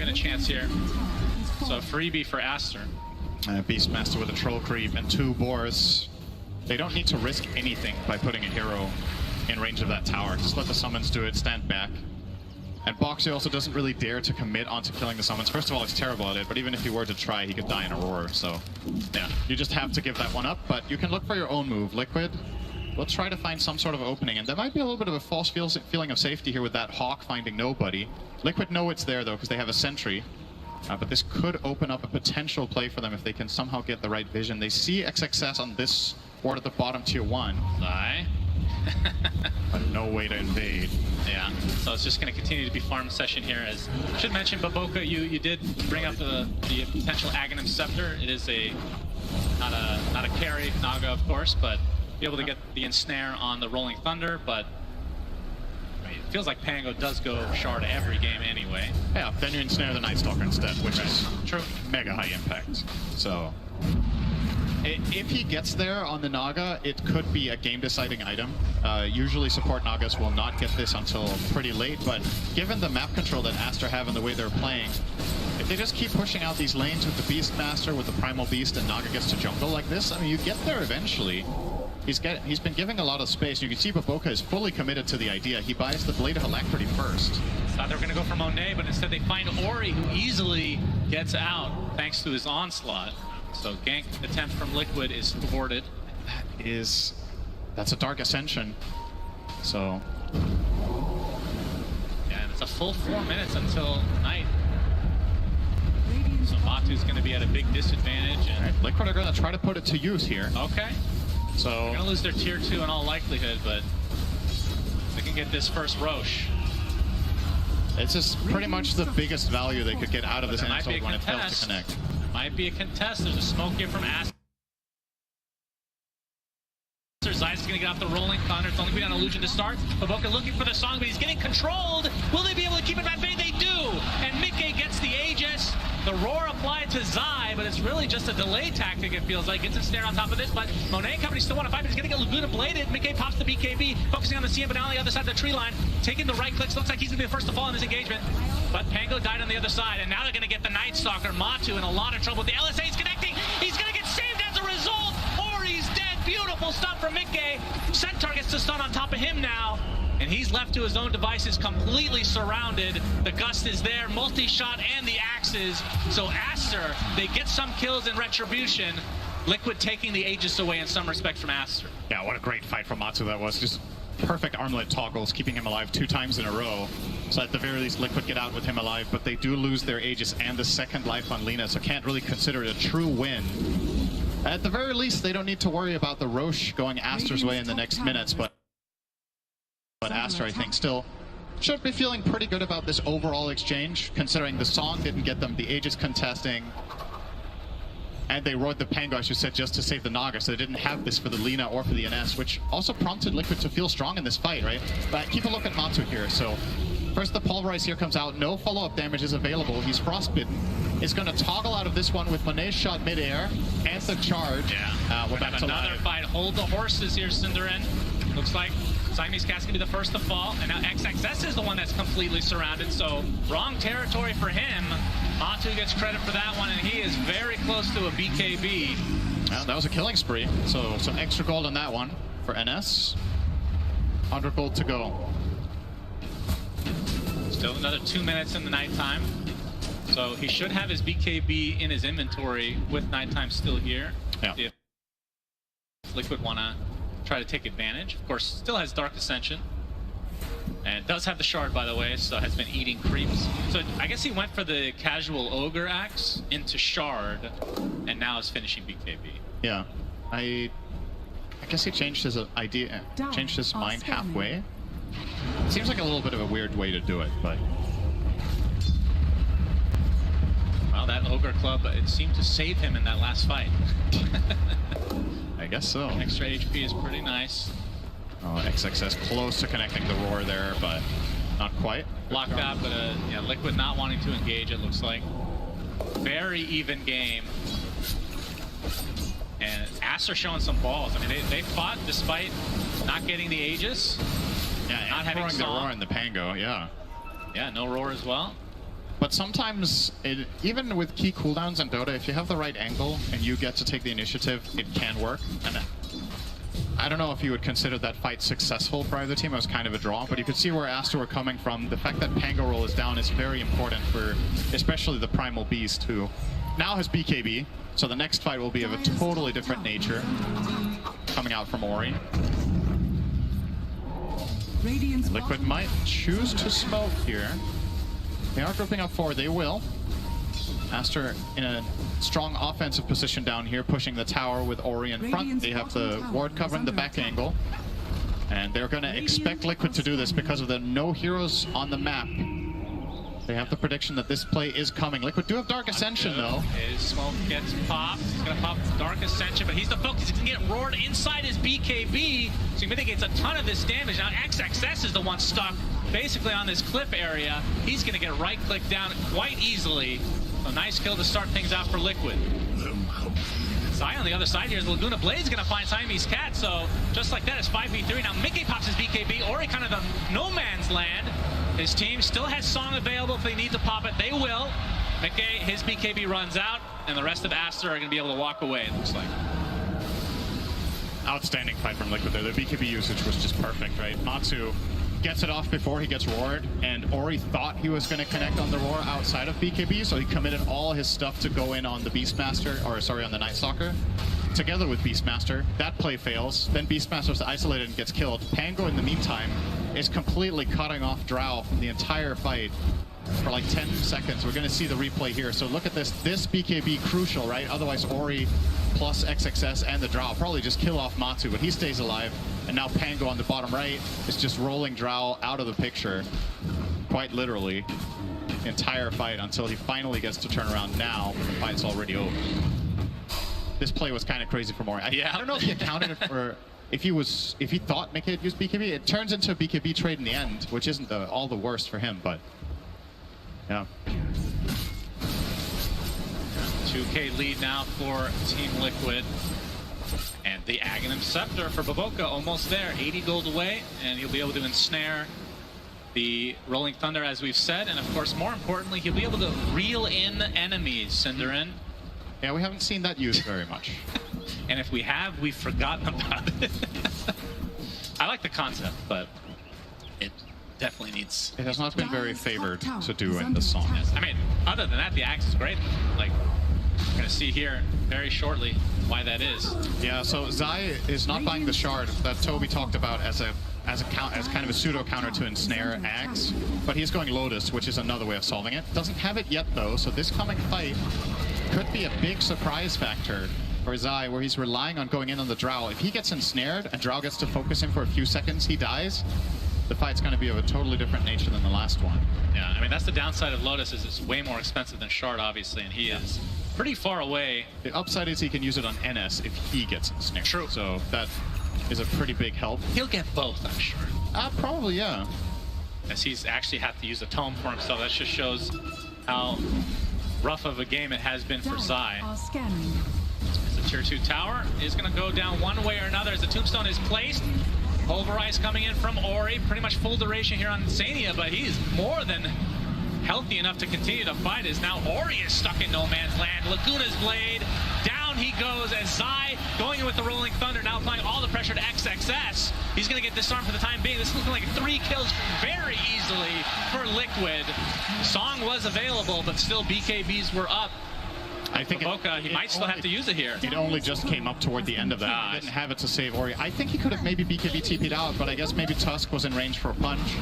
stand a chance here. So a freebie for ASTER. Beastmaster with a troll creep and 2 boars. They don't need to risk anything by putting a hero in range of that tower. Just let the summons do it, stand back. And Boxy also doesn't really dare to commit onto killing the summons. First of all, he's terrible at it, but even if he were to try, he could die in a roar. So yeah, you just have to give that one up. But you can look for your own move. Liquid, we'll try to find some sort of opening. And there might be a little bit of a false feeling of safety here with that Hawk finding nobody. Liquid know it's there, though, because they have a sentry. But this could open up a potential play for them if they can somehow get the right vision. They see XXS on this ward at the bottom tier 1. Bye. But no way to invade. Yeah, so it's just going to continue to be farm session here. As I should mention, Baboka, you did bring up the potential Aghanim Scepter. It is not a carry Naga, of course, but be able to get the ensnare on the Rolling Thunder. But I mean, it feels like Pango does go shard every game anyway. Yeah, then you ensnare the Night Stalker instead, which is true, mega high impact. So if he gets there on the Naga, it could be a game-deciding item. Usually support Nagas will not get this until pretty late, but given the map control that ASTER have and the way they're playing, if they just keep pushing out these lanes with the Beastmaster, with the Primal Beast, and Naga gets to jungle like this, I mean, you get there eventually. He's been giving a lot of space. You can see Baboka is fully committed to the idea. He buys the Blade of Alacrity first. Thought they were going to go for Monet, but instead they find Ori, who easily gets out thanks to his onslaught. So gank attempt from Liquid is thwarted. That's a Dark Ascension. So yeah, and it's a full 4 minutes until night. So Matu's going to be at a big disadvantage. And right, Liquid are going to try to put it to use here. Okay. So they're going to lose their tier 2 in all likelihood, but they can get this first Roche. It's just pretty much the biggest value they could get out of this insult when it fails to connect. Might be a contest. There's a smoke here from ASTER. Zay's going to get off the Rolling Thunder. It's only been an illusion to start. Baboka looking for the song, but he's getting controlled. Will they be able to keep it at bay? They do! And Mickey gets the Aegis. The roar applied to Zai, but it's really just a delay tactic, it feels like. Gets a snare on top of this, but Monet and company still want to fight, but he's going to get Laguna bladed. Mickey pops the BKB, focusing on the CM, but on the other side of the tree line, taking the right clicks. Looks like he's going to be the first to fall in this engagement. But Pango died on the other side, and now they're going to get the Night Stalker. Matu in a lot of trouble with the LSA. He's connecting. He's going to get saved as a result, or he's dead. Beautiful stun from Mickey. Centaur gets to stun on top of him now. And he's left to his own devices, completely surrounded. The Gust is there, multi-shot, and the axes. So ASTER, they get some kills in retribution. Liquid taking the Aegis away in some respect from ASTER. Yeah, what a great fight from Matu that was. Just perfect armlet toggles, keeping him alive 2 times in a row. So at the very least, Liquid get out with him alive, but they do lose their Aegis and the second life on Lina, so can't really consider it a true win. At the very least, they don't need to worry about the Roche going ASTER's way in the next minutes, but ASTER, I think, still should be feeling pretty good about this overall exchange, considering the song didn't get them the Aegis contesting, and they roared the Pango, I should say, just to save the Naga, so they didn't have this for the Lina or for the NS, which also prompted Liquid to feel strong in this fight, right? But keep a look at Matu here. So first the Pulverize here comes out, no follow-up damage is available, he's frostbitten. Is going to toggle out of this one with Monet's shot midair and the charge. Yeah, we're back to another live. Fight. Hold the horses here, Cinderin. Looks like Siamese Cat's going to be the first to fall, and now XXS is the one that's completely surrounded, so wrong territory for him. Matu gets credit for that one, and he is very close to a BKB. Well, that was a killing spree, so some extra gold on that one for NS. 100 gold to go. Still another 2 minutes in the nighttime. So he should have his BKB in his inventory with nighttime still here. Yeah. If Liquid want to try to take advantage. Of course, still has Dark Ascension. And it does have the shard, by the way, so has been eating creeps. So I guess he went for the casual Ogre Axe into shard, and now is finishing BKB. Yeah. I guess he changed his idea, changed his mind halfway. Seems like a little bit of a weird way to do it, but... Well, that Ogre Club, it seemed to save him in that last fight. I guess so. Extra HP is pretty nice. Oh, XXS close to connecting the roar there, but not quite. Locked out, but yeah, Liquid not wanting to engage, it looks like. Very even game. And ASTER showing some balls. I mean, they fought despite not getting the Aegis. Yeah, not and having throwing the roar in the Pango, yeah. Yeah, no roar as well. But sometimes, even with key cooldowns in Dota, if you have the right angle and you get to take the initiative, it can work. And I don't know if you would consider that fight successful for either team. It was kind of a draw, but you could see where ASTER were coming from. The fact that Pango roll is down is very important for especially the Primal Beast, who now has BKB. So the next fight will be of a totally different nature coming out from Ori. Liquid might choose to smoke here. They are grouping up forward. They will. ASTER in a strong offensive position down here, pushing the tower with Ori in front. They have the ward covering the back angle. And they're going to expect Liquid to do this because of the no heroes on the map. They have the prediction that this play is coming. Liquid do have Dark Ascension, though. His smoke gets popped. He's going to pop Dark Ascension, but he's the focus. He's going to get roared inside his BKB, so he mitigates a ton of this damage. Now XXS is the one stuck basically on this cliff area. He's going to get right-clicked down quite easily. A nice kill to start things out for Liquid. Zai on the other side here is Laguna Blade's going to find Siamese Cat, so just like that, it's 5v3. Now Mickey pops his BKB. Ori kind of the no man's land. His team still has Song available if they need to pop it. They will. Mickey, his BKB runs out, and the rest of ASTER are going to be able to walk away, it looks like. Outstanding fight from Liquid there. The BKB usage was just perfect, right? Matsu gets it off before he gets roared, and Ori thought he was going to connect on the roar outside of BKB, so he committed all his stuff to go in on the Beastmaster, or sorry, on the Night Stalker, together with Beastmaster. That play fails. Then Beastmaster's isolated and gets killed. Pango, in the meantime, is completely cutting off Drow from the entire fight for like 10 seconds. We're going to see the replay here. So look at this. This BKB crucial, right? Otherwise, Ori plus XXS and the Drow probably just kill off Matsu, but he stays alive. And now Pango on the bottom right is just rolling Drow out of the picture, quite literally, the entire fight until he finally gets to turn around now, but the fight's already over. This play was kind of crazy for Ori. I don't know if he accounted for if he thought Mickey had used BKB. It turns into a BKB trade in the end, which isn't all the worst for him, but yeah. 2K lead now for Team Liquid. And the Aghanim Scepter for Baboka almost there. 80 gold away, and he'll be able to ensnare the Rolling Thunder, as we've said. And of course, more importantly, he'll be able to reel in enemies, Cinderin. Yeah, we haven't seen that used very much. And if we have, we've forgotten about it. I like the concept, but it definitely needs... It has not been very favored to do in the song. Yes. I mean, other than that, the axe is great. Like, we're going to see here very shortly why that is. Yeah, so Zai is not buying the shard that Toby talked about as kind of a pseudo counter to ensnare Axe, but he's going Lotus, which is another way of solving it. Doesn't have it yet though, so this coming fight could be a big surprise factor for Zai, where he's relying on going in on the Drow. If he gets ensnared and Drow gets to focus him for a few seconds, he dies. The fight's going to be of a totally different nature than the last one. Yeah, I mean, that's the downside of Lotus, is it's way more expensive than Shard, obviously, and he is pretty far away. The upside is he can use it on NS if he gets ensnared. True. So that is a pretty big help. He'll get both, I'm sure. Probably, yeah. As he's actually had to use a tome for himself. That just shows how rough of a game it has been for Zai. The tier 2 tower is going to go down one way or another as the tombstone is placed. Pulverize coming in from Ori, pretty much full duration here on Zania, but he's more than healthy enough to continue to fight, as now Ori is stuck in no man's land. Laguna's Blade, down he goes as Zai going in with the Rolling Thunder, now applying all the pressure to XXS. He's going to get disarmed for the time being. This is looking like 3 kills very easily for Liquid. Song was available, but still BKBs were up. I think Baboka, he might still have to use it here. It only just came up toward the end of that. He didn't have it to save Ori. I think he could have maybe BKB TP'd out, but I guess maybe Tusk was in range for a punch.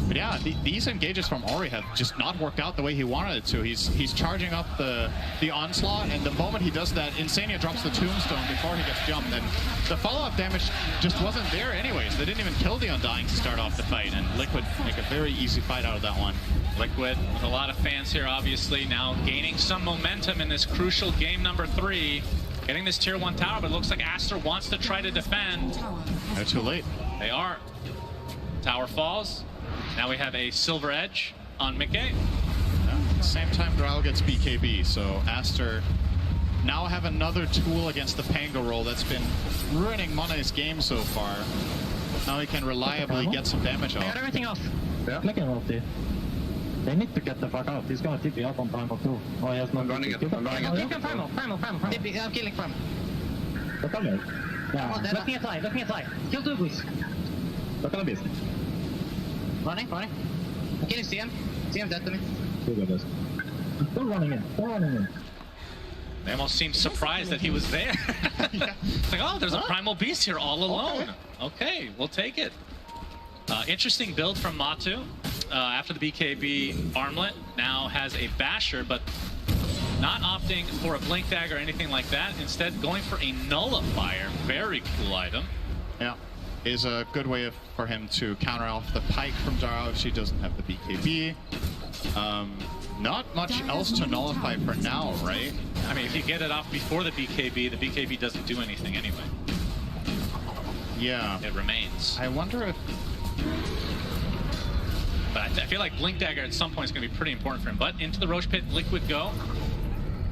But yeah, these engages from Ori have just not worked out the way he wanted it to. He's charging up the onslaught, and the moment he does that, Insania drops the tombstone before he gets jumped, and the follow-up damage just wasn't there anyways. They didn't even kill the Undying to start off the fight, and Liquid make a very easy fight out of that one. Liquid with a lot of fans here, obviously, now gaining some momentum in this crucial game number 3. Getting this tier 1 tower, but it looks like ASTER wants to try to defend. They're too late. They are. Tower falls. Now we have a Silver Edge on Mickey. At the same time, Drow gets BKB, so ASTER now have another tool against the Pango roll that's been ruining Mone's game so far. Now he can reliably get some damage off. I got everything off. Yeah. They need to get the fuck out. He's gonna TP up on Primal too. Oh, he has no. I'm running it. I'm running Oh, it. yeah. Kill Primal. I'm killing Primal. Look at me. Yeah. Looking at light. Kill two, please. Look at the beast. Running. I'm killing CM. CM dead to me. Look at this. Still running in. They almost seemed surprised that he was there. It's like, oh, there's a Primal Beast here all alone. Okay, we'll take it. Interesting build from Matu. After the BKB armlet, now has a Basher, but not opting for a Blink Dagger or anything like that. Instead, going for a Nullifier. Very cool item. Yeah, is a good way for him to counter off the Pike from Zara if she doesn't have the BKB. Not much else to nullify for now, right? I mean, if you get it off before the BKB doesn't do anything anyway. Yeah. It remains. I wonder if... But I feel like Blink Dagger at some point is going to be pretty important for him. But into the Roche Pit, Liquid go.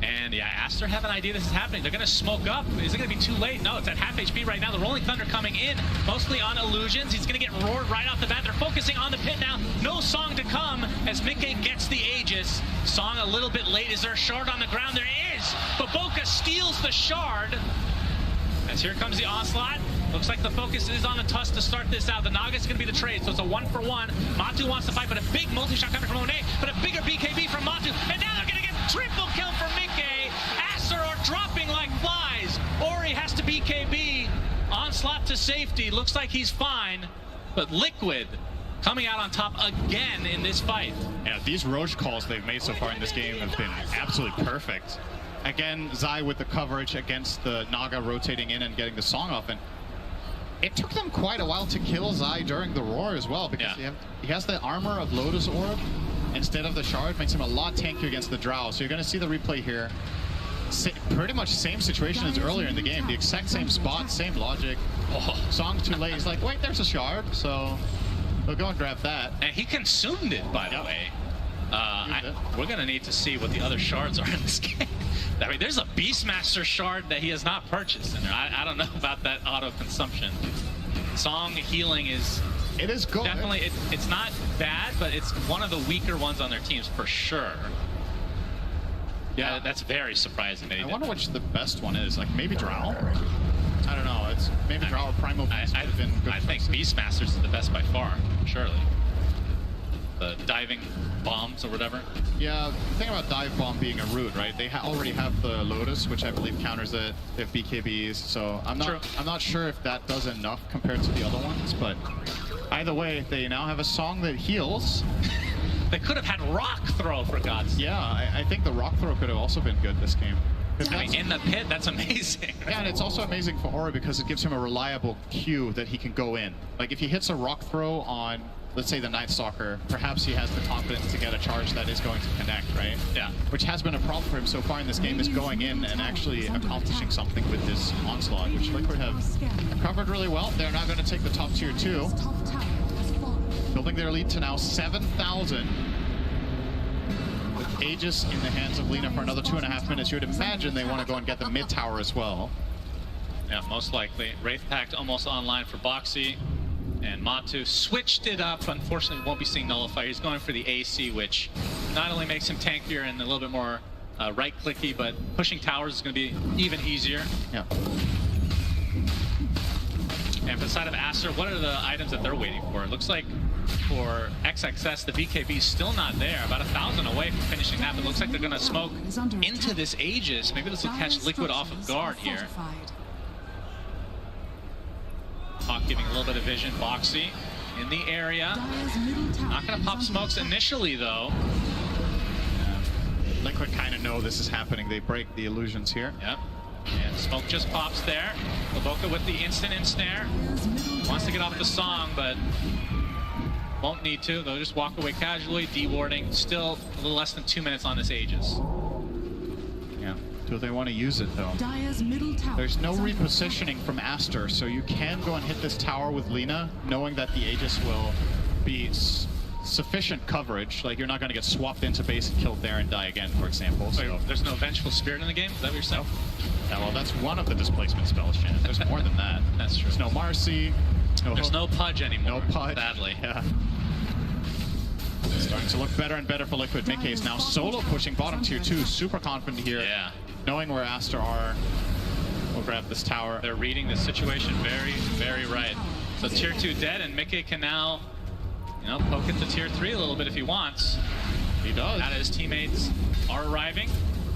And yeah, ASTER have an idea this is happening. They're going to smoke up. Is it going to be too late? No, it's at half HP right now. The Rolling Thunder coming in, mostly on illusions. He's going to get roared right off the bat. They're focusing on the pit now. No Song to come as Mickey gets the Aegis. Song a little bit late. Is there a shard on the ground? There is. But Boca steals the shard. As here comes the onslaught. Looks like the focus is on the Tusk to start this out. The Naga's going to be the trade, so it's a 1-for-1. Matu wants to fight, but a big multi-shot coming from Monet, but a bigger BKB from Matu. And now they're going to get triple kill for Mickey. ASTER are dropping like flies. Ori has to BKB. Onslaught to safety. Looks like he's fine, but Liquid coming out on top again in this fight. Yeah, these Roche calls they've made so far in this game have been absolutely perfect. Again, Zai with the coverage against the Naga rotating in and getting the Song off, and it took them quite a while to kill Zai during the Roar as well, because he has the armor of Lotus Orb instead of the Shard. Makes him a lot tankier against the Drow. So you're going to see the replay here. Pretty much same situation as earlier in the game. The exact same spot, same logic. Oh, Song's too late. He's like, wait, there's a Shard, so we'll go and grab that. And he consumed it, by the way. We're going to need to see what the other shards are in this game. I mean, there's a Beastmaster shard that he has not purchased in there. I don't know about that auto-consumption. Song healing is... It is good. Definitely, it's not bad, but it's one of the weaker ones on their teams for sure. Yeah, that's very surprising. That he I did wonder that. which the best one is. Like, maybe Drow? I don't know. It's maybe Drow or Primal Beast would have been good. I think Beastmasters is the best by far, surely. The diving bombs or whatever. Yeah, the thing about Dive Bomb being a root, right? They already have the Lotus, which I believe counters it if BKBs. So I'm not sure if that does enough compared to the other ones, but either way, they now have a Song that heals. They could have had Rock Throw, for God's sake. Yeah, I think the Rock Throw could have also been good this game. I mean, in the pit, that's amazing. Yeah, and it's also amazing for Ori because it gives him a reliable Q that he can go in. Like if he hits a Rock Throw on, let's say, the Night Stalker, perhaps he has the confidence to get a charge that is going to connect, right? Yeah. Which has been a problem for him so far in this game, is going in and actually accomplishing something with this Onslaught, which Liquid have covered really well. They're now going to take the top tier 2, building their lead to now 7,000. With Aegis in the hands of Lina for another 2.5 minutes, you would imagine they want to go and get the mid tower as well. Yeah, most likely. Wraith Pact almost online for Boxy. And Matu switched it up. Unfortunately, won't be seeing Nullifier. He's going for the AC, which not only makes him tankier and a little bit more right-clicky, but pushing towers is going to be even easier. Yeah. And for the side of ASTER, what are the items that they're waiting for? It looks like for XXS, the BKB is still not there. About 1,000 away from finishing that, but it looks like they're going to smoke into this Aegis. Maybe this will catch Liquid off of guard here. Hawk giving a little bit of vision. Boxy in the area. Not going to pop smokes initially, though. Liquid kind of know this is happening. They break the illusions here. Yep. And smoke just pops there. Laboka with the instant ensnare. Wants to get off the Song, but won't need to. They'll just walk away casually. D-warding. Still a little less than 2 minutes on this Aegis. Yeah. Do they want to use it, though? There's no repositioning from ASTER, so you can go and hit this tower with Lina, knowing that the Aegis will be sufficient coverage. Like, you're not going to get swapped into base and killed there and die again, for example. So there's no Vengeful Spirit in the game? Is that what you're saying? Yeah, well, that's one of the displacement spells, Shannon. There's more than that. That's true. There's no Marcy. There's no Pudge anymore. No Pudge. Sadly. Yeah. Starting to look better and better for Liquid. Mickey is now solo pushing bottom tier 2. Super confident here. Yeah. Knowing where ASTER are. We'll grab this tower. They're reading the situation very, very right. So tier 2 dead, and Mickey can now, you know, poke into tier 3 a little bit if he wants. He does. Now that his teammates are arriving.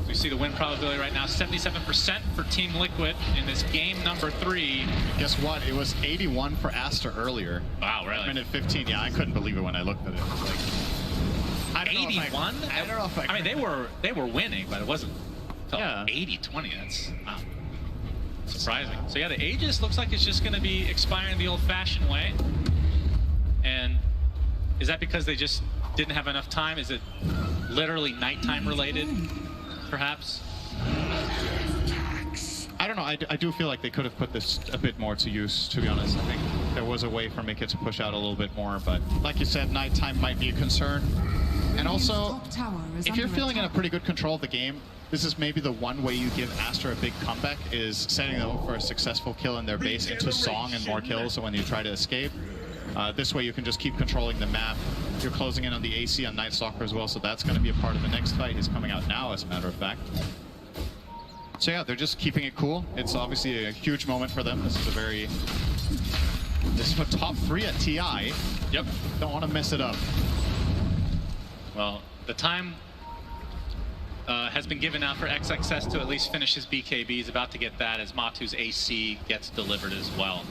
We see the win probability right now, 77% for Team Liquid in this game number 3. Guess what? It was 81 for ASTER earlier. Wow, really? Minute 15. Yeah, I couldn't believe it when I looked at it. Like, I don't know if 81? I don't know if I mean, they were winning, but it wasn't. Yeah. 80-20. That's wow. Surprising. So yeah, the Aegis looks like it's just going to be expiring the old-fashioned way. And is that because they just didn't have enough time? Is it literally nighttime related, perhaps? I don't know. I do feel like they could have put this a bit more to use, to be honest. I think there was a way for Mickey to push out a little bit more, but like you said, nighttime might be a concern. And also, if you're feeling in a pretty good control of the game, this is maybe the one way you give ASTER a big comeback, is setting them up for a successful kill in their base into Song and more kills, so when you try to escape. This way you can just keep controlling the map. You're closing in on the AC on Night Stalker as well, so that's going to be a part of the next fight. He's coming out now, as a matter of fact. So yeah, they're just keeping it cool. It's obviously a huge moment for them. This is a top 3 at TI. Yep. Don't want to mess it up. Well, the time has been given out for XXS to at least finish his BKB. He's about to get that as Matu's AC gets delivered as well.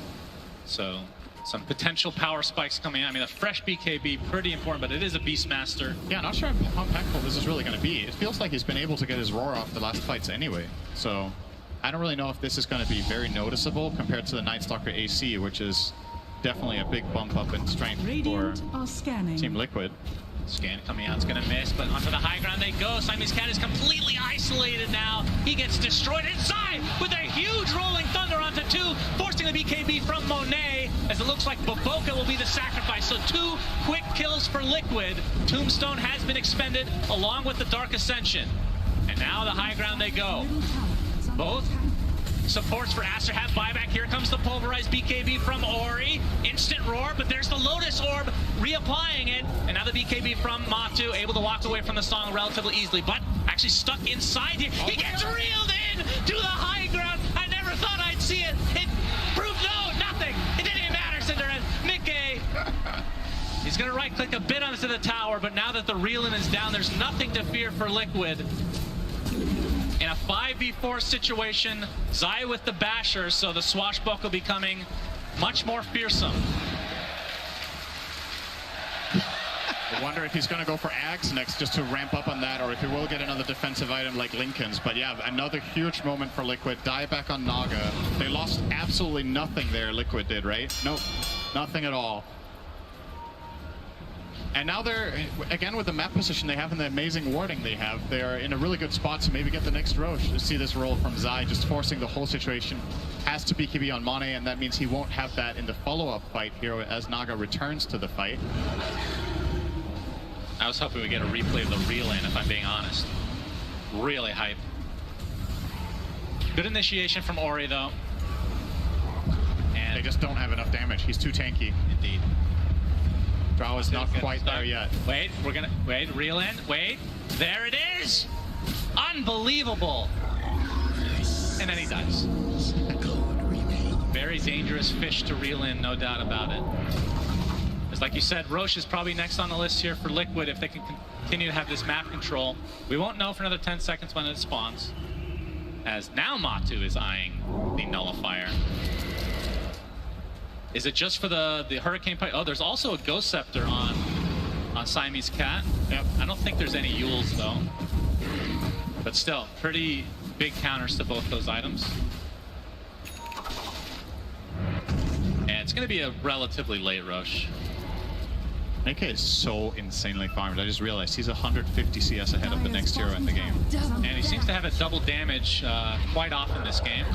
So some potential power spikes coming in. I mean, a fresh BKB, pretty important, but it is a Beastmaster. Yeah, not sure how impactful this is really going to be. It feels like he's been able to get his roar off the last fights anyway. So I don't really know if this is going to be very noticeable compared to the Night Stalker AC, which is definitely a big bump up in strength for Team Liquid. Scan coming out, it's gonna miss, but onto the high ground they go. Siamese Cat is completely isolated now. He gets destroyed inside with a huge rolling thunder onto 2, forcing the BKB from Monet, as it looks like Baboka will be the sacrifice. So 2 quick kills for Liquid. Tombstone has been expended along with the Dark Ascension. And now the high ground they go. Both supports for ASTER have buyback. Here comes the pulverized BKB from Ori. Instant roar, but there's the Lotus Orb reapplying it. And now the BKB from Matu, able to walk away from the Song relatively easily, but actually stuck inside here. He gets reeled in to the high ground. I never thought I'd see it. It proved nothing. It didn't even matter, Cinderella. Mickey. He's going to right-click a bit onto the tower, but now that the reeling is down, there's nothing to fear for Liquid. In a 5v4 situation, Zai with the Basher, so the swashbuckle becoming much more fearsome. I wonder if he's going to go for Axe next just to ramp up on that, or if he will get another defensive item like Lincoln's. But yeah, another huge moment for Liquid. Die back on Naga. They lost absolutely nothing there, Liquid did, right? Nope, nothing at all. And now they're, again, with the map position they have and the amazing warding they have, they are in a really good spot to maybe get the next Roche. You see this roll from Zai, just forcing the whole situation. Has to BKB on Monet, and that means he won't have that in the follow-up fight here as Naga returns to the fight. I was hoping we get a replay of the relay, if I'm being honest. Really hype. Good initiation from Ori, though. And they just don't have enough damage. He's too tanky. Indeed. Drow is not quite there yet. Wait, we're gonna, wait, reel in, wait. There it is! Unbelievable! And then he dies. Very dangerous fish to reel in, no doubt about it. Because like you said, Roche is probably next on the list here for Liquid if they can continue to have this map control. We won't know for another 10 seconds when it spawns. As now Matu is eyeing the nullifier. Is it just for the Hurricane Pipe? Oh, there's also a Ghost Scepter on Siamese Cat. Yep. I don't think there's any Yules though. But still, pretty big counters to both those items. And it's going to be a relatively late rush. Nikkei is so insanely farmed. I just realized he's 150 CS ahead of the next hero in the game. And he seems to have a double damage quite often this game.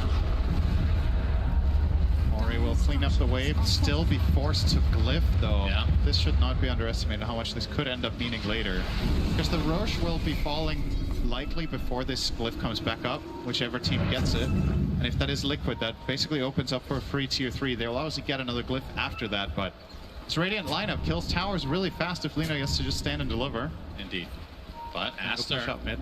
Ori will clean up the wave, still be forced to glyph though. Yeah. This should not be underestimated how much this could end up meaning later. Because the Roche will be falling likely before this glyph comes back up, whichever team gets it. And if that is Liquid, that basically opens up for a free tier 3. They'll obviously get another glyph after that, but This Radiant lineup kills towers really fast if Lina gets to just stand and deliver. Indeed. But Push ASTER, up mid.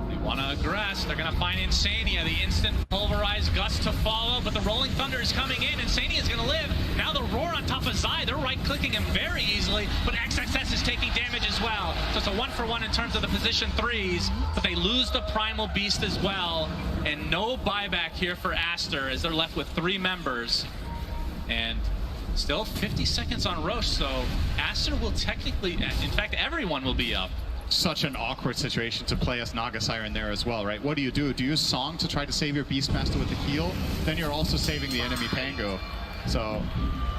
they want to aggress. They're going to find Insania, the instant pulverized gust to follow, but the Rolling Thunder is coming in. Insania is going to live. Now the Roar on top of Zai, they're right-clicking him very easily, but XXS is taking damage as well. So it's a 1-for-1 in terms of the position 3s, but they lose the Primal Beast as well. And no buyback here for ASTER as they're left with 3 members. And still 50 seconds on Roche, so ASTER will technically, in fact, everyone will be up. Such an awkward situation to play as Naga Siren there as well, right? What do? Do you use Song to try to save your Beastmaster with the heal? Then you're also saving the enemy Pango. So,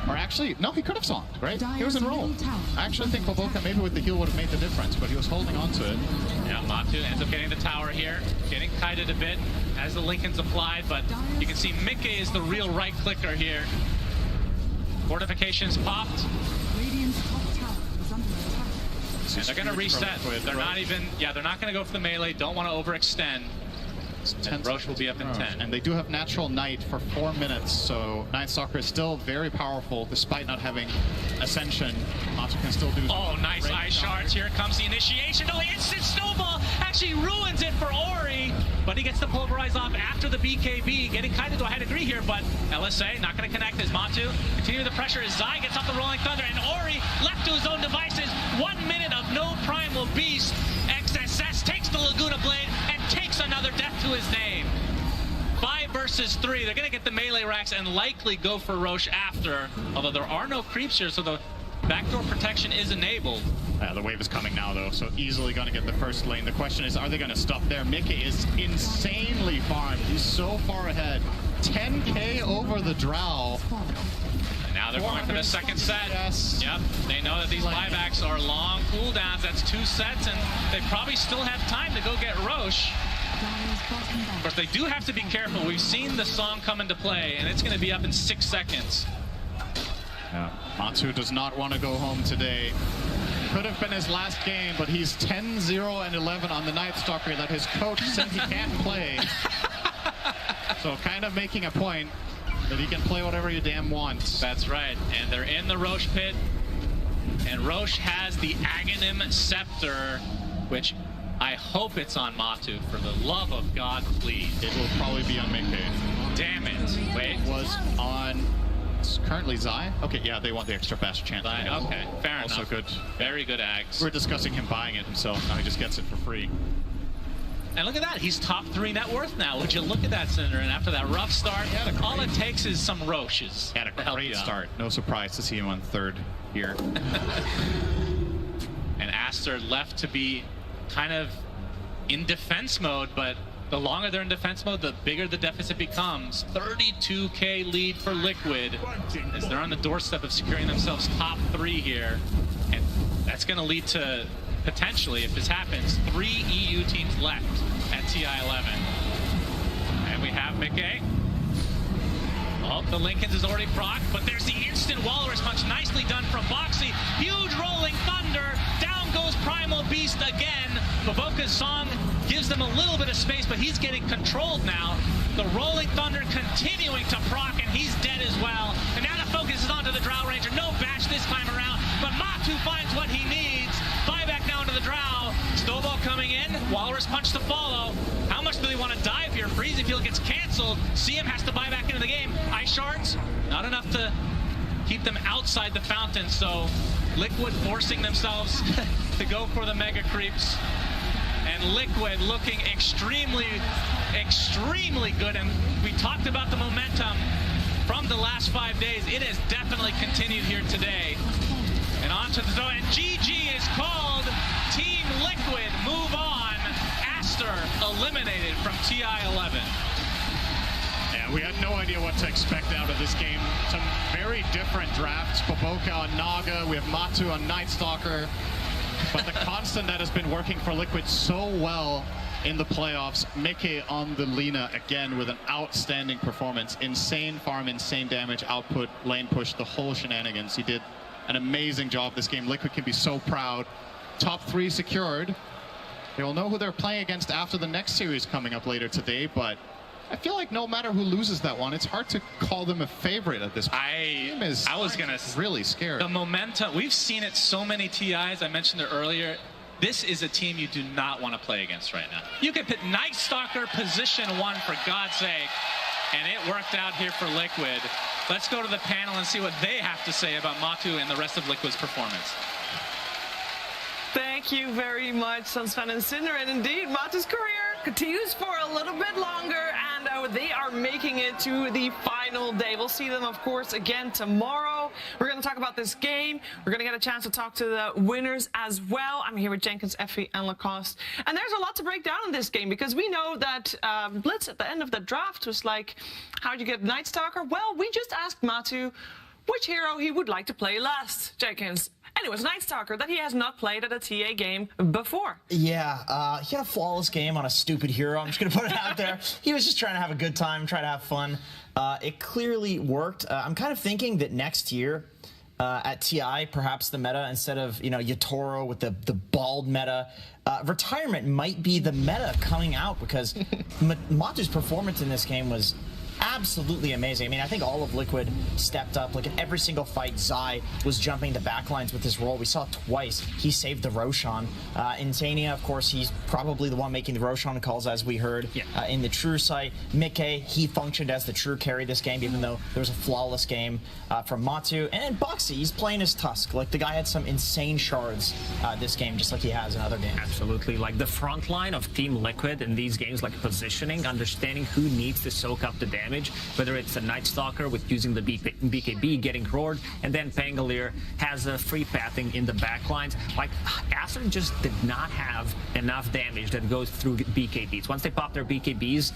or actually, no, he could have Songed, right? He was in roll. I actually think Boboka maybe with the heal would have made the difference, but he was holding on to it. Yeah, Matu ends up getting the tower here, getting kited a bit as the Lincoln's applied, but you can see Mickey is the real right clicker here. Fortifications popped. And they're going to reset. They're not even, they're not going to go for the melee, don't want to overextend. And Roche will be up in 10. And they do have natural Night for 4 minutes, so Night Stalker is still very powerful despite not having Ascension. Matu can still do. Oh, nice Ice Shards. Here comes the initiation. Oh, the instant snowball actually ruins it for Ori, but he gets the pulverize off after the BKB. Getting kind of to a high degree here, but LSA not going to connect as Matu. Continue the pressure as Zai gets off the Rolling Thunder, and Ori left to his own devices. 1 minute of no Primal Beast. XSS takes the Laguna Blade and takes another death to his name. 5 versus 3. They're going to get the melee racks and likely go for Roche after, although there are no creeps here, so the backdoor protection is enabled. The wave is coming now, though, so easily going to get the first lane. The question is, are they going to stop there? Mickey is insanely farmed. He's so far ahead. 10k over the Drow. And now they're going for the second set. Yes. Yep, they know that these buybacks are long cooldowns. That's 2 sets, and they probably still have time to go get Roche. Of course, they do have to be careful. We've seen the Song come into play, and it's going to be up in 6 seconds. Yeah. Matu does not want to go home today. Could have been his last game, but he's 10-0 and 11 on the Night Stalker that his coach said he can't play. So kind of making a point that he can play whatever you damn want. That's right, and they're in the Roche pit, and Roche has the Aghanim Scepter, which I hope it's on Matu. For the love of God, please. It will probably be on Mickey. Damn it. Wait. It was on... It's currently Zai? Okay, yeah, they want the extra fast chance. Okay, fair enough. Also good. Very good Ags. We're discussing him buying it himself. Now he just gets it for free. And look at that, he's top 3 net worth now. Would you look at that, Cinder? And after that rough start, all it takes is some Roches. Had a great start. No surprise to see him on 3rd here. And ASTER left to be kind of in defense mode, but the longer they're in defense mode, the bigger the deficit becomes. 32k lead for Liquid as they're on the doorstep of securing themselves top 3 here. And that's going to lead to, potentially, if this happens, 3 EU teams left at TI11. And we have Mickey. Oh, the Lincoln's is already proc, but there's the instant Walrus punch. Nicely done from Boxy. Huge Rolling Thunder. Down goes Primal Beast again. Boboka's Song gives them a little bit of space, but he's getting controlled now. The Rolling Thunder continuing to proc, and he's dead as well. And now the focus is onto the Drow Ranger. No bash this time around, but Matu finds what he needs. Buyback now into the Drow. Snowball coming in. Walrus punch to follow. How much do they want to dive here? Freezing Field gets canceled. CM has to buy back into the game. Ice Shards, not enough to keep them outside the fountain, so Liquid forcing themselves to go for the mega creeps. And Liquid looking extremely, extremely good. And we talked about the momentum from the last 5 days. It has definitely continued here today. And on to the zone, and GG is called. Team Liquid move on. ASTER eliminated from TI11. Yeah, we had no idea what to expect out of this game. Some very different drafts. Boboka on Naga, we have Matu on Night Stalker. But the constant that has been working for Liquid so well in the playoffs, Mickey on the Lina again with an outstanding performance. Insane farm, insane damage, output, lane push, the whole shenanigans. He did an amazing job this game. Liquid can be so proud. Top 3 secured. They'll know who they're playing against after the next series coming up later today, but I feel like no matter who loses that one, it's hard to call them a favorite at this point. I was gonna really scared. The momentum, we've seen it so many TIs. I mentioned it earlier. This is a team you do not want to play against right now. You could put Night Stalker position 1 for God's sake, and it worked out here for Liquid. Let's go to the panel and see what they have to say about Matu and the rest of Liquid's performance. Thank you very much, Sunsfan and Cinder. And indeed, Matu's career continues for a little bit longer, and they are making it to the final day. We'll see them, of course, again tomorrow. We're going to talk about this game. We're going to get a chance to talk to the winners as well. I'm here with Jenkins, Effie, and Lacoste. And there's a lot to break down in this game, because we know that Blitz at the end of the draft was like, how'd you get Night Stalker? Well, we just asked Matu which hero he would like to play last, Jenkins. And it was Night Stalker, that he has not played at a TA game before. Yeah, he had a flawless game on a stupid hero. I'm just going to put it out there. He was just trying to have a good time, try to have fun. It clearly worked. I'm kind of thinking that next year at TI, perhaps the meta, instead of, you know, Yatoro with the bald meta, retirement might be the meta coming out, because Matu's performance in this game was absolutely amazing. I mean, I think all of Liquid stepped up. Like in every single fight, Zai was jumping the backlines with his role. We saw twice he saved the Roshan. Insania, of course, he's probably the one making the Roshan calls, as we heard in the True site. Mickey, he functioned as the true carry this game, even though there was a flawless game from Matu. And Boxy, he's playing his Tusk. Like, the guy had some insane shards this game, just like he has in other games. Absolutely. Like, the front line of Team Liquid in these games, like positioning, understanding who needs to soak up the damage, whether it's a Night Stalker with using the BKB, getting roared, and then Pangolier has a free pathing in the backlines. Like, ASTER just did not have enough damage that goes through BKBs. Once they pop their BKBs,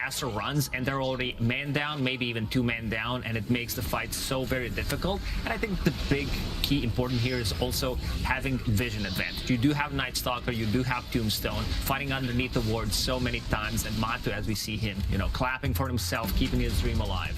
ASTER runs, and they're already man down, maybe even 2 man down, and it makes the fight so very difficult. And I think the big key important here is also having vision advantage. You do have Night Stalker, you do have Tombstone, fighting underneath the ward so many times, and Matu, as we see him, you know, clapping for himself, keeping his dream alive.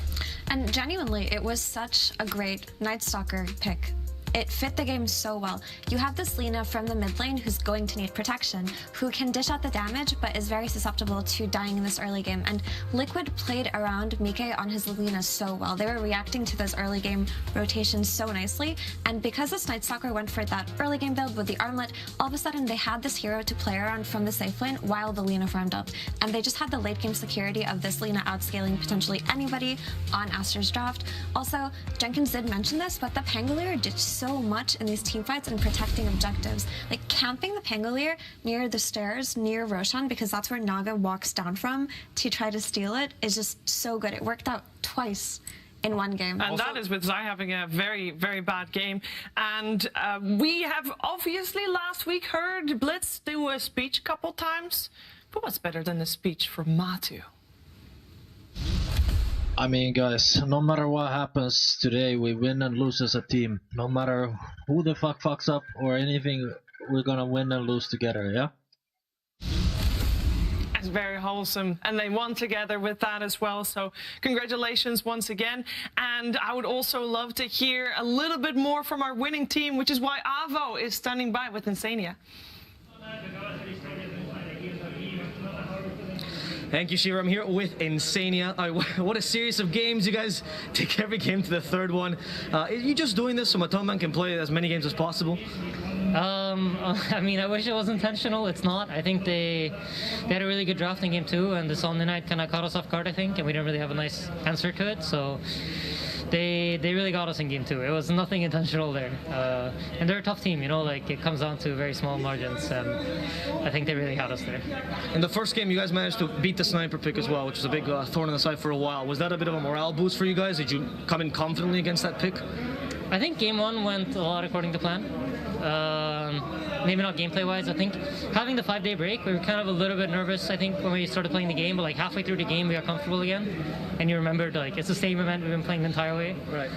And genuinely, it was such a great Night Stalker pick. It fit the game so well. You have this Lina from the mid lane who's going to need protection, who can dish out the damage, but is very susceptible to dying in this early game. And Liquid played around Mike on his Lina so well. They were reacting to those early game rotations so nicely. And because this Night Stalker went for that early game build with the armlet, all of a sudden they had this hero to play around from the safe lane while the Lina farmed up. And they just had the late game security of this Lina outscaling potentially anybody on ASTER's draft. Also, Jenkins did mention this, but the Pangolier did so much in these team fights and protecting objectives. Like camping the Pangolier near the stairs, near Roshan, because that's where Naga walks down from to try to steal it, is just so good. It worked out twice in one game. And that is with Zai having a very, very bad game. And we have obviously last week heard Blitz do a speech a couple times. But what's better than a speech from Matu? I mean, guys, no matter what happens today, we win and lose as a team. No matter who the fuck fucks up or anything, we're gonna win and lose together, yeah? It's very wholesome, and they won together with that as well, so congratulations once again. And I would also love to hear a little bit more from our winning team, which is why Avo is standing by with Insania. Thank you, Shira. I'm here with Insania. What a series of games. You guys take every game to the third one. Are you just doing this so Matoman can play as many games as possible? I mean, I wish it was intentional. It's not. I think they had a really good draft in game 2, and the Sunday night kind of caught us off guard, I think, and we didn't really have a nice answer to it. So they really got us in game 2. It was nothing intentional there. And they're a tough team, you know, like it comes down to very small margins. And I think they really had us there. In the first game, you guys managed to beat the sniper pick as well, which was a big thorn in the side for a while. Was that a bit of a morale boost for you guys? Did you come in confidently against that pick? I think game 1 went a lot according to plan. Maybe not gameplay-wise. I think having the 5-day break, we were kind of a little bit nervous, I think, when we started playing the game, but like halfway through the game, we got comfortable again. And you remembered, like, it's the same event we've been playing the entire way. Right.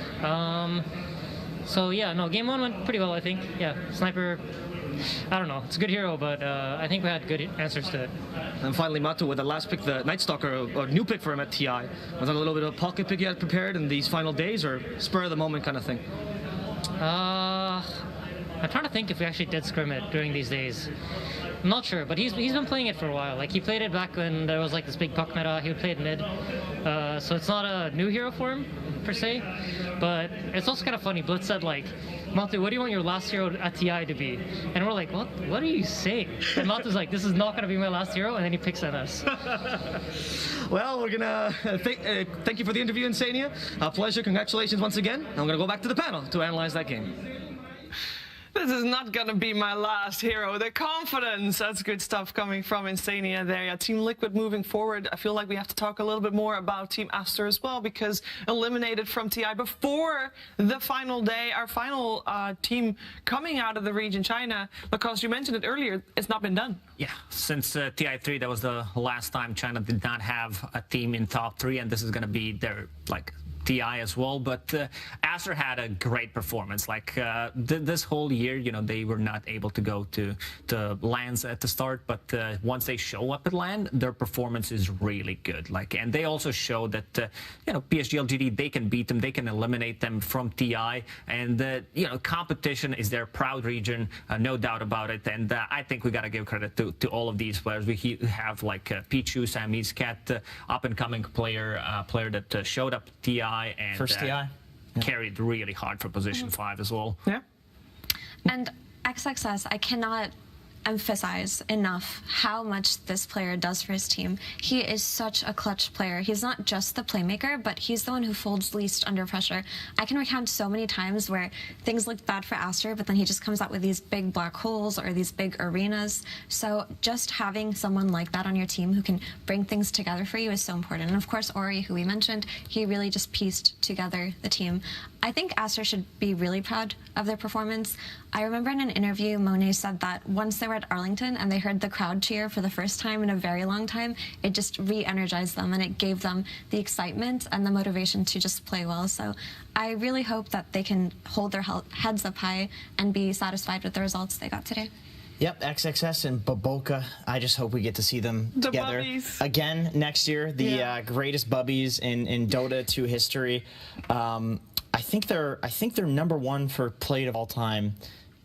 So yeah, no, game 1 went pretty well, I think. Yeah, Sniper, I don't know, it's a good hero, but I think we had good answers to it. And finally, Matu, with the last pick, the Night Stalker, a new pick for him at TI. Was that a little bit of a pocket pick you had prepared in these final days, or spur of the moment kind of thing? I'm trying to think if we actually did scrim it during these days. I'm not sure, but he's been playing it for a while. Like, he played it back when there was like this big puck meta. He would play it mid. So it's not a new hero for him, per se. But it's also kind of funny. Blitz said, like, Matu, what do you want your last hero at TI to be? And we're like, what are you saying? And Matu's like, this is not going to be my last hero, and then he picks NS. Well, we're gonna thank you for the interview, Insania. A pleasure. Congratulations once again. I'm gonna go back to the panel to analyze that game. This is not going to be my last hero. The confidence, that's good stuff coming from Insania there. Yeah, Team Liquid moving forward. I feel like we have to talk a little bit more about Team ASTER as well, because eliminated from TI before the final day, our final team coming out of the region, China, because you mentioned it earlier, it's not been done. Yeah, since TI3, that was the last time China did not have a team in top 3, and this is going to be their, like, TI as well, but ASTER had a great performance. Like this whole year, you know, they were not able to go to LANs at the start, but once they show up at LAN, their performance is really good. Like, and they also show that you know, PSG LGD, they can beat them, they can eliminate them from TI, and you know, competition is their proud region, no doubt about it. And I think we got to give credit to all of these players. We have like Pichu, Sammy's Cat, up and coming player that showed up TI. And first TI carried really hard for position 5 as well. Yeah. And XXS, I cannot emphasize enough how much this player does for his team. He is such a clutch player. He's not just the playmaker, but he's the one who folds least under pressure. I can recount so many times where things looked bad for ASTER, but then he just comes out with these big black holes or these big arenas. So just having someone like that on your team who can bring things together for you is so important. And of course, Ori, who we mentioned, he really just pieced together the team. I think ASTER should be really proud of their performance. I remember in an interview, Monet said that once they were at Arlington and they heard the crowd cheer for the first time in a very long time, it just re-energized them and it gave them the excitement and the motivation to just play well. So I really hope that they can hold their heads up high and be satisfied with the results they got today. Yep, XXS and Baboka. I just hope we get to see them together again next year. The greatest bubbies in Dota 2 history. I think they're #1 for played of all time.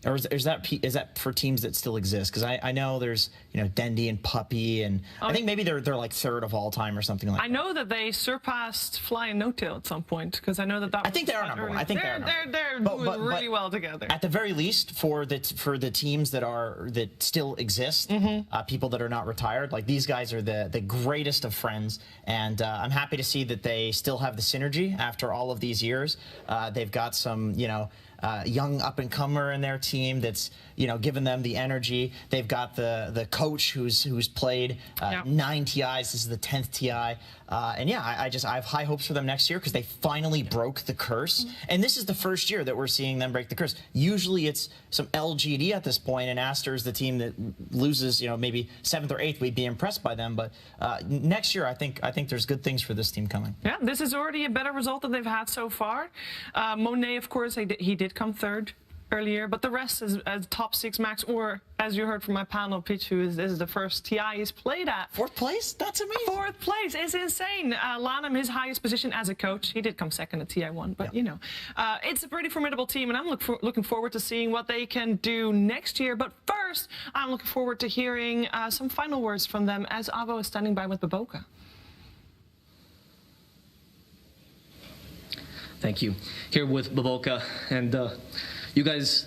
Or is that for teams that still exist? Because I know there's, you know, Dendi and Puppy, and I think maybe they're like 3rd of all time or something like that. I know that they surpassed Fly and No Tail at some point, because I know that I think they are #1. I think they're doing really well together. At the very least, for the teams that still exist, people that are not retired, like these guys are the greatest of friends, and I'm happy to see that they still have the synergy after all of these years. They've got some, you know, young up-and-comer in their team that's, you know, giving them the energy. They've got the coach who's played 9 TIs. This is the 10th TI. And yeah, I have high hopes for them next year because they finally broke the curse. And this is the first year that we're seeing them break the curse. Usually it's some LGD at this point, and ASTER is the team that loses, you know, maybe 7th or 8th. We'd be impressed by them. But next year, I think there's good things for this team coming. Yeah, this is already a better result than they've had so far. Monet, of course, he did come 3rd earlier, but the rest is top 6 max, or as you heard from my panel, Pichu is the first TI he's played at. 4th place? That's amazing. 4th place is insane. Lanham, his highest position as a coach. He did come 2nd at TI1, but you know, it's a pretty formidable team, and I'm looking forward to seeing what they can do next year. But first, I'm looking forward to hearing some final words from them as Avo is standing by with Baboka. Thank you. Here with Baboka, and you guys,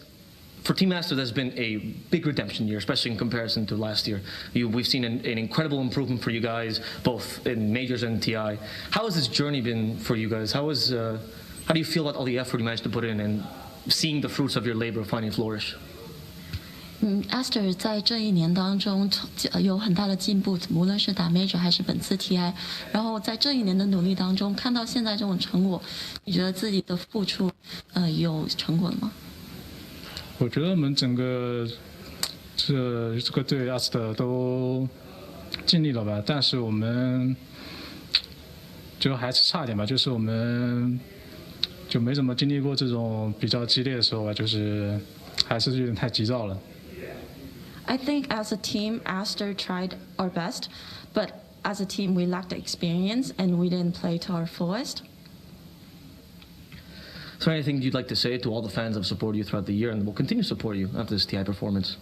for Team ASTER, there's been a big redemption year, especially in comparison to last year. We've seen an incredible improvement for you guys, both in majors and TI. How has this journey been for you guys? How do you feel about all the effort you managed to put in and seeing the fruits of your labor finally flourish? ASTER 在这一年当中有很大的进步，无论是打 Major 还是本次 TI。然后在这一年的努力当中，看到现在这种成果，你觉得自己的付出有成果了吗？我觉得我们整个这个队 ASTER 都尽力了吧，但是我们就还是差点吧，就是我们就没怎么经历过这种比较激烈的时候吧，就是还是有点太急躁了。I think as a team, ASTER tried our best, but as a team, we lacked the experience and we didn't play to our fullest. Is there anything you'd like to say to all the fans that have supported you throughout the year and will continue to support you after this TI performance?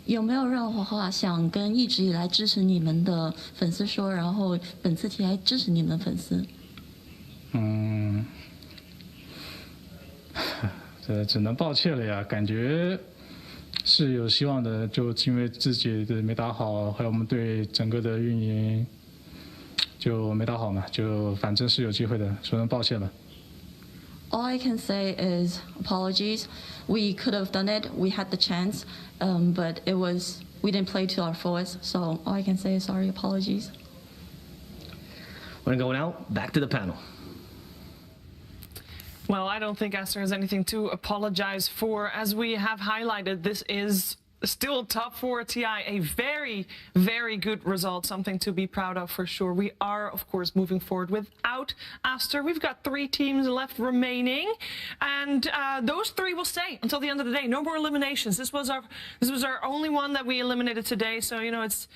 有没有任何话想跟一直以来支持你们的粉丝说，然后本次 TI 支持你们的粉丝？这只能抱歉了呀，感觉是有希望的，就因为自己的没打好，还有我们队整个的运营就没打好嘛，就反正是有机会的，只能抱歉了。All I can say is apologies. We could have done it. We had the chance, but we didn't play to our fullest. So all I can say is sorry, apologies. We're gonna go now back to the panel. Well, I don't think ASTER has anything to apologize for. As we have highlighted, this is still top 4 TI, a very, very good result, something to be proud of for sure. We are, of course, moving forward without ASTER. We've got 3 teams left remaining, and those 3 will stay until the end of the day. No more eliminations. This was our only one that we eliminated today, so you know it's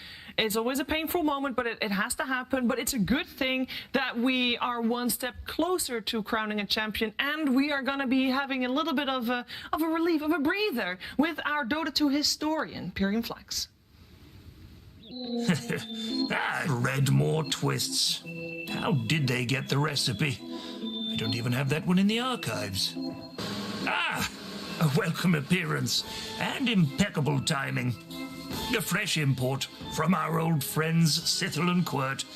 always a painful moment, but it has to happen. But it's a good thing that we are one step closer to crowning a champion, and we are going to be having a little bit of a relief, of a breather, with our Dota 2 historian, Pyrian Flex. I read more twists. How did they get the recipe? I don't even have that one in the archives. Ah! A welcome appearance and impeccable timing. A fresh import from our old friends Sithel and Quirt.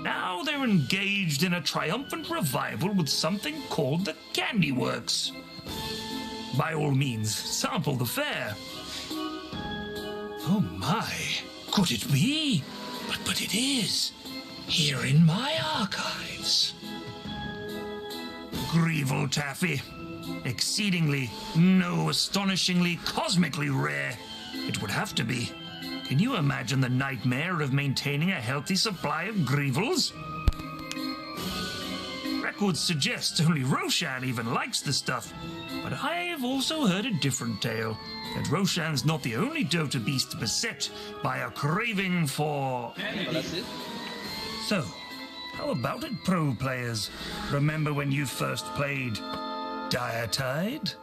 Now they're engaged in a triumphant revival with something called the Candy Works. By all means, sample the fare. Oh my, could it be? But it is. Here in my archives. Grieval Taffy. Exceedingly, no, astonishingly, cosmically rare. It would have to be. Can you imagine the nightmare of maintaining a healthy supply of Grievals? Records suggest only Roshan even likes the stuff. But I have also heard a different tale. That Roshan's not the only Dota beast beset by a craving for... So, how about it, pro players? Remember when you first played Diatide?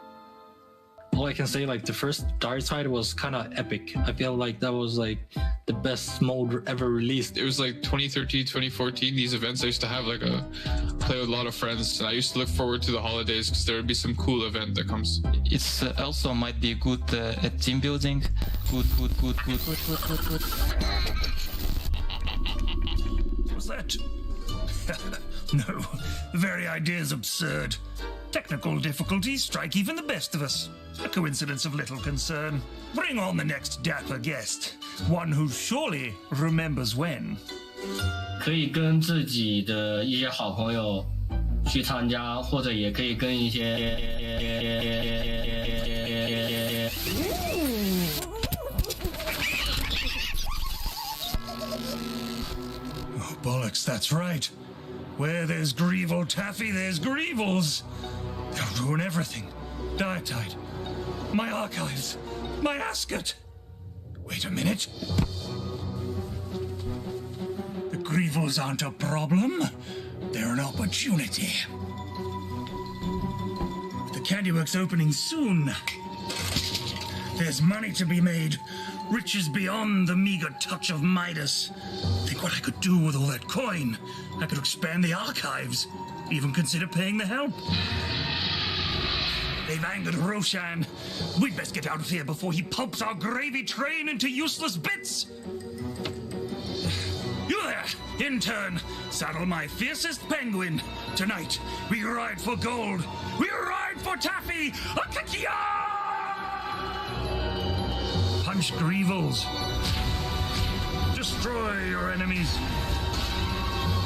All I can say, like, the first Diatide was kind of epic. I feel like that was like the best mode ever released. It was like 2013, 2014. These events I used to have like play with a lot of friends, and I used to look forward to the holidays because there would be some cool event that comes. It's also might be good at team building. Good. Was that? No, the very idea is absurd. Technical difficulties strike even the best of us. A coincidence of little concern. Bring on the next dapper guest. One who surely remembers when. 可以跟自己的一些好朋友去参加，或者也可以跟一些。Oh, bollocks, that's right. Where there's Grieval Taffy, there's Grievals. They'll ruin everything. Diatide. My archives. My Ascot. Wait a minute. The Grievals aren't a problem. They're an opportunity. With the Candyworks opening soon, there's money to be made. Riches beyond the meager touch of Midas. Think what I could do with all that coin. I could expand the archives. Even consider paying the help. They've angered Roshan. We'd best get out of here before he pulps our gravy train into useless bits. You there, intern. Saddle my fiercest penguin. Tonight, we ride for gold. We ride for Taffy. Punch Grievals. Destroy your enemies.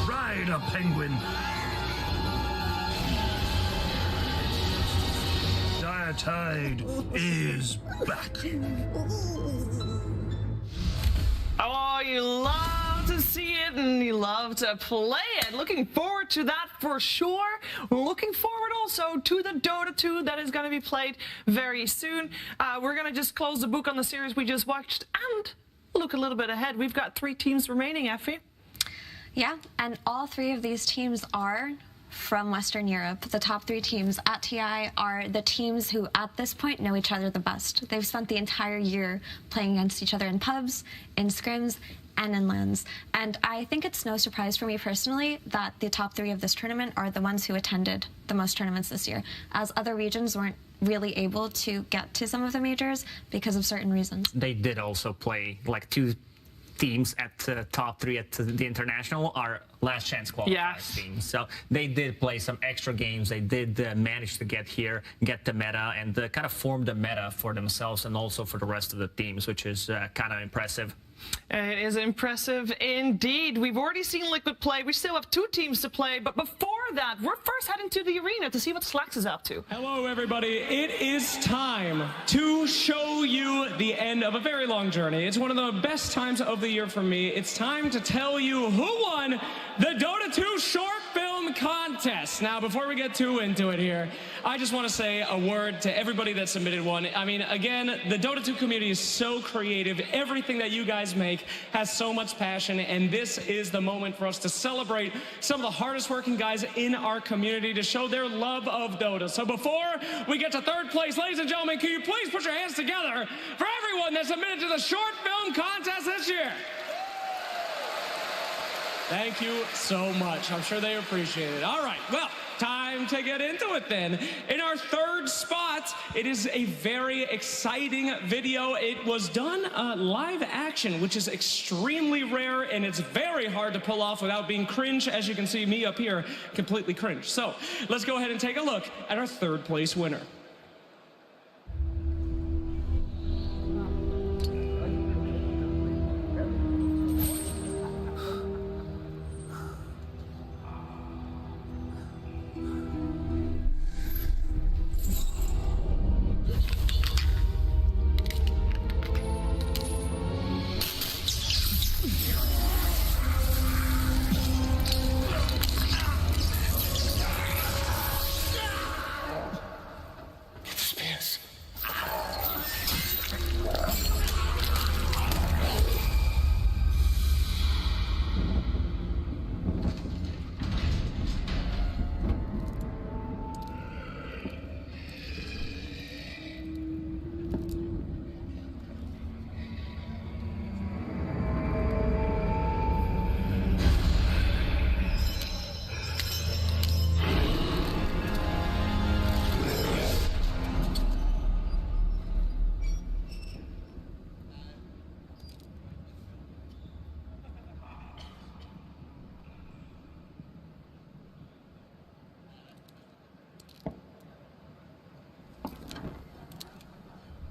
Ride a penguin. Diatide is back. Oh, you love to see it and you love to play it. Looking forward to that for sure. Looking forward also to the Dota 2 that is going to be played very soon. We're going to just close the book on the series we just watched and look a little bit ahead. We've got 3 teams remaining, Effie. Yeah, and all 3 of these teams are from Western Europe. The top 3 teams at TI are the teams who, at this point, know each other the best. They've spent the entire year playing against each other in pubs, in scrims, and in LANs. And I think it's no surprise for me personally that the top 3 of this tournament are the ones who attended the most tournaments this year, as other regions weren't really able to get to some of the majors because of certain reasons. They did also play like 2 teams at the top 3 at the international are last chance qualifiers teams. So they did play some extra games. They did manage to get here, get the meta, and kind of form the meta for themselves and also for the rest of the teams, which is kind of impressive. It is impressive indeed. We've already seen Liquid play. We still have 2 teams to play, but before that, we're first heading to the arena to see what Slacks is up to. Hello, everybody. It is time to show you the end of a very long journey. It's one of the best times of the year for me. It's time to tell you who won the Dota 2 short film contest. Now, before we get too into it here, I just want to say a word to everybody that submitted one. I mean, again, the Dota 2 community is so creative. Everything that you guys make has so much passion, and this is the moment for us to celebrate some of the hardest working guys in our community to show their love of Dota. So before we get to 3rd place, ladies and gentlemen, can you please put your hands together for everyone that submitted to the short film contest this year? Thank you so much. I'm sure they appreciate it. All right, well, time to get into it then. In our 3rd spot, it is a very exciting video. It was done live action, which is extremely rare, and it's very hard to pull off without being cringe. As you can see, me up here, completely cringe. So let's go ahead and take a look at our 3rd place winner.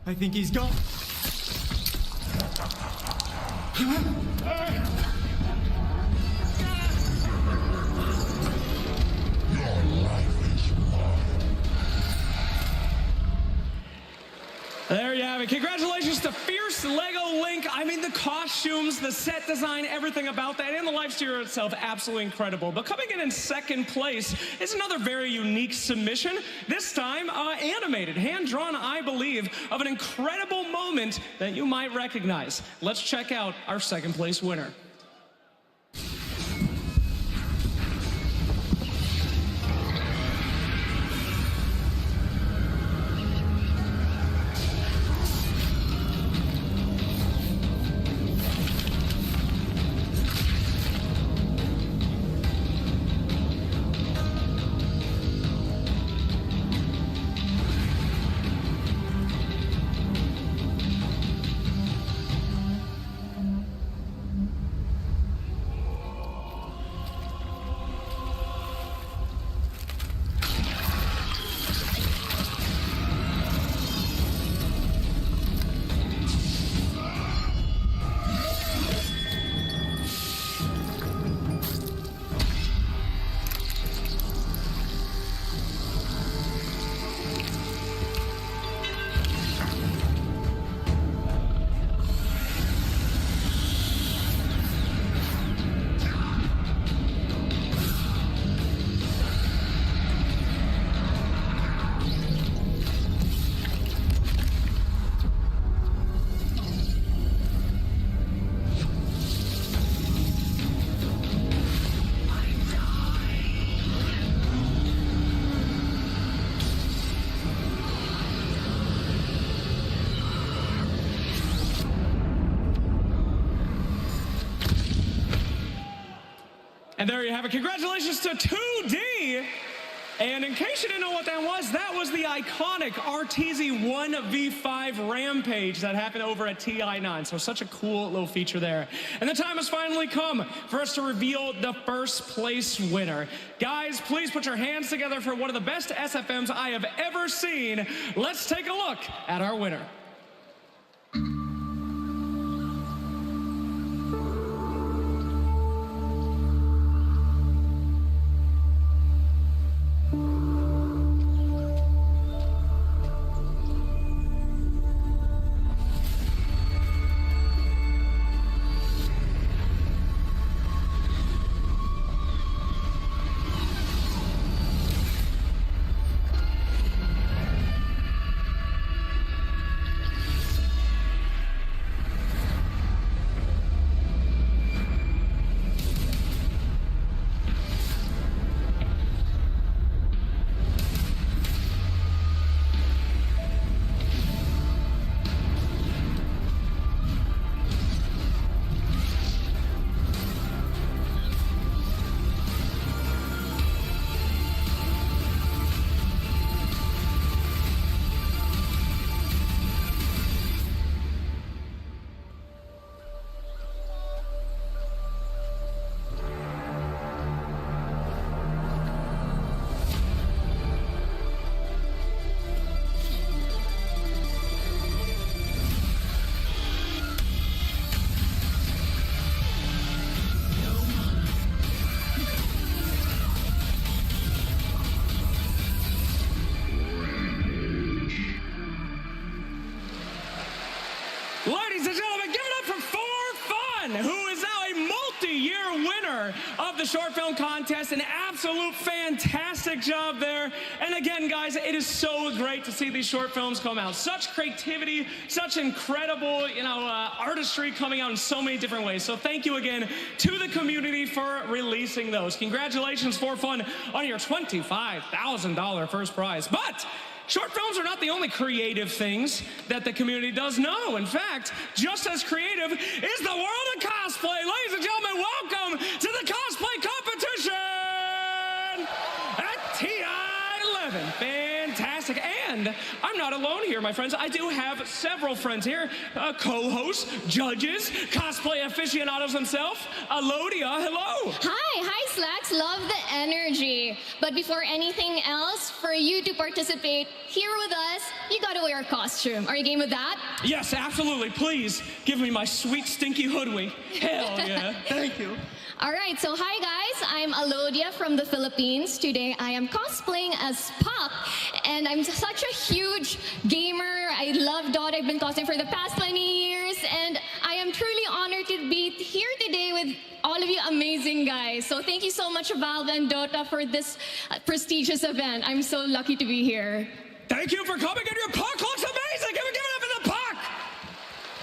I think he's gone. There you have it. Congratulations to Fierce Lego Link. I mean, the costumes, the set design, everything about that, and the live steer itself, absolutely incredible. But coming in 2nd place is another very unique submission. This time, animated, hand-drawn, I believe, of an incredible moment that you might recognize. Let's check out our 2nd place winner. And there you have it. Congratulations to 2D. And in case you didn't know what that was the iconic RTZ 1v5 Rampage that happened over at TI9. So such a cool little feature there. And the time has finally come for us to reveal the first place winner. Guys, please put your hands together for one of the best SFMs I have ever seen. Let's take a look at our winner. Ladies and gentlemen, give it up for ForFun, who is now a multi-year winner of the short film contest. An absolute fantastic job there. And again, guys, it is so great to see these short films come out. Such creativity, such incredible, artistry coming out in so many different ways. So thank you again to the community for releasing those. Congratulations, ForFun, on your $25,000 first prize. But short films are not the only creative things that the community does. No, in fact, just as creative is the world of cosplay. Ladies and gentlemen, welcome to the cosplay competition at TI11. Fantastic. And I'm not alone here, my friends. I do have several friends here, co-hosts, judges, cosplay aficionados themselves. Alodia, hello. Hi, Slacks. Love the energy. But before anything else, for you to participate here with us, you gotta wear a costume. Are you game with that? Yes, absolutely. Please give me my sweet, stinky hoodwink. Hell yeah. Thank you. All right, so hi guys, I'm Alodia from the Philippines. Today I am cosplaying as Pop, and I'm such a huge gamer. I love Dota. I've been cosplaying for the past 20 years, and I am truly honored to be here today with all of you amazing guys. So thank you so much, Valve and Dota, for this prestigious event. I'm so lucky to be here. Thank you for coming, and your puck looks amazing. Give it up in the puck.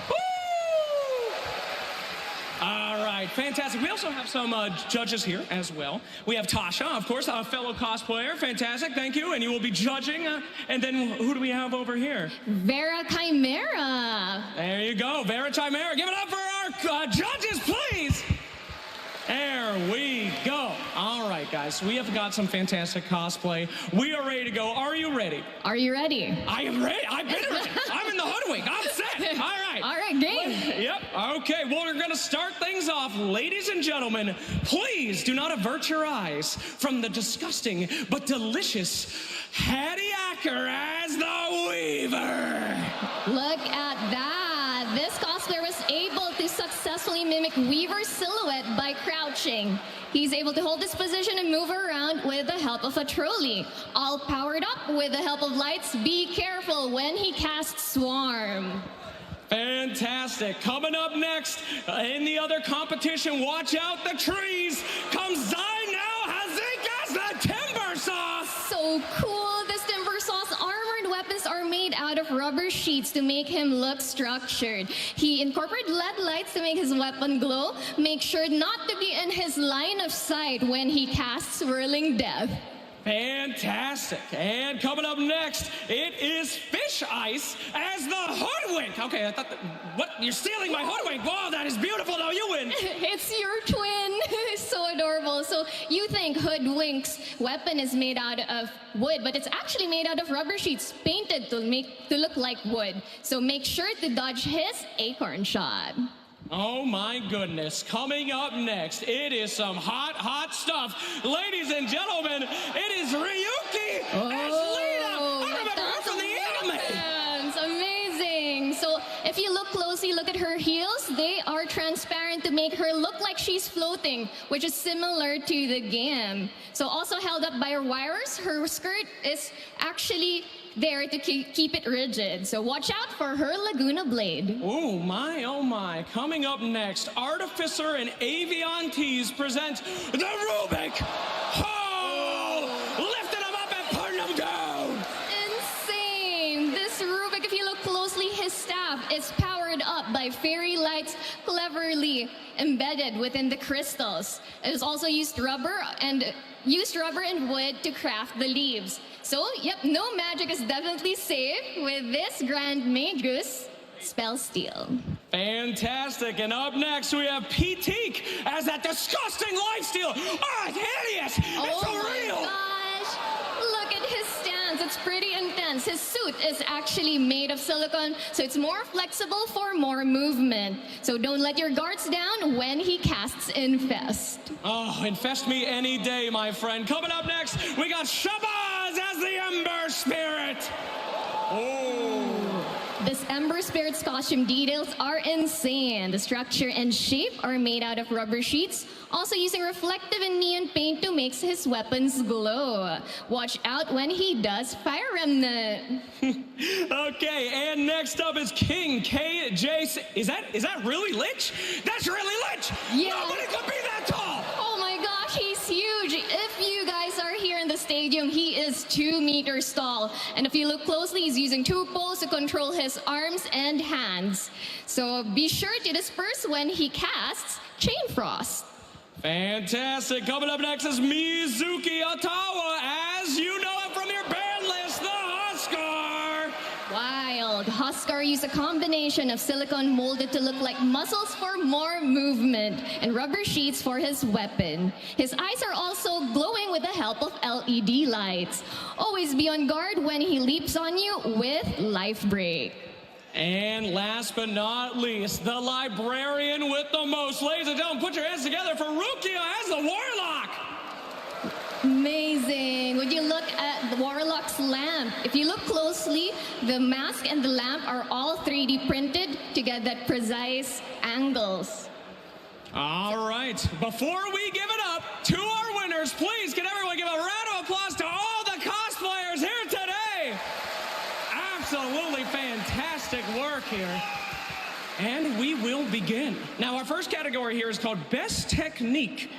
Woo! All right, fantastic. We also have some judges here as well. We have Tasha, of course, a fellow cosplayer. Fantastic, thank you. And you will be judging. And then who do we have over here? Vera Chimera. There you go, Vera Chimera. Give it up for our judges, please. There we go. All right, guys, we have got some fantastic cosplay. We are ready to go. Are you ready? Are you ready? I am ready. I've been ready. I'm in the hoodwink. I'm set. All right. All right, game. Yep. Okay, well, we're going to start things off. Ladies and gentlemen, please do not avert your eyes from the disgusting but delicious Hattie Acker as the Weaver. Look at that. This cosplayer was able to successfully mimic Weaver's silhouette by crouching. He's able to hold this position and move around with the help of a trolley. All powered up with the help of lights. Be careful when he casts Swarm. Fantastic. Coming up next in the other competition, watch out the trees, comes Zainal Hazikas, the Timber Sauce. So cool. This Timber Sauce armored weapons are made out of rubber sheets to make him look structured. He incorporated LED lights to make his weapon glow. Make sure not to be in his line of sight when he casts Swirling Death. Fantastic. And coming up next, it is Fish Ice as the Hoodwink. Okay, I thought what? You're stealing my Hoodwink. Wow, that is beautiful. Now you win. It's your twin. So adorable. So think Hoodwink's weapon is made out of wood, but it's actually made out of rubber sheets painted to look like wood. So make sure to dodge his acorn shot. Oh my goodness. Coming up next, it is some hot, hot stuff. Ladies and gentlemen, it is Ryuki as Lina. I remember her from the anime. It's amazing. So if you look closely, look at her heels. They are transparent to make her look like she's floating, which is similar to the game. So also held up by her wires, her skirt is actually there to keep it rigid. So watch out for her Laguna blade. Oh my. Coming up next, Artificer and Avion Tees present the Rubik. Oh! Lifting them up and putting them down. Insane. This Rubik, if you look closely, his staff is powered up by fairy lights cleverly embedded within the crystals. It has also used rubber and wood to craft the leaves. So, yep, no magic is definitely safe with this Grand Magus spell steal. Fantastic. And up next, we have Petique as that disgusting lifesteal. Oh, it's hideous. It's so real. Gosh. Look at his stance. It's pretty intense. His suit is actually made of silicone, so it's more flexible for more movement. So don't let your guards down when he casts Infest. Oh, infest me any day, my friend. Coming up next, we got Shabazz as the Ember Spirit. Oh. This Ember Spirit's costume details are insane. The structure and shape are made out of rubber sheets, also using reflective and neon paint to make his weapons glow. Watch out when he does Fire Remnant. Okay, and next up is King KJ. Is that really Lich? That's really Lich! Yeah. Nobody could be that tall! Oh my gosh, he's huge. If you guys are here in the stadium, he is 2 meters tall. And if you look closely, he's using 2 poles to control his arms and hands. So be sure to disperse when he casts Chain Frost. Fantastic. Coming up next is Mizuki Ottawa, as you know him from your band list, the Huskar. Wild. Huskar used a combination of silicone molded to look like muscles for more movement and rubber sheets for his weapon. His eyes are also glowing with the help of LED lights. Always be on guard when he leaps on you with Life Break. And last but not least, the librarian with the most. Ladies and gentlemen, put your hands together for Rukia as the Warlock. Amazing. Would you look at the Warlock's lamp? If you look closely, the mask and the lamp are all 3D printed to get that precise angles. All right. Before we give it up to our winners, please can everyone give a round of applause to all the cosplayers here today. Absolutely fantastic work here. And we will begin. Now, our first category here is called Best Technique.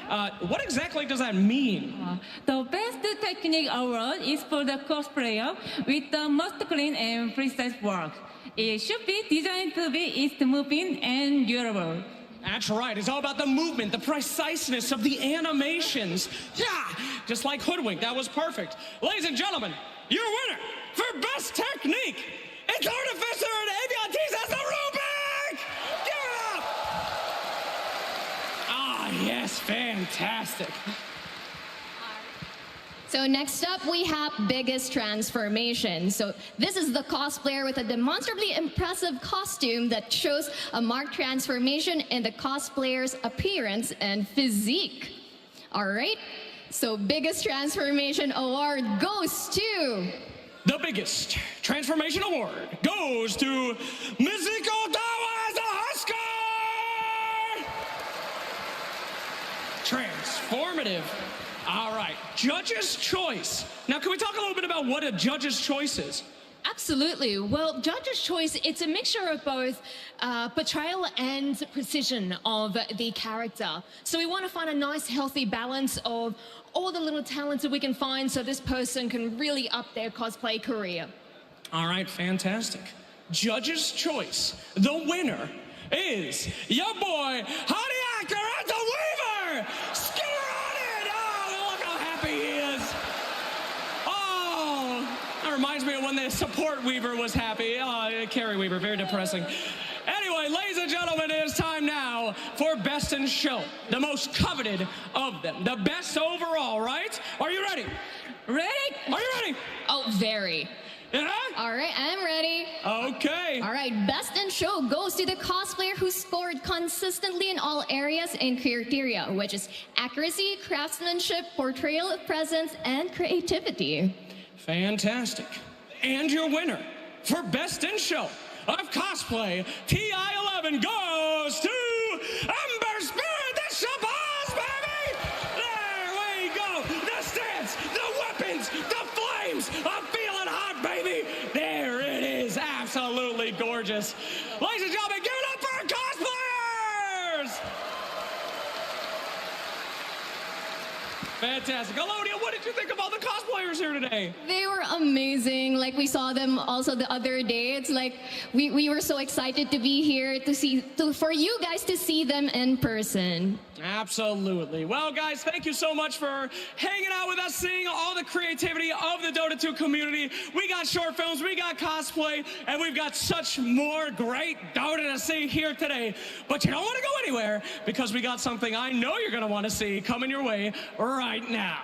What exactly does that mean? The best technique award is for the cosplayer with the most clean and precise work. It should be designed to be easy moving and durable. That's right. It's all about the movement, the preciseness of the animations. Yeah, just like Hoodwink. That was perfect. Ladies and gentlemen, your winner for Best Technique, it's Artificer and Avion Tees as the Rubik! Give it up! Ah, yes, fantastic. So next up, we have Biggest Transformation. So this is the cosplayer with a demonstrably impressive costume that shows a marked transformation in the cosplayer's appearance and physique. All right, so Biggest Transformation Award goes to... The Biggest Transformation Award goes to Mizuki Ottawa as a Huskar! Transformative. All right, Judge's Choice. Now, can we talk a little bit about what a Judge's Choice is? Absolutely. Well, Judge's Choice, it's a mixture of both portrayal and precision of the character. So we want to find a nice, healthy balance of all the little talents that we can find so this person can really up their cosplay career. All right, fantastic. Judge's Choice. The winner is your boy, Hadiaker at the Weaver! Skiller on it! Oh, look how happy he is. Oh, that reminds me of when the support Weaver was happy. Oh, Carrie Weaver, very depressing. Anyway, right, ladies and gentlemen, it is time now for Best in Show, the most coveted of them, the best overall, right? Are you ready? Ready? Are you ready? Oh, very. Yeah? All right, I'm ready. Okay. All right, Best in Show goes to the cosplayer who scored consistently in all areas and criteria, which is accuracy, craftsmanship, portrayal, presence, and creativity. Fantastic. And your winner for Best in Show of Cosplay TI-11 goes to Ember Spirit, the Shabazz, baby! There we go! The stance, the weapons, the flames! I'm feeling hot, baby! There it is, absolutely gorgeous. Ladies and gentlemen, give it up for our cosplayers! Fantastic. Alodia, what did you think of all the cosplayers here today? They were amazing. Like, we saw them also the other day. It's like we were so excited to be here for you guys to see them in person. Absolutely. Well, guys, thank you so much for hanging out with us, seeing all the creativity of the Dota 2 community. We got short films, we got cosplay, and we've got such more great Dota to see here today. But you don't want to go anywhere, because we got something I know you're going to want to see coming your way right now.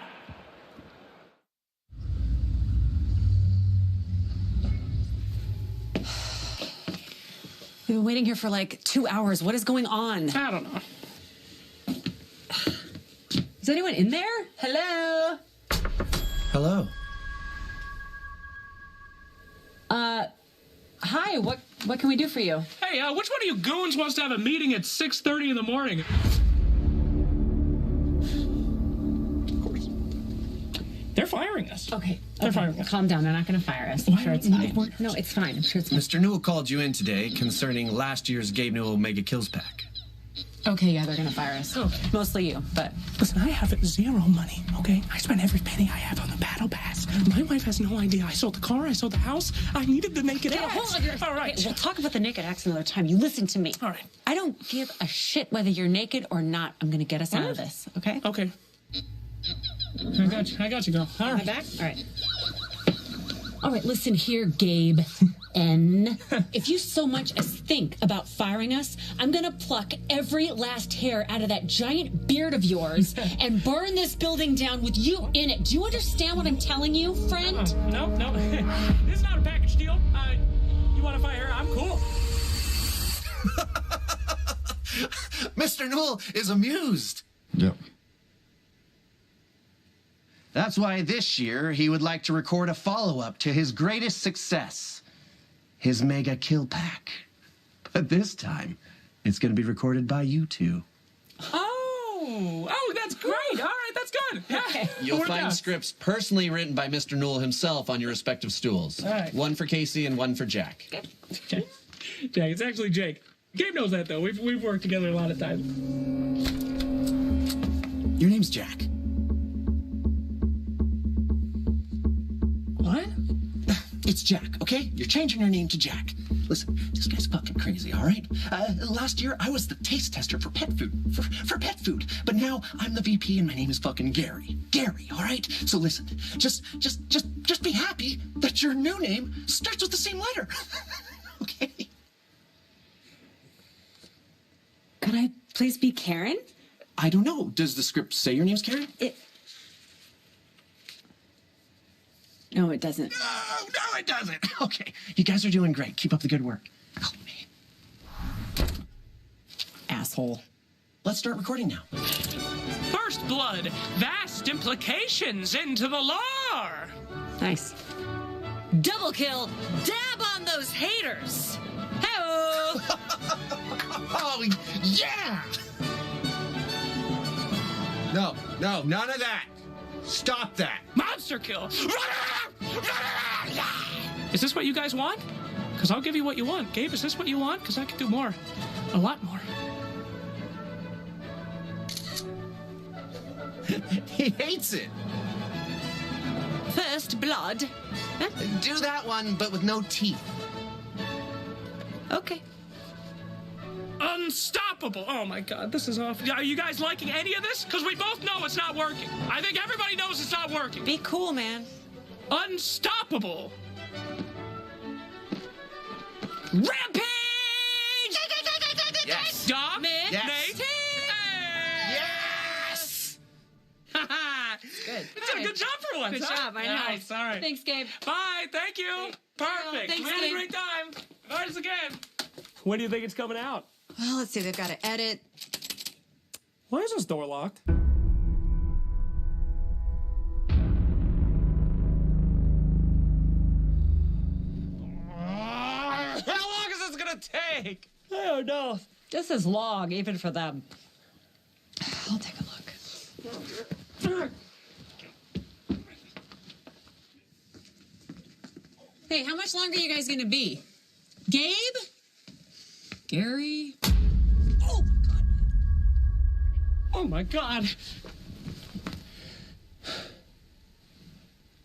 We've been waiting here for like 2 hours. What is going on? I don't know. Is anyone in there? Hello? Hello. Hi, what can we do for you? Hey, which one of you goons wants to have a meeting at 6:30 in the morning? Of course. They're firing us. Okay. They're firing us. Calm down. They're not going to fire us. I'm sure it's fine. No, it's fine. I'm sure it's fine. Mr. Newell called you in today concerning last year's Gabe Newell Mega Kills pack. Okay, yeah, they're going to fire us. Okay. Mostly you, but... Listen, I have zero money, okay? I spent every penny I have on the battle pass. My wife has no idea. I sold the car, I sold the house. I needed the naked axe. Hold on. All right. Okay, we'll talk about the naked axe another time. You listen to me. All right. I don't give a shit whether you're naked or not. I'm going to get us out of this, okay? Okay. I got you, girl. All right. Am I back? All right. All right, listen here, Gabe N. If you so much as think about firing us, I'm gonna pluck every last hair out of that giant beard of yours and burn this building down with you in it. Do you understand what I'm telling you, friend? No. This is not a package deal. You want to fire her? I'm cool. Mr. Newell is amused. Yep. That's why this year he would like to record a follow-up to his greatest success, his Mega Kill Pack. But this time, it's going to be recorded by you two. Oh, that's great. All right, that's good. Yeah. You'll find scripts personally written by Mr. Newell himself on your respective stools. All right. One for Casey and one for Jack. Jack, it's actually Jake. Gabe knows that, though. We've worked together a lot of times. Your name's Jack. What? It's Jack, okay? You're changing your name to Jack. Listen, this guy's fucking crazy, all right? Last year, I was the taste tester for pet food, for pet food. But now, I'm the VP and my name is fucking Gary. Gary, all right? So listen, just be happy that your new name starts with the same letter. Okay? Could I please be Karen? I don't know. Does the script say your name's Karen? No, it doesn't. No, it doesn't. Okay, you guys are doing great. Keep up the good work. Oh, man. Asshole. Let's start recording now. First blood, vast implications into the lore. Nice. Double kill, dab on those haters. Hello. Oh, yeah! No, none of that. Stop that. Monster kill. Is this what you guys want? Because I'll give you what you want. Gabe, is this what you want? Because I could do more. A lot more. He hates it. First blood. Do that one, but with no teeth. Okay. Unstoppable. Oh my God, this is awful. Are you guys liking any of this? Because we both know it's not working. I think everybody knows it's not working. Be cool, man. Unstoppable. Rampage! Good job. I know. Nice. All right. Thanks, Gabe. Bye. Thank you. Perfect. Thanks, we had Gabe. a great time. Ours again. When do you think it's coming out? Well, let's see. They've got to edit. Why is this door locked? How long is this gonna take? I don't know. This is long, even for them. I'll take a look. Hey, how much longer are you guys gonna be? Gabe? Gary? Oh my god. Oh my god.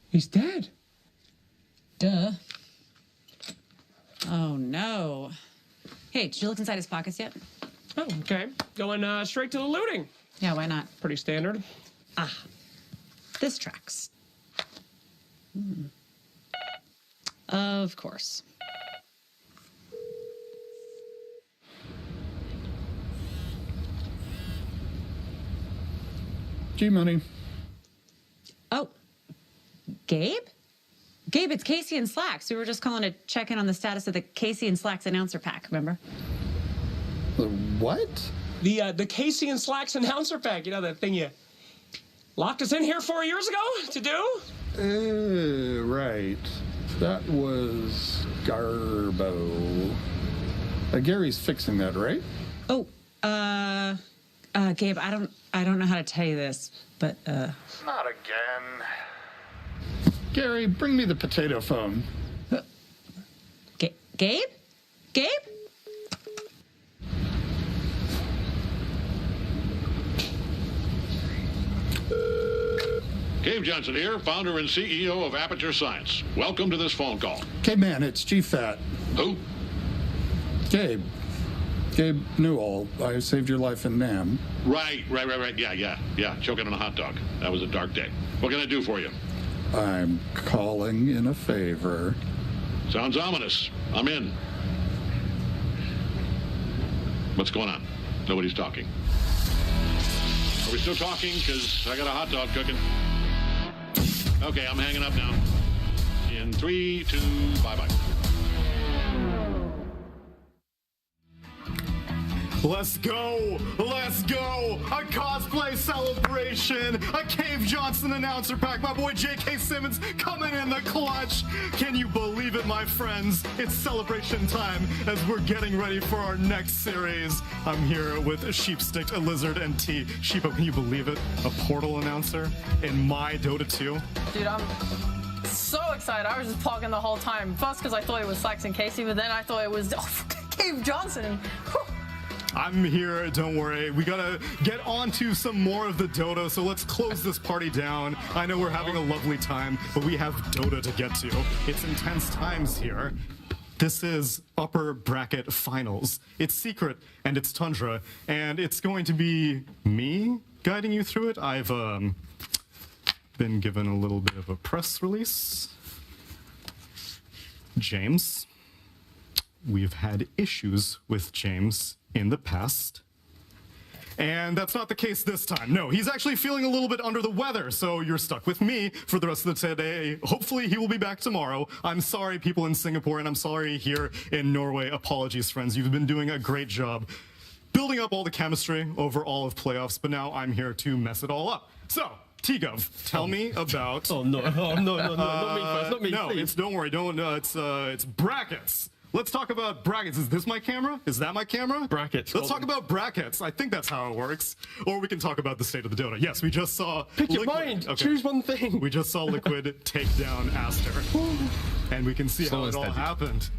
He's dead. Duh. Oh no. Hey, did you look inside his pockets yet? Oh, okay. Going straight to the looting. Yeah, why not? Pretty standard. Ah, this tracks. Of course. G-Money. Oh, Gabe? Gabe, it's Casey and Slacks. We were just calling to check in on the status of the Casey and Slacks announcer pack, remember? The what? The Casey and Slacks announcer pack. You know, that thing you locked us in here 4 years ago to do? Right. That was Garbo. Gary's fixing that, right? Oh, Gabe, I don't know how to tell you this, but Not again. Gary, bring me the potato phone. Gabe? Gabe? Gabe Johnson here, founder and CEO of Aperture Science. Welcome to this phone call. Okay, man, it's G-Fat. Who? Gabe. Gabe Newell. I saved your life in Nam. Right. Yeah, choking on a hot dog. That was a dark day. What can I do for you? I'm calling in a favor. Sounds ominous. I'm in. What's going on? Nobody's talking. Are we still talking? Because I got a hot dog cooking. Okay, I'm hanging up now. In 3, 2, bye-bye. Let's go! Let's go! A cosplay celebration! A Cave Johnson announcer pack! My boy J.K. Simmons coming in the clutch! Can you believe it, my friends? It's celebration time as we're getting ready for our next series. I'm here with Sheepstick, a Lizard, and T. Sheepo, can you believe it? A Portal announcer in my Dota 2? Dude, I'm so excited. I was just talking the whole time. First because I thought it was Slacks and Casey, but then I thought it was Cave Johnson. Whew. I'm here, don't worry. We gotta get on to some more of the Dota, so let's close this party down. I know we're having a lovely time, but we have Dota to get to. It's intense times here. This is upper bracket finals. It's secret and it's Tundra, and it's going to be me guiding you through it. I've been given a little bit of a press release. James, we've had issues with James in the past. And that's not the case this time. No, he's actually feeling a little bit under the weather, so you're stuck with me for the rest of the day. Hopefully he will be back tomorrow. I'm sorry, people in Singapore, and I'm sorry here in Norway. Apologies, friends. You've been doing a great job building up all the chemistry over all of playoffs, but now I'm here to mess it all up. So, T-Gov, tell me about... Oh, no, not me first, not me, no, please. don't worry, it's brackets. Let's talk about brackets. Is this my camera? Is that my camera? Brackets. Let's talk about brackets. I think that's how it works. Or we can talk about the state of the Dota. Yes, we just saw Pick your Liquid. mind. Okay. Choose one thing. We just saw Liquid take down ASTER. And we can see how it all happened.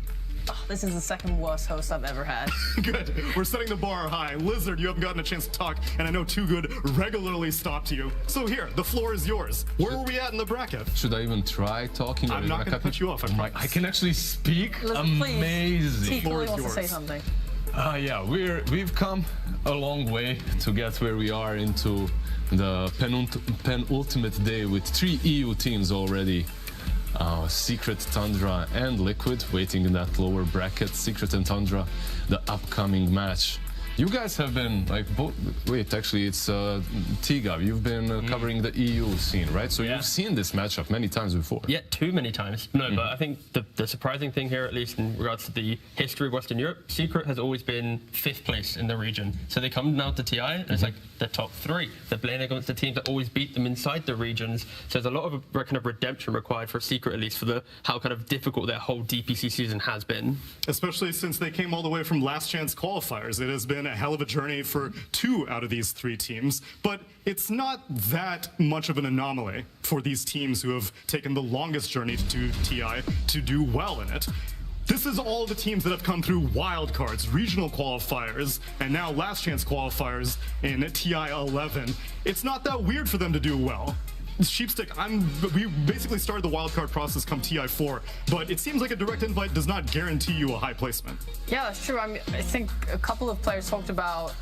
Oh, this is the second worst host I've ever had. Good. We're setting the bar high. Lizard, you haven't gotten a chance to talk, and I know Too Good regularly stopped you. So here, the floor is yours. Where were we at in the bracket? Should I even try talking? I'm not going to cut you off. I can actually speak. Listen, Amazing. T clearly wants to say something. Yeah, we've come a long way to get where we are into the penultimate day with 3 EU teams already. Secret, Tundra, and Liquid waiting in that lower bracket. Secret and Tundra, the upcoming match You guys have been like both. Wait, actually, it's Tiga. You've been covering the EU scene, right? So you've seen this matchup many times before. Yeah, too many times. No, but I think the surprising thing here, at least in regards to the history of Western Europe, Secret has always been 5th place in the region. So they come now to TI, and it's like the top 3. They're playing against the teams that always beat them inside the regions. So there's a lot of kind of redemption required for Secret, at least for how kind of difficult their whole DPC season has been. Especially since they came all the way from last chance qualifiers. It has been a hell of a journey for 2 out of these 3 teams, but it's not that much of an anomaly for these teams who have taken the longest journey to TI to do well in it. This is all the teams that have come through wildcards, regional qualifiers, and now last chance qualifiers in TI 11. It's not that weird for them to do well. Sheepstick, we basically started the wildcard process come TI4, but it seems like a direct invite does not guarantee you a high placement. Yeah, that's true. I mean, I think a couple of players talked about,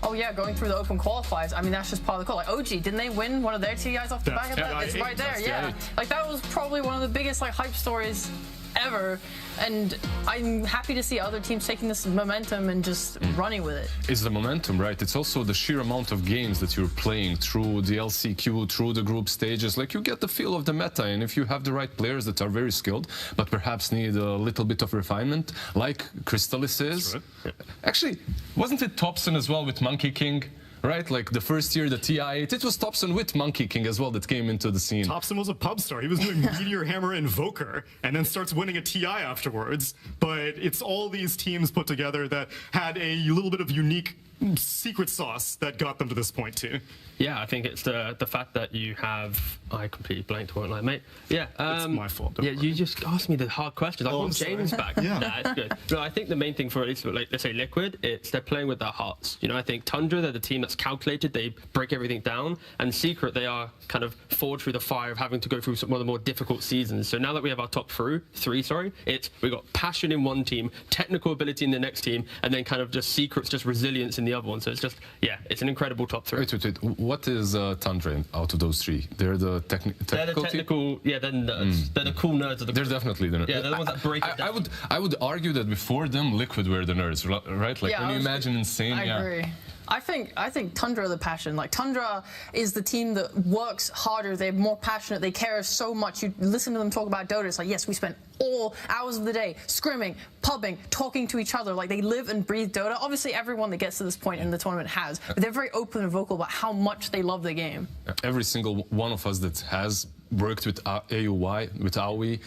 oh yeah, going through the open qualifiers. I mean, that's just part of the call. Like OG, didn't they win one of their TIs off the back of that? It's right there, yeah. Like that was probably one of the biggest like hype stories ever, and I'm happy to see other teams taking this momentum and just running with it. It's the momentum, right? It's also the sheer amount of games that you're playing through the LCQ, through the group stages. Like you get the feel of the meta, and if you have the right players that are very skilled but perhaps need a little bit of refinement, like Crystalis is. Right. Actually, wasn't it Thompson as well with Monkey King? Right, like the first year, the TI8, it was Thompson with Monkey King as well that came into the scene. Thompson was a pub star. He was doing Meteor Hammer Invoker and then starts winning a TI afterwards. But it's all these teams put together that had a little bit of unique secret sauce that got them to this point too. Yeah, I think it's the fact that you have... I completely blanked, won't lie, mate. Yeah, it's my fault. Yeah, you just asked me the hard questions. I want James back. Yeah, nah, it's good. No, I think the main thing for at least, like, let's say Liquid, it's they're playing with their hearts. You know, I think Tundra, they're the team that's calculated. They break everything down, and Secret, they are kind of forged through the fire of having to go through one of the more difficult seasons. So now that we have our top three, it's we've got passion in one team, technical ability in the next team, and then kind of just Secret's just resilience in the other one. So it's just, yeah, it's an incredible top 3. Wait. What is Tundra out of those 3? They're the technical, yeah, they're nerds. They're the cool nerds of the group. They're definitely the nerds. Yeah, they're the ones that break it down. I would argue that before them, Liquid were the nerds, right? Like when you imagine Insane, I agree. I think Tundra are the passion. Like Tundra is the team that works harder. They're more passionate. They care so much. You listen to them talk about Dota. It's like, yes, we spent all hours of the day scrimming, pubbing, talking to each other. Like they live and breathe Dota. Obviously, everyone that gets to this point in the tournament has, but they're very open and vocal about how much they love the game. Every single one of us that has worked with AUI, with AUI,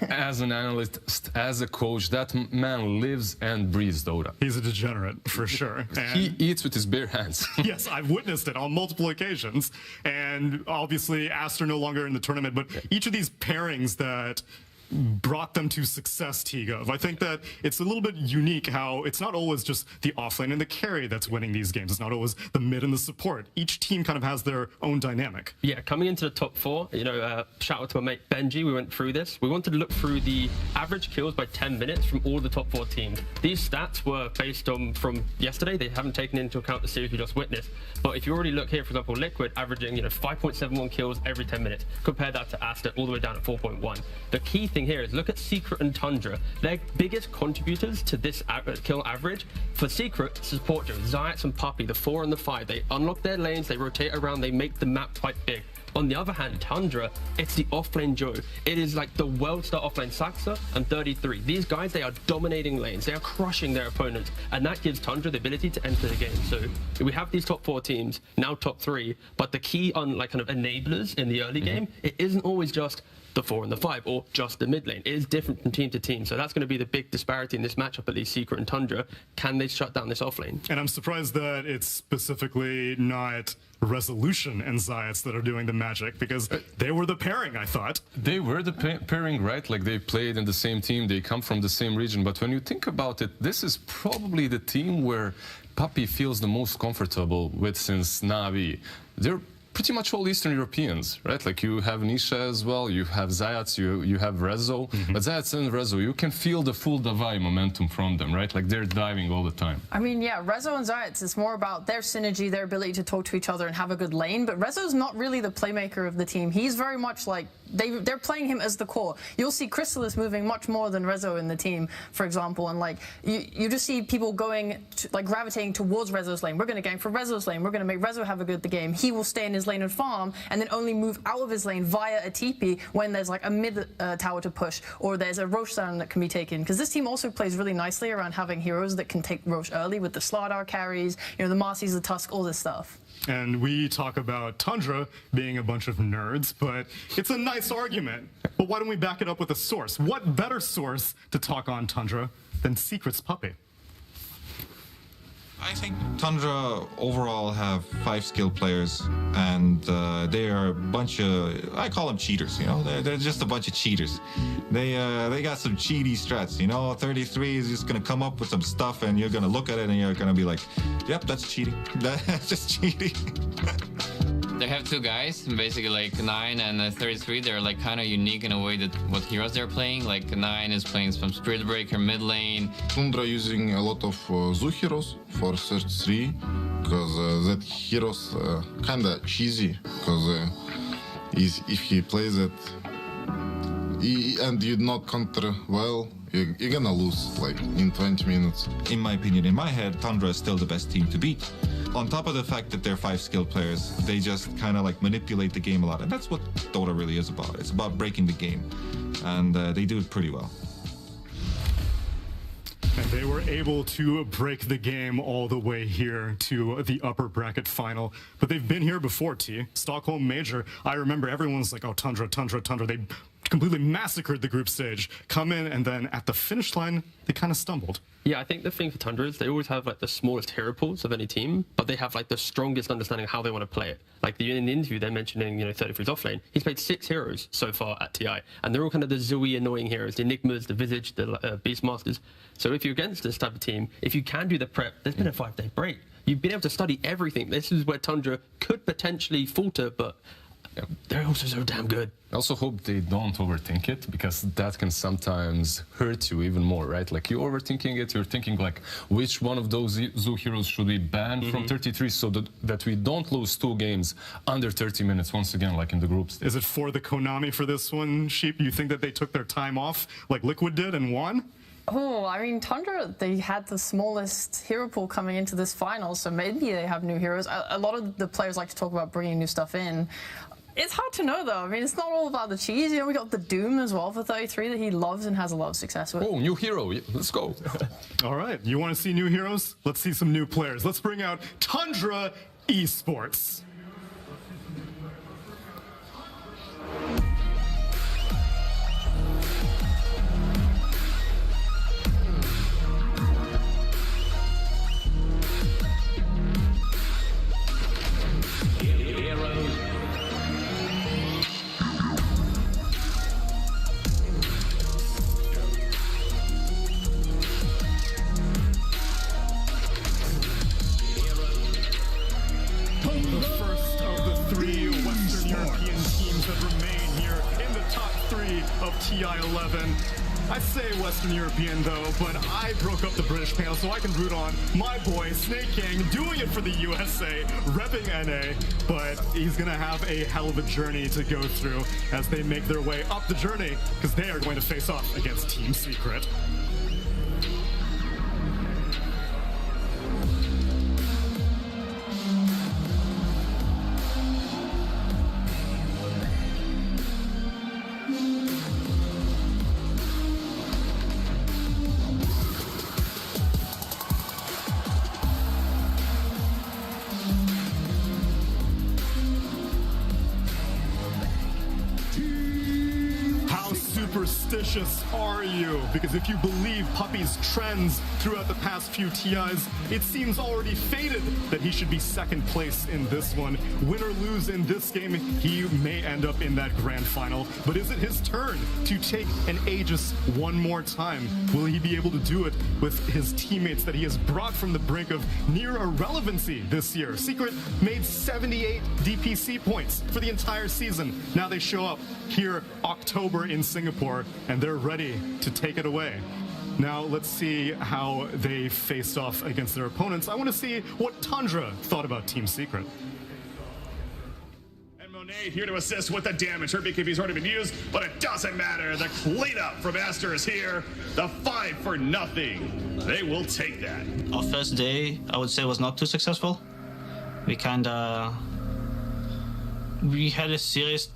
as an analyst, as a coach, that man lives and breathes Dota. He's a degenerate, for sure. And he eats with his bare hands. Yes, I've witnessed it on multiple occasions. And obviously, ASTER no longer in the tournament, but each of these pairings that brought them to success, Tigov. I think that it's a little bit unique how it's not always just the offlane and the carry that's winning these games. It's not always the mid and the support. Each team kind of has their own dynamic. Yeah, coming into the top 4, you know, shout out to my mate Benji, we went through this. We wanted to look through the average kills by 10 minutes from all the top 4 teams. These stats were based on from yesterday. They haven't taken into account the series we just witnessed. But if you already look here, for example, Liquid averaging, 5.71 kills every 10 minutes. Compare that to ASTER all the way down at 4.1. The key thing here is look at Secret and Tundra. They're biggest contributors to this kill average. For Secret, support Joe, Zayats and Puppy, the 4 and the 5, they unlock their lanes, they rotate around, they make the map quite big. On the other hand, Tundra, it's the offlane Joe. It is like the world-star offlane Saxa and 33. These guys, they are dominating lanes. They are crushing their opponents. And that gives Tundra the ability to enter the game. So we have these top 4 teams, now top 3. But the key on like kind of enablers in the early game, it isn't always just the 4 and the 5 or just the mid lane. It is different from team to team. So that's going to be the big disparity in this matchup, at least Secret and Tundra. Can they shut down this offlane? And I'm surprised that it's specifically not Resolution and Zayats that are doing the magic, because they were the pairing, I thought. They were the pairing, right? Like they played in the same team, they come from the same region. But when you think about it, this is probably the team where Puppy feels the most comfortable with since Navi. They're pretty much all Eastern Europeans, right? Like you have Nisha as well, you have Zayats, you have Rezo. But Zayats and Rezo, you can feel the full Davai momentum from them, right? Like they're diving all the time. I mean, yeah, Rezo and Zayats, it's more about their synergy, their ability to talk to each other and have a good lane. But Rezo's not really the playmaker of the team. He's very much like they're playing him as the core. You'll see Chrysalis moving much more than Rezo in the team, for example, and like you just see people going like gravitating towards Rezo's lane. We're going to gank for Rezo's lane. We're going to make Rezo have a good game. He will stay in his lane and farm, and then only move out of his lane via a TP when there's like a mid tower to push, or there's a Roche down that can be taken. Because this team also plays really nicely around having heroes that can take Roche early with the Slardar carries, you know, the Marcy's, the Tusk, all this stuff. And we talk about Tundra being a bunch of nerds, but it's a nice argument. But why don't we back it up with a source? What better source to talk on Tundra than Secret's Puppy? I think Tundra overall have 5 skilled players, and they are a bunch of, I call them cheaters, you know, they're just a bunch of cheaters. They got some cheaty strats, you know. 33 is just gonna come up with some stuff, and you're gonna look at it and you're gonna be like, yep, that's cheating. That's just cheating. They have 2 guys, basically like 9 and 33. They're like kind of unique in a way that what heroes they're playing. Like 9 is playing some Spirit Breaker mid lane. Tundra using a lot of Zoo heroes for Search 3, because that heroes kinda cheesy, because if he plays it and you not counter well, you're gonna lose like in 20 minutes. In my opinion, in my head, Tundra is still the best team to beat. On top of the fact that they're 5 skilled players, they just kind of like manipulate the game a lot. And that's what Dota really is about. It's about breaking the game. And they do it pretty well. And they were able to break the game all the way here to the upper bracket final. But they've been here before, T. Stockholm Major. I remember everyone's like, oh, Tundra, Tundra, Tundra. They completely massacred the group stage. Come in, and then at the finish line, they kind of stumbled. Yeah, I think the thing for Tundra is they always have like the smallest hero pools of any team, but they have like the strongest understanding of how they want to play it. Like in the interview, they're mentioning, 33's offlane. He's played 6 heroes so far at TI, and they're all kind of the Zoe annoying heroes, the Enigmas, the Visage, the Beastmasters. So if you're against this type of team, if you can do the prep, there's been a 5-day break. You've been able to study everything. This is where Tundra could potentially falter, but they're also so damn good. I also hope they don't overthink it, because that can sometimes hurt you even more, right? Like you're overthinking it, you're thinking like, which one of those Zoo heroes should we ban from 33 so that we don't lose 2 games under 30 minutes once again, like in the groups. Is it for the Konami for this one, Sheep? You think that they took their time off like Liquid did and won? Oh, I mean, Tundra, they had the smallest hero pool coming into this final, so maybe they have new heroes. A lot of the players like to talk about bringing new stuff in. It's hard to know, though. I mean, it's not all about the cheese. You know, we got the Doom as well for 33 that he loves and has a lot of success with. Oh, new hero. Let's go. All right. You want to see new heroes? Let's see some new players. Let's bring out Tundra Esports. TI11. I say Western European though, but I broke up the British panel so I can root on my boy Snake King, doing it for the USA, repping NA, but he's gonna have a hell of a journey to go through as they make their way up the journey, because they are going to face off against Team Secret. Superstitious are you? Because if you believe Puppy's trends throughout the past few TIs, it seems already fated that he should be second place in this one. Win or lose in this game, he may end up in that grand final. But is it his turn to take an Aegis one more time? Will he be able to do it with his teammates that he has brought from the brink of near irrelevancy this year? Secret made 78 DPC points for the entire season. Now they show up here October in Singapore, and they're ready to take it away. Now let's see how they faced off against their opponents. I want to see what Tundra thought about Team Secret. Monet here to assist with the damage. Her BKB's already been used, but it doesn't matter. The cleanup from ASTER is here. The 5 for nothing. They will take that. Our first day, I would say, was not too successful. We had a series,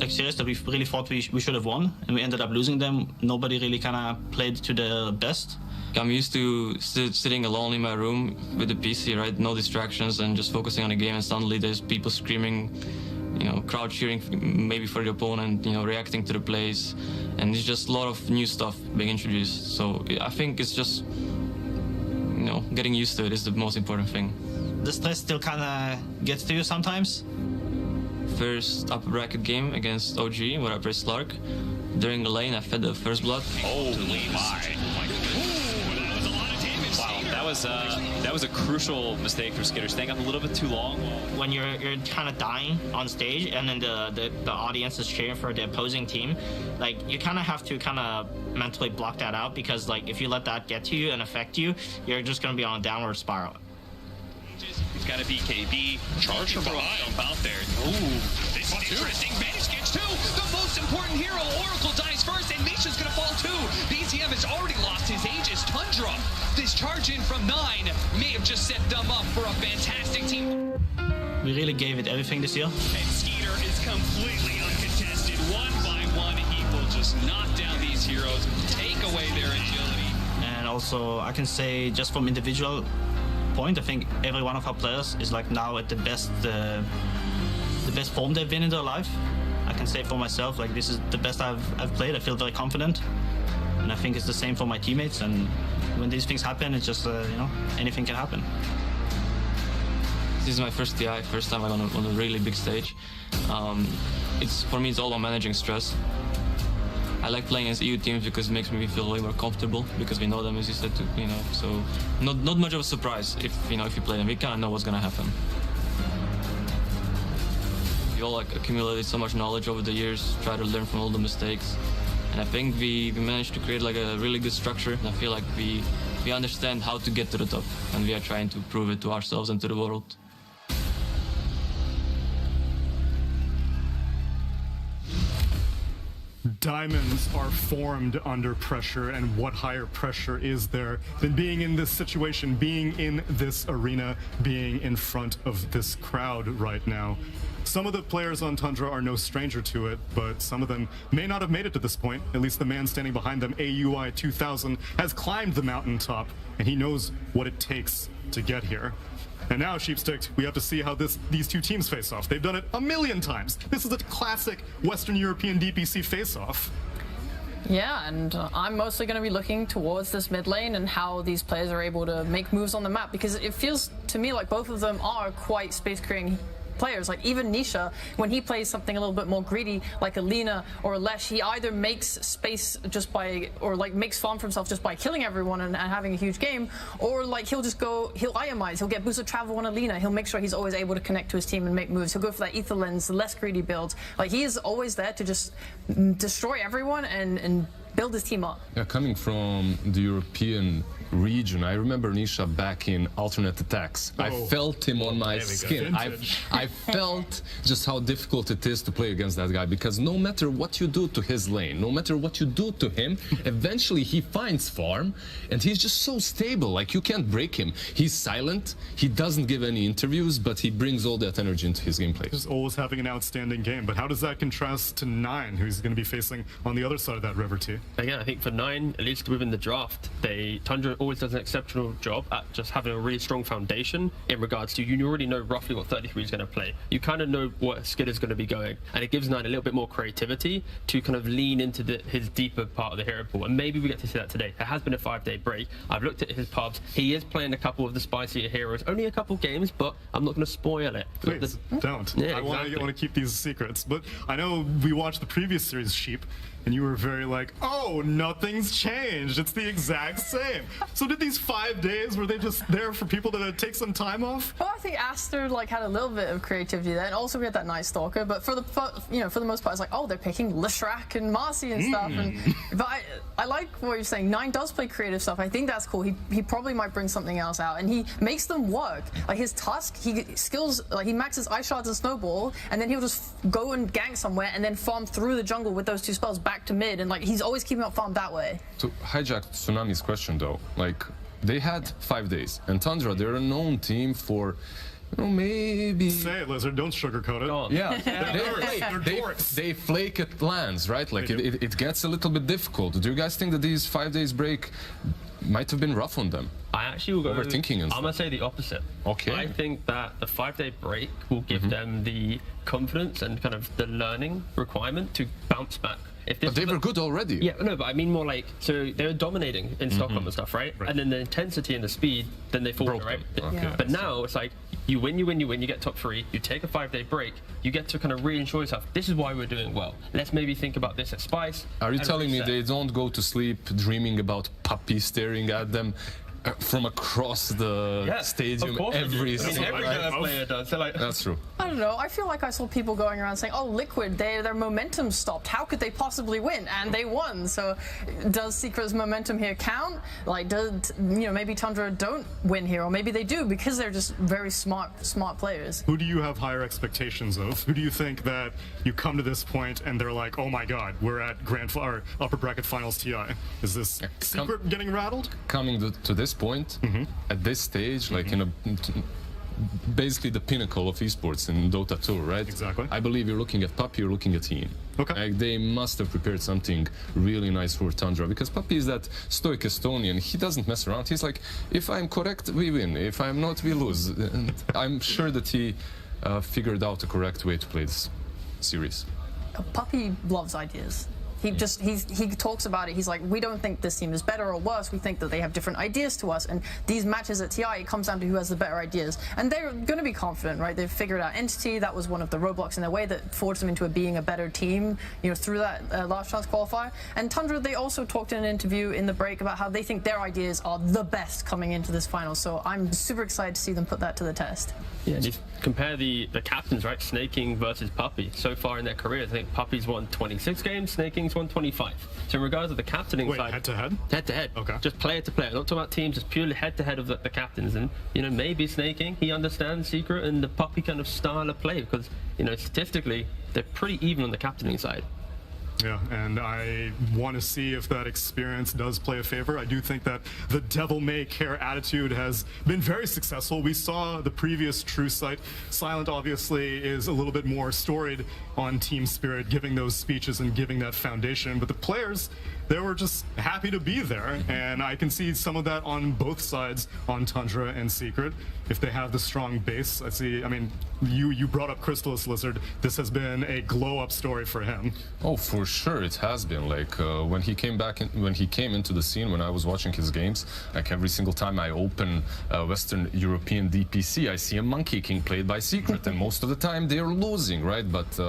series that we really thought we should have won, and we ended up losing them. Nobody really kind of played to their best. I'm used to sitting alone in my room with the PC, right? No distractions and just focusing on the game, and suddenly there's people screaming, crowd cheering maybe for the opponent, reacting to the plays, and it's just a lot of new stuff being introduced. So I think it's just, getting used to it is the most important thing. The stress still kind of gets to you sometimes. First upper bracket game against OG, where I played Slark. During the lane, I fed the first blood. Oh my! Wow, that was a crucial mistake for Skitter, staying up a little bit too long. When you're kind of dying on stage, and then the audience is cheering for the opposing team, you kind of have to mentally block that out, because if you let that get to you and affect you, you're just going to be on a downward spiral. He's got a BKB. Charge from behind. Jump out there. Ooh, this is interesting. Manage gets 2. The most important hero, Oracle, dies first, and Misha's gonna fall too. BZM has already lost his Aegis. Tundra, this charge in from 9 may have just set them up for a fantastic team. We really gave it everything this year. And Skeeter is completely uncontested. 1 by 1, he will just knock down these heroes, take away their agility. And also, I can say, just from individual point, I think every one of our players is now at the best form they've been in their life. I can say for myself, this is the best I've played. I feel very confident, and I think it's the same for my teammates. And when these things happen, it's just anything can happen. This is my first TI, first time I'm on a really big stage. For me, it's all about managing stress. I like playing against EU teams because it makes me feel way more comfortable, because we know them, as you said, so not much of a surprise if you play them. We kind of know what's gonna happen. We all accumulated so much knowledge over the years, try to learn from all the mistakes, and I think we managed to create a really good structure. I feel like we understand how to get to the top, and we are trying to prove it to ourselves and to the world. Diamonds are formed under pressure, and what higher pressure is there than being in this situation, being in this arena, being in front of this crowd right now? Some of the players on Tundra are no stranger to it, but some of them may not have made it to this point. At least the man standing behind them, AUI 2000, has climbed the mountaintop, and he knows what it takes to get here. And now, Sheepstick, we have to see how these two teams face off. They've done it a million times. This is a classic Western European DPC face-off. Yeah, and I'm mostly going to be looking towards this mid lane and how these players are able to make moves on the map, because it feels to me like both of them are quite space-creating players. Even Nisha, when he plays something a little bit more greedy, like a Lina or a Lesh, he either makes space just by, or makes farm for himself just by killing everyone and having a huge game, or he'll IMize, he'll get boosted travel on a Lina, he'll make sure he's always able to connect to his team and make moves, he'll go for that ether lens, the less greedy builds. He is always there to just destroy everyone and build his team up. Yeah, coming from the European region, I remember Nisha back in alternate attacks. I felt him on my skin. I felt just how difficult it is to play against that guy, because no matter what you do to his lane, no matter what you do to him, eventually he finds farm, and he's just so stable. You can't break him. He's silent, he doesn't give any interviews, but he brings all that energy into his gameplay. He's always having an outstanding game, but how does that contrast to 9, who's going to be facing on the other side of that river, T? Again, I think for 9, at least within the draft, Tundra always does an exceptional job at just having a really strong foundation in regards to, you already know roughly what 33 is going to play. You kind of know what Skid is going to be going, and it gives 9 a little bit more creativity to kind of lean into his deeper part of the hero pool, and maybe we get to see that today. It has been a 5-day break. I've looked at his pubs. He is playing a couple of the spicier heroes, only a couple games, but I'm not going to spoil it. Please, don't. Yeah, I want to keep these secrets, but I know we watched the previous series, Sheep, and you were very like, oh, nothing's changed. It's the exact same. So did these 5 days, were they just there for people to take some time off? Well, I think ASTER like had a little bit of creativity there, and also we had that Night Stalker. But for the for the most part, it's like, oh, they're picking Leshrac and Marcy and stuff. But I like what you're saying. Nine does play creative stuff. I think that's cool. He probably might bring something else out, and he makes them work. Like his Tusk, he maxes Ice Shards and Snowball, and then he'll just go and gank somewhere, and then farm through the jungle with those two spells back to mid, and like he's always keeping up farm that way. To hijack Tsunami's question though, like they had 5 days, and Tundra, they're a known team for, you know, maybe... Say it, Lizard, don't sugarcoat it. Yeah, they flake at lands, right? Like it gets a little bit difficult. Do you guys think that these 5 days break might have been rough on them? I actually will go overthinking and I'm gonna say the opposite. Okay. I think that the 5-day break will give them the confidence and kind of the learning requirement to bounce back. But they were good already. Yeah, no, but I mean more like, so they were dominating in Stockholm and stuff, right? And then the intensity and the speed, then they fall, right? Okay. But now it's like, you win, you get top 3, you take a 5-day break, you get to kind of reassure yourself, this is why we're doing well. Let's maybe think about this at Spice. Are you telling me they don't go to sleep dreaming about Puppy staring at them from across the stadium every single player does. Like, that's true. I don't know. I feel like I saw people going around saying, "Oh, Liquid, their momentum stopped. How could they possibly win?" And they won. So, does Secret's momentum here count? Like, does maybe Tundra don't win here, or maybe they do because they're just very smart players. Who do you have higher expectations of? Who do you think that you come to this point and they're like, "Oh my God, we're at or upper bracket finals TI"? Is this Secret getting rattled? Coming to this point, at this stage, like in basically the pinnacle of esports in Dota 2, right? Exactly. I believe you're looking at Puppy, you're looking at Team. Okay. Like they must have prepared something really nice for Tundra, because Puppy is that stoic Estonian. He doesn't mess around. He's like, if I'm correct, we win. If I'm not, we lose. And I'm sure that he figured out the correct way to play this series. Puppy loves ideas. He talks about it. He's like, we don't think this team is better or worse. We think that they have different ideas to us. And these matches at TI, it comes down to who has the better ideas. And they're going to be confident, right? They've figured out Entity. That was one of the roadblocks in their way that forced them into being a better team, through that last chance qualifier. And Tundra, they also talked in an interview in the break about how they think their ideas are the best coming into this final. So I'm super excited to see them put that to the test. Yeah, and you compare the captains, right? Snaking versus Puppy. So far in their careers, I think Puppy's won 26 games, Snaking's won 25. So in regards to the captaining side... head-to-head? Head-to-head. Okay. Just player to player. Not talking about teams, just purely head-to-head of the captains. And, maybe Snaking, he understands Secret and the Puppy kind of style of play because, statistically, they're pretty even on the captaining side. Yeah, and I want to see if that experience does play a favor. I do think that the devil may care attitude has been very successful. We saw the previous True Sight. Silent obviously is a little bit more storied on team spirit, giving those speeches and giving that foundation. But the players, they were just happy to be there. And I can see some of that on both sides, on Tundra and Secret. If they have the strong base, I mean, you brought up Crystallis Lizard. This has been a glow-up story for him. Oh, for sure it has been. Like when he came into the scene, when I was watching his games, like every single time I open Western European DPC, I see a Monkey King played by Secret, and most of the time they're losing, right? But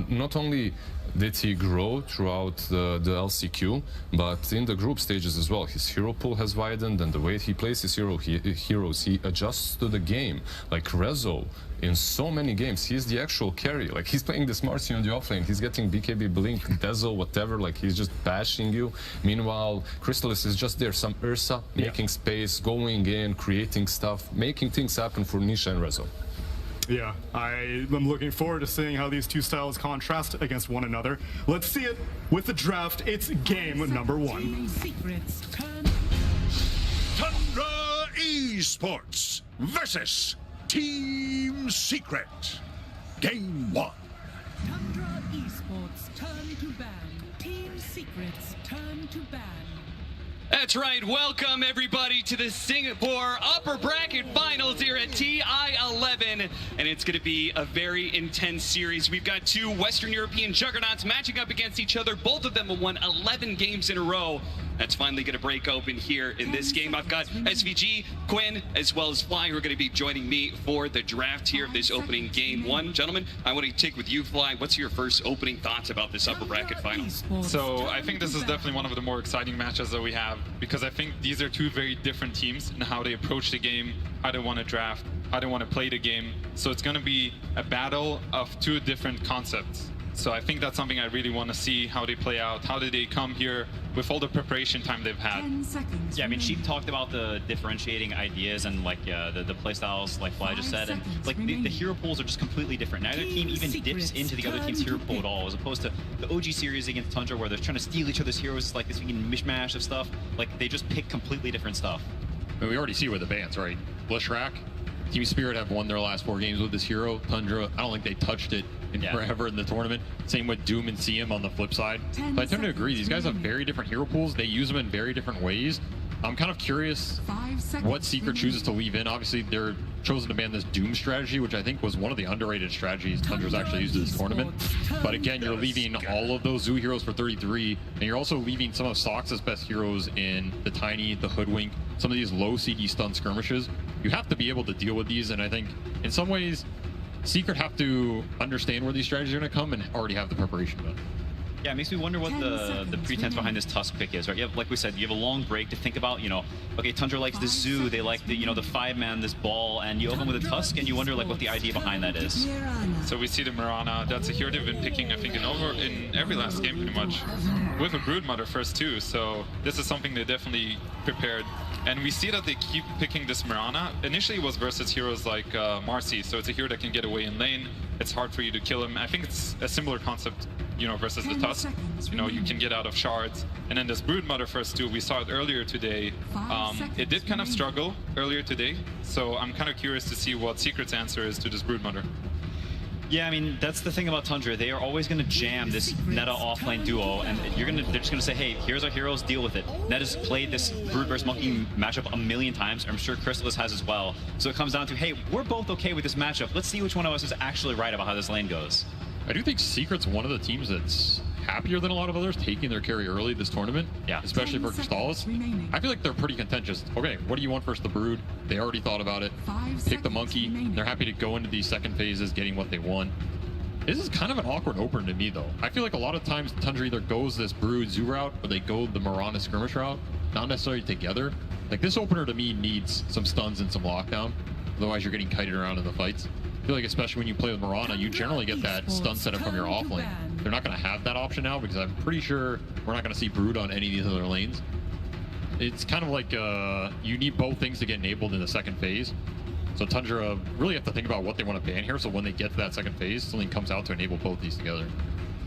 not only did he grow throughout the LCQ, but in the group stages as well. His hero pool has widened, and the way he plays his heroes, he adjusts to the game. Like Rezo, in so many games, he's the actual carry. Like he's playing this Marcy on the offlane, he's getting BKB, Blink, Dezo, whatever, like he's just bashing you. Meanwhile, Crystallis is just there, some Ursa, making space, going in, creating stuff, making things happen for Nisha and Rezo. Yeah, I'm looking forward to seeing how these two styles contrast against one another. Let's see it with the draft. It's game number 1. Tundra Esports versus Team Secret. Game 1. Tundra Esports turn to ban. Team Secret's turn to ban. That's right. Welcome, everybody, to the Singapore Upper Bracket Finals here at TI-11. And it's going to be a very intense series. We've got two Western European juggernauts matching up against each other. Both of them have won 11 games in a row. that's finally going to break open here in this game. I've got SVG, Quinn, as well as Fly, who are going to be joining me for the draft here of this opening game one. Gentlemen, I want to take with you, Fly. What's your first opening thoughts about this upper bracket final? So I think this is definitely one of the more exciting matches that we have, because I think these are two very different teams in how they approach the game, how they want to draft, how they want to play the game. So it's going to be a battle of two different concepts. So I think that's something I really want to see, how they play out. How did they come here with all the preparation time they've had? 10 seconds. Yeah, I mean, she talked about the differentiating ideas and like the play styles, like Fly just said, and like the hero pools are just completely different. Neither team even dips into the other team's hero pool at all, as opposed to the OG series against Tundra, where they're trying to steal each other's heroes. It's like this mishmash of stuff. Like they just pick completely different stuff. I mean, we already see where the bans, right? Blishrak, Team Spirit have won their last 4 games with this hero. Tundra, I don't think they touched it in forever in the tournament. Same with Doom and CM on the flip side. So I tend to agree. These guys have very different hero pools. They use them in very different ways. I'm kind of curious what Secret chooses to leave in. Obviously, they're chosen to ban this Doom strategy, which I think was one of the underrated strategies Tundra's actually used in this tournament. But again, you're leaving all of those Zoo heroes for 33, and you're also leaving some of Sox's best heroes in the Tiny, the Hoodwink, some of these low CD stun skirmishes. You have to be able to deal with these, and I think in some ways, Secret have to understand where these strategies are going to come and already have the preparation done. Yeah, it makes me wonder what the pretense behind this Tusk pick is, right? You have, like we said, you have a long break to think about, you know, okay, Tundra likes the Zoo, they like the, you know, the 5-man, this ball, and you open with a Tusk, and you wonder, like, what the idea behind that is. So we see the Mirana. That's a hero they've been picking, I think, in every last game, pretty much, with a Broodmother first, too. So this is something they definitely prepared. And we see that they keep picking this Mirana. Initially, it was versus heroes like Marcy, so it's a hero that can get away in lane. It's hard for you to kill him. I think it's a similar concept, you know, versus the Tusk. You know, you can get out of shards. And then this Broodmother first too, we saw it earlier today. It did kind of struggle earlier today, so I'm kind of curious to see what Secret's answer is to this Broodmother. Yeah, I mean, that's the thing about Tundra. They are always going to jam this Netta offlane duo, and they're just going to say, hey, here's our heroes, deal with it. Netta's played this Brood vs. Monkey matchup a million times. I'm sure Chrysalis has as well. So it comes down to, hey, we're both okay with this matchup. Let's see which one of us is actually right about how this lane goes. I do think Secret's one of the teams that's happier than a lot of others taking their carry early this tournament. Yeah. Especially for Crystallis. I feel like they're pretty contentious. Okay, what do you want versus the Brood? They already thought about it. Pick the Monkey. They're happy to go into these second phases, getting what they want. This is kind of an awkward opener to me, though. I feel like a lot of times Tundra either goes this Brood Zoo route or they go the Mirana skirmish route, not necessarily together. Like, this opener to me needs some stuns and some lockdown. Otherwise, you're getting kited around in the fights. I feel like especially when you play with Mirana, you generally get that stun setup from your off lane. They're not going to have that option now because I'm pretty sure we're not going to see Brood on any of these other lanes. It's kind of like you need both things to get enabled in the second phase. So Tundra really have to think about what they want to ban here, so when they get to that second phase, something comes out to enable both these together.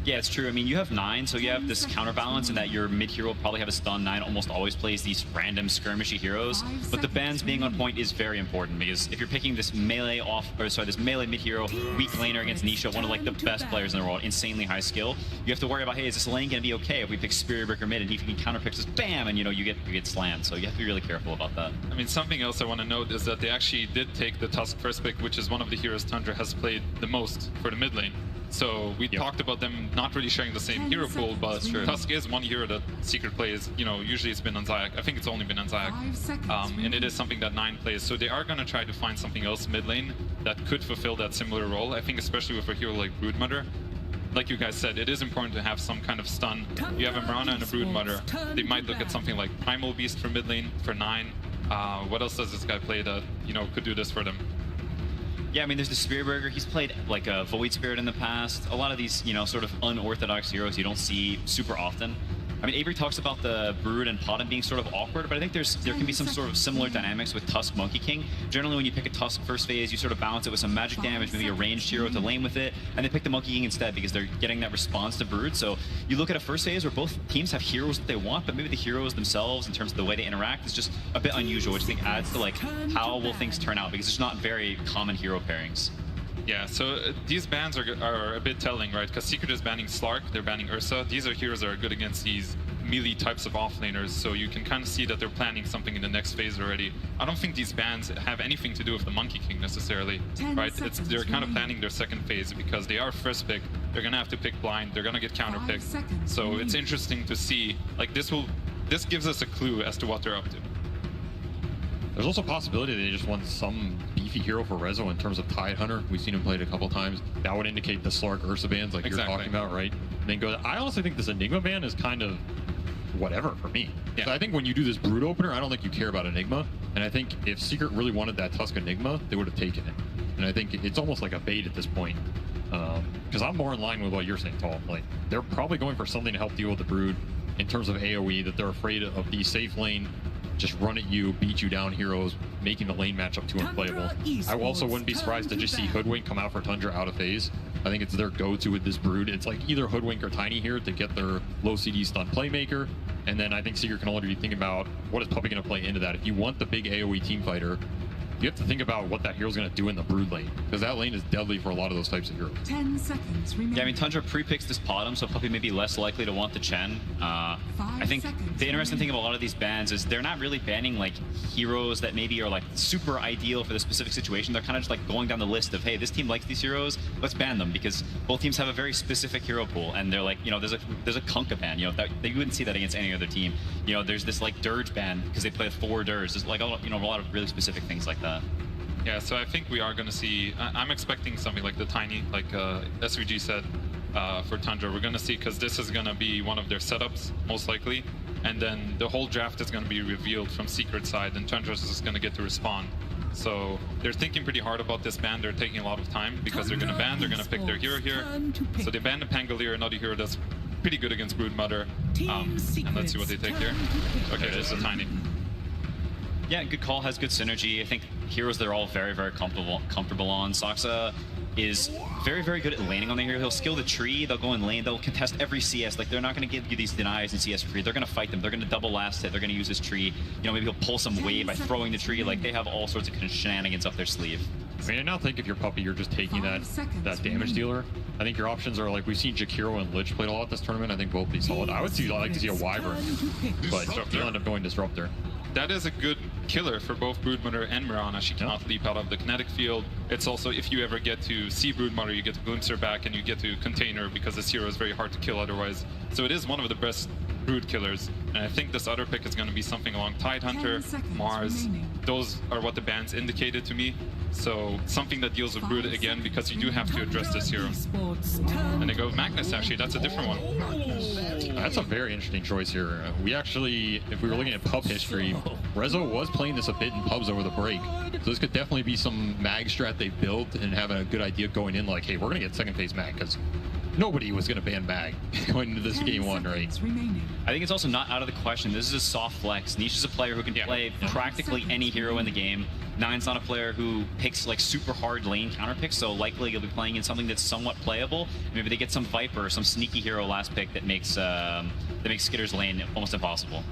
Yeah, it's true. I mean, you have 9, so you have this counterbalance in that your mid-hero will probably have a stun. 9 almost always plays these random skirmishy heroes, but the bans being on point is very important because if you're picking this melee this melee mid-hero weak laner against Nisha, one of like the best players in the world, insanely high skill, you have to worry about, hey, is this lane gonna be okay if we pick Spirit Breaker mid, and if you can counterpick this, bam, and you know you get slammed. So you have to be really careful about that. I mean, something else I want to note is that they actually did take the Tusk first pick, which is one of the heroes Tundra has played the most for the mid lane. So we talked about them not really sharing the same hero pool, but Tusk is one hero that Secret plays. You know, usually it's been on Zayak. I think it's only been on Zayak. And it is something that 9 plays. So they are going to try to find something else mid lane that could fulfill that similar role. I think especially with a hero like Broodmother. Like you guys said, it is important to have some kind of stun. You have a Mirana and a Broodmother. They might look at something like Primal Beast for mid lane for 9. What else does this guy play that, you know, could do this for them? Yeah, I mean, there's the Spirit Burger. He's played like a Void Spirit in the past. A lot of these, you know, sort of unorthodox heroes you don't see super often. I mean, Avery talks about the Brood and Potem being sort of awkward, but I think there can be some sort of similar dynamics with Tusk Monkey King. Generally, when you pick a Tusk first phase, you sort of balance it with some magic damage, maybe a ranged hero to lane with it, and they pick the Monkey King instead because they're getting that response to Brood. So you look at a first phase where both teams have heroes that they want, but maybe the heroes themselves, in terms of the way they interact, is just a bit unusual, which I think adds to like how will things turn out because there's not very common hero pairings. Yeah, so these bans are a bit telling, right? Because Secret is banning Slark, they're banning Ursa. These are heroes that are good against these melee types of offlaners, so you can kind of see that they're planning something in the next phase already. I don't think these bans have anything to do with the Monkey King necessarily, right? They're kind of planning their second phase because they are first pick. They're gonna have to pick blind. They're gonna get counter picked. So it's interesting to see. Like this will this gives us a clue as to what they're up to. There's also a possibility they just want some beefy hero for Rezo in terms of Tide Hunter. We've seen him played a couple times. That would indicate the Slark Ursa bans like you're talking about, right? And then go. I honestly think this Enigma ban is kind of whatever for me. Yeah. So I think when you do this Brood opener, I don't think you care about Enigma. And I think if Secret really wanted that Tusk Enigma, they would have taken it. And I think it's almost like a bait at this point. Because I'm more in line with what you're saying, Tall. Like, they're probably going for something to help deal with the Brood in terms of AoE, that they're afraid of the safe lane, just run at you, beat you down heroes, making the lane matchup too unplayable. I also wouldn't be surprised to just see Hoodwink come out for Tundra out of phase. I think it's their go-to with this Brood. It's like either Hoodwink or Tiny here to get their low CD stun playmaker, and then I think Secret can already think about what is Puppey going to play into that. If you want the big AoE team fighter, you have to think about what that hero's going to do in the Brood lane, because that lane is deadly for a lot of those types of heroes. 10 seconds remaining. Yeah, I mean, Tundra pre-picks this bottom, so Puppey may be less likely to want the Chen. I think the interesting thing about a lot of these bans is they're not really banning like heroes that maybe are like super ideal for the specific situation. They're kind of just like going down the list of, hey, this team likes these heroes, let's ban them, because both teams have a very specific hero pool, and they're like, you know, there's a Kunkka ban, you know, that you wouldn't see that against any other team. You know, there's this like Dirge ban because they play with 4 Dirge. There's like a lot of really specific things like that. Yeah, so I think we are going to see, I'm expecting something like the Tiny, like SVG said, for Tundra. We're going to see, because this is going to be one of their setups, most likely. And then the whole draft is going to be revealed from Secret side, and Tundra is just going to get to respond. So they're thinking pretty hard about this ban. They're taking a lot of time, because they're going to ban, they're going to pick their hero here. So they banned the Pangolier, another hero that's pretty good against Broodmother. And let's see what they take here. Okay, this is a Tiny. Yeah, good call, has good synergy. I think heroes they're all very, very comfortable on. Soxa is very, very good at laning on the hero. He'll skill the tree, they'll go in lane, they'll contest every CS. Like, they're not going to give you these denies in CS for free. They're going to fight them. They're going to double last hit. They're going to use this tree. You know, maybe he'll pull some wave by throwing the tree. Like, they have all sorts of shenanigans up their sleeve. I mean, I now think if you're Puppey, you're just taking that damage dealer. I think your options are like, we've seen Jakiro and Lich played a lot this tournament. I think both be solid. I would like to see a Wyvern, but you'll end up going Disruptor. That is a good killer for both Broodmother and Mirana. She cannot leap out of the kinetic field. It's also, if you ever get to see Broodmother, you get to glimpse her back and you get to contain her, because this hero is very hard to kill otherwise. So it is one of the best Brood killers. And I think this other pick is going to be something along Tide Hunter, Mars. Those are what the bans indicated to me. So something that deals with Brood again, because you do have to address this hero. And they go with Magnus, actually. That's a different one. That's a very interesting choice here. We actually, if we were looking at pub history, Rezo was playing this a bit in pubs over the break. So this could definitely be some mag strat they built and having a good idea going in, like, hey, we're going to get second phase mag, because nobody was going to ban mag going into this game 1, right? I think it's also not out of the question. This is a soft flex. Niche is a player who can play practically any hero in the game. Nine's not a player who picks like super hard lane counter picks, so likely he'll be playing in something that's somewhat playable. Maybe they get some Viper or some sneaky hero last pick that makes Skitter's lane almost impossible.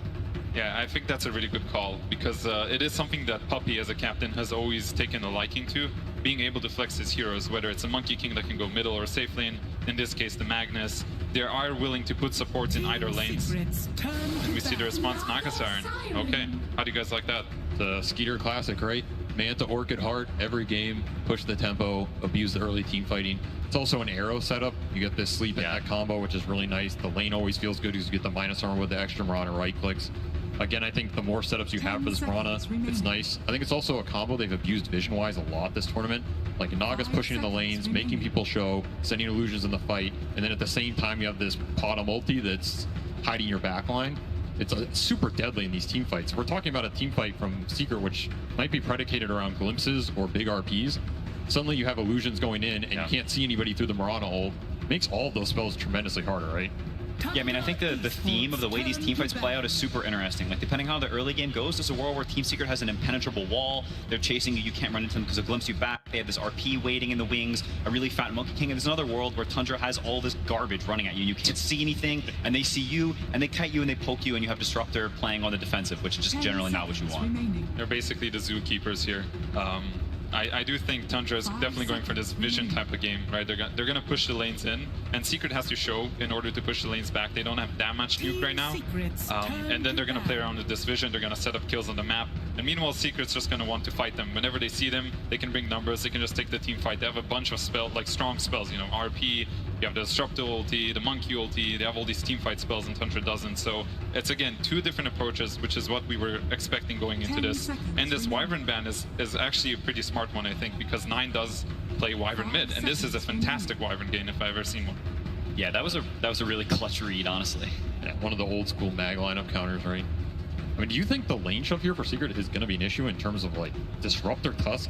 Yeah, I think that's a really good call, because it is something that Puppey as a captain has always taken a liking to, being able to flex his heroes, whether it's a Monkey King that can go middle or safe lane, in this case the Magnus. They are willing to put supports in either lanes. And we see the response, Naga Siren. Okay, how do you guys like that? The Skeeter classic, right? Manta Orchid Heart, every game, push the tempo, abuse the early team fighting. It's also an arrow setup. You get this sleep and that combo, which is really nice. The lane always feels good because you get the minus armor with the extra Mirana right clicks. Again, I think the more setups you have for this Mirana, it's nice. I think it's also a combo they've abused vision-wise a lot this tournament. Like, Naga's pushing in the lanes, making people show, sending illusions in the fight, and then at the same time you have this Pada multi that's hiding your backline. It's super deadly in these team fights. We're talking about a team fight from Secret, which might be predicated around glimpses or big RPs. Suddenly you have illusions going in, and you can't see anybody through the Mirana ult. Makes all of those spells tremendously harder, right? Yeah, I mean, I think the theme of the way these team fights play out is super interesting. Like, depending how the early game goes, there's a world where Team Secret has an impenetrable wall. They're chasing you, you can't run into them because they'll glimpse you back. They have this RP waiting in the wings, a really fat Monkey King. And there's another world where Tundra has all this garbage running at you. You can't see anything, and they see you, and they kite you, and they poke you, and you have Disruptor playing on the defensive, which is just generally not what you want. They're basically the zookeepers here. I do think Tundra is definitely going for this vision type of game, right? They're going to push the lanes in, and Secret has to show in order to push the lanes back. They don't have that much nuke right now. And then they're going to play around with this vision. They're going to set up kills on the map. And meanwhile, Secret's just going to want to fight them. Whenever they see them, they can bring numbers, they can just take the team fight. They have a bunch of spells, like strong spells, you know, RP, you have the Disruptor ulti, the Monkey ulti, they have all these team fight spells and Tundra doesn't. So it's, again, two different approaches, which is what we were expecting going into this. And this Wyvern ban is actually a pretty smart one, I think, because 9 does play Wyvern mid, and this is a fantastic Wyvern game if I've ever seen one. Yeah, that was a really clutch read, honestly. Yeah, one of the old school mag lineup counters, right? I mean, do you think the lane shove here for Secret is going to be an issue in terms of like Disruptor Tusk?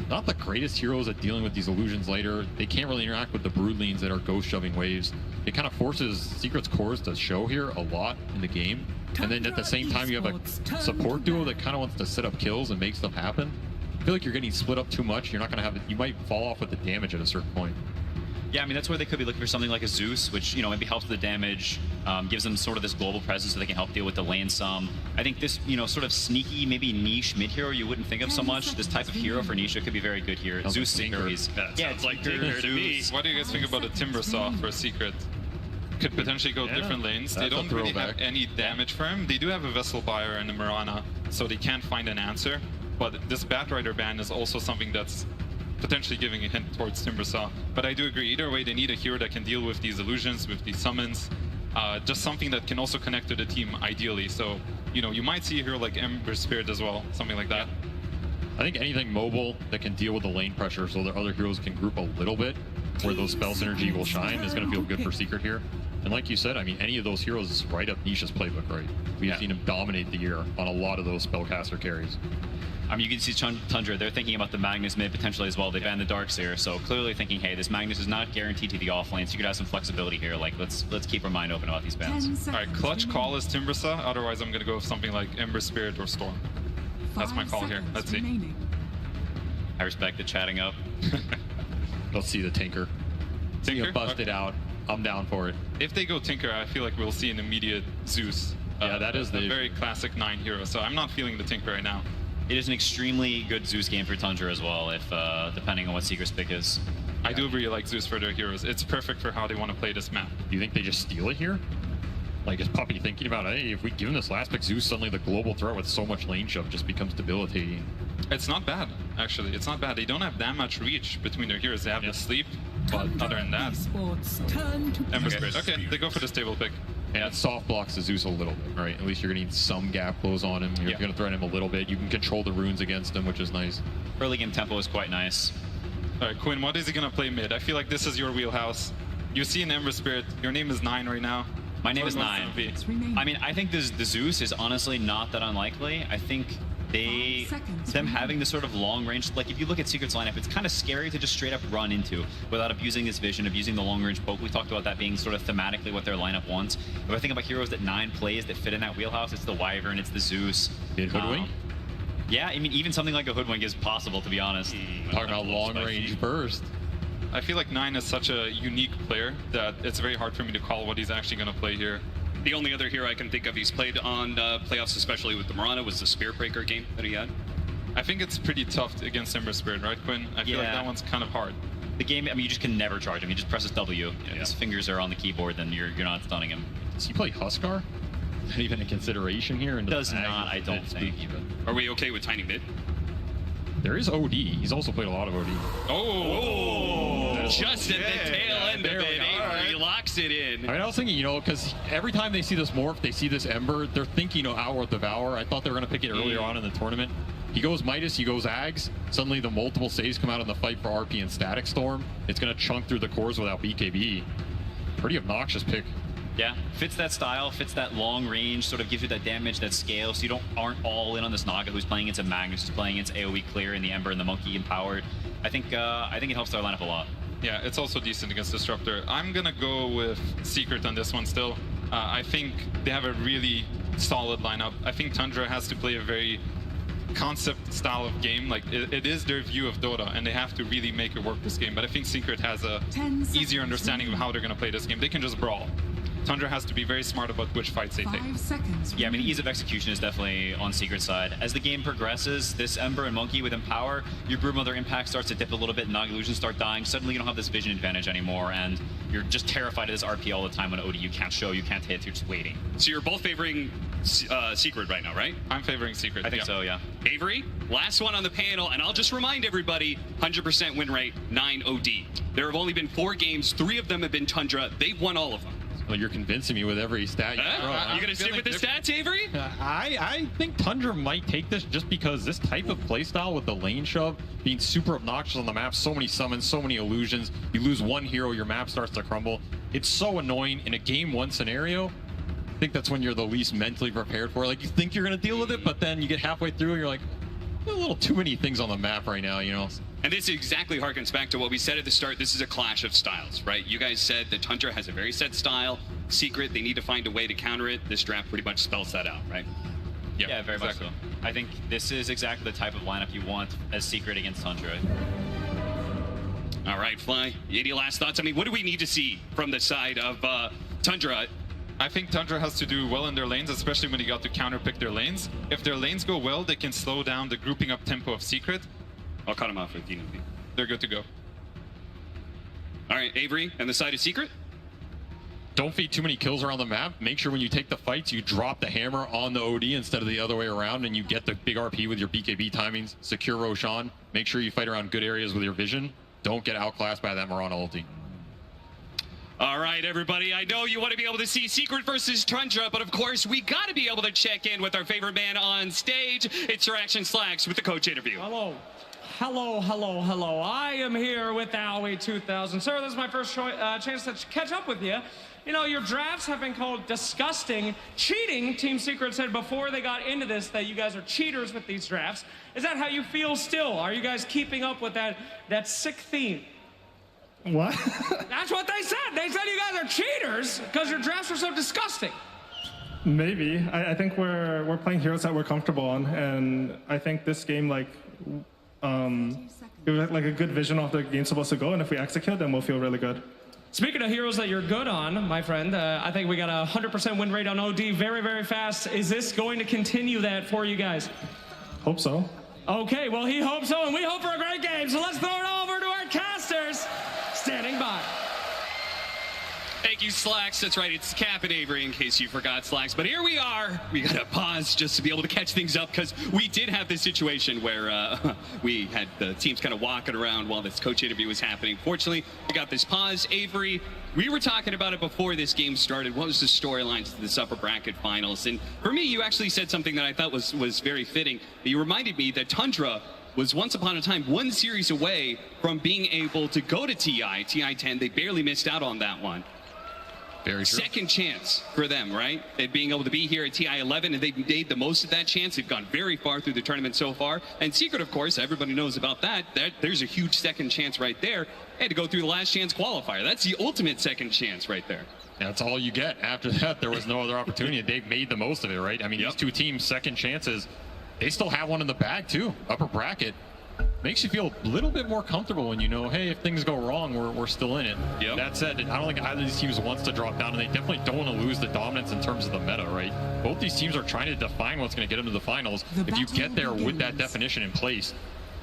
Not the greatest heroes at dealing with these illusions later. They can't really interact with the brood lanes that are ghost shoving waves. It kind of forces Secret's cores to show here a lot in the game. And then at the same time, you have a support duo that kind of wants to set up kills and make stuff happen. I feel like you're getting split up too much. You're not going to have it. You might fall off with the damage at a certain point. Yeah, I mean, that's where they could be looking for something like a Zeus, which, you know, maybe helps with the damage, gives them sort of this global presence so they can help deal with the lane some. I think this, you know, sort of sneaky, maybe niche mid-hero you wouldn't think of so much. This type of hero for niche could be very good here. Sounds Zeus like Tinker, he's... Yeah, sounds like Tinker to me. What do you guys think about a Timber Saw for Secret? Could potentially go different lanes. They don't really have any damage for him. They do have a Vessel Buyer and a Mirana, so they can't find an answer. But this Batrider ban is also something that's potentially giving a hint towards Timbersaw. But I do agree, either way, they need a hero that can deal with these illusions, with these summons, just something that can also connect to the team, ideally. So, you know, you might see a hero like Ember Spirit as well, something like that. I think anything mobile that can deal with the lane pressure so that other heroes can group a little bit where those spell synergy will shine is going to feel good for Secret here. And like you said, I mean, any of those heroes is right up Nisha's playbook, right? We've seen him dominate the year on a lot of those spellcaster carries. I mean, you can see Tundra, they're thinking about the Magnus mid potentially as well. They banned the Darkseer, so clearly thinking, hey, this Magnus is not guaranteed to the off lane, so you could have some flexibility here. Like, let's keep our mind open about these bans. All right, clutch call is Timbersaw. Otherwise, I'm going to go with something like Ember Spirit or Storm. That's my call here. Let's see. I respect the chatting up. Let's see the Tinker. Tinker? Bust it out. I'm down for it. If they go Tinker, I feel like we'll see an immediate Zeus. Yeah, that is the very classic 9 hero, so I'm not feeling the Tinker right now. It is an extremely good Zeus game for Tundra as well, if depending on what Secret's pick is. I do really like Zeus for their heroes. It's perfect for how they want to play this map. Do you think they just steal it here? Like, is Puppy thinking about, hey, if we give him this last pick Zeus, suddenly the global threat with so much lane shove just becomes debilitating? It's not bad, actually. It's not bad. They don't have that much reach between their heroes. They have the sleep, but other than that... Ember Spirit. Okay, they go for the stable pick. Yeah, it soft blocks the Zeus a little bit, right? At least you're going to need some gap close on him. You're going to threaten him a little bit. You can control the runes against him, which is nice. Early game tempo is quite nice. All right, Quinn, what is he going to play mid? I feel like this is your wheelhouse. You see an Ember Spirit. Your name is 9 right now. My name is 9. I mean, I think the Zeus is honestly not that unlikely. I think them having this sort of long range, like if you look at Secret's lineup, it's kind of scary to just straight up run into without abusing this vision, abusing the long range poke. We talked about that being sort of thematically what their lineup wants. If I think about heroes that 9 plays that fit in that wheelhouse, it's the Wyvern, it's the Zeus. Hoodwink? Yeah, I mean, even something like a Hoodwink is possible, to be honest. Talking about long range burst. I feel like 9 is such a unique player that it's very hard for me to call what he's actually going to play here. The only other hero I can think of he's played on playoffs, especially with the Mirana, was the Spirit Breaker game that he had. I think it's pretty tough against Ember Spirit, right, Quinn? I feel like that one's kind of hard. The game, I mean, you just can never charge him. He just presses W. If his fingers are on the keyboard, then you're not stunning him. Does he play Huskar? Is that even a consideration here? Does not, I don't think. Are we okay with Tiny Mid? There is OD. He's also played a lot of OD. Just at the tail end of it, he locks it in. I mean, I was thinking, you know, because every time they see this morph, they see this Ember, they're thinking of Outward Devour. I thought they were going to pick it earlier on in the tournament. He goes Midas, he goes Ags. Suddenly the multiple saves come out in the fight for RP and Static Storm. It's going to chunk through the cores without BKB. Pretty obnoxious pick. Yeah, fits that style, fits that long range, sort of gives you that damage, that scale, so you aren't all in on this Naga who's playing against a Magnus, who's playing against AoE Clear and the Ember and the Monkey empowered. I think it helps their lineup a lot. Yeah, it's also decent against Disruptor. I'm gonna go with Secret on this one still. I think they have a really solid lineup. I think Tundra has to play a very concept style of game. Like it is their view of Dota, and they have to really make it work this game. But I think Secret has a easier understanding of how they're gonna play this game. They can just brawl. Tundra has to be very smart about which fights they take. 5 seconds. Yeah, I mean, ease of execution is definitely on Secret's side. As the game progresses, this Ember and Monkey with Empower, your Broodmother impact starts to dip a little bit, Nog Illusions start dying. Suddenly you don't have this vision advantage anymore, and you're just terrified of this RP all the time on OD. You can't show, you can't hit, you're just waiting. So you're both favoring Secret right now, right? I'm favoring Secret. I think so, yeah. Avery, last one on the panel, and I'll just remind everybody, 100% win rate, 9 OD. There have only been 4 games, 3 of them have been Tundra. They've won all of them. Well, you're convincing me with every stat you throw. You gonna stick with the stats, Avery? I think Tundra might take this just because this type of playstyle with the lane shove being super obnoxious on the map, so many summons, so many illusions. You lose one hero, your map starts to crumble. It's so annoying in a game 1 scenario. I think that's when you're the least mentally prepared for it. Like, you think you're gonna deal with it, but then you get halfway through and you're like, a little too many things on the map right now, you know? And this exactly harkens back to what we said at the start. This is a clash of styles, right? You guys said that Tundra has a very set style. Secret, they need to find a way to counter it. This draft pretty much spells that out, right? Yeah, very much so. I think this is exactly the type of lineup you want as Secret against Tundra. All right, Fly, any last thoughts? I mean, what do we need to see from the side of Tundra? I think Tundra has to do well in their lanes, especially when they got to counterpick their lanes. If their lanes go well, they can slow down the grouping up tempo of Secret. I'll cut them off with DNP. They're good to go. All right, Avery, and the side of Secret? Don't feed too many kills around the map. Make sure when you take the fights, you drop the hammer on the OD instead of the other way around, and you get the big RP with your BKB timings. Secure Roshan. Make sure you fight around good areas with your vision. Don't get outclassed by that Mirana ulti. All right, everybody, I know you want to be able to see Secret versus Tundra, but of course, we got to be able to check in with our favorite man on stage. It's your Action Slacks with the coach interview. Hello. Hello, hello, hello. I am here with Owie 2000. Sir, this is my first chance to catch up with you. You know, your drafts have been called disgusting, cheating. Team Secret said before they got into this that you guys are cheaters with these drafts. Is that how you feel still? Are you guys keeping up with that sick theme? What? That's what they said. They said you guys are cheaters because your drafts are so disgusting. Maybe. I think we're playing heroes that we're comfortable on, and I think this game, like, it was like a good vision of the game's supposed to go, and if we execute, then we'll feel really good. Speaking of heroes that you're good on, my friend, I think we got a 100% win rate on OD very, very fast. Is this going to continue that for you guys? Hope so. Okay, well, he hopes so, and we hope for a great game. So let's throw it over to our casters standing by. Thank you, Slacks. That's right, it's Cap and Avery, in case you forgot, Slacks. But here we are. We got to pause just to be able to catch things up, because we did have this situation where we had the teams kind of walking around while this coach interview was happening. Fortunately, we got this pause. Avery, we were talking about it before this game started. What was the storyline to this upper bracket finals? And for me, you actually said something that I thought was very fitting. You reminded me that Tundra was once upon a time 1 series away from being able to go to TI 10. They barely missed out on that one. Very true. Second chance for them, right? They being able to be here at TI 11, and they've made the most of that chance. They've gone very far through the tournament so far. And Secret, of course, everybody knows about that. There's a huge second chance right there. They had to go through the last chance qualifier. That's the ultimate second chance right there. That's all you get. After that, there was no other opportunity. They've made the most of it, right? I mean, these two teams, second chances, they still have one in the bag, too. Upper bracket. Makes you feel a little bit more comfortable when you know, hey, if things go wrong, we're still in it. Yep. That said, I don't think either of these teams wants to drop down, and they definitely don't want to lose the dominance in terms of the meta, right? Both these teams are trying to define what's going to get them to the finals. If you get there with that definition in place,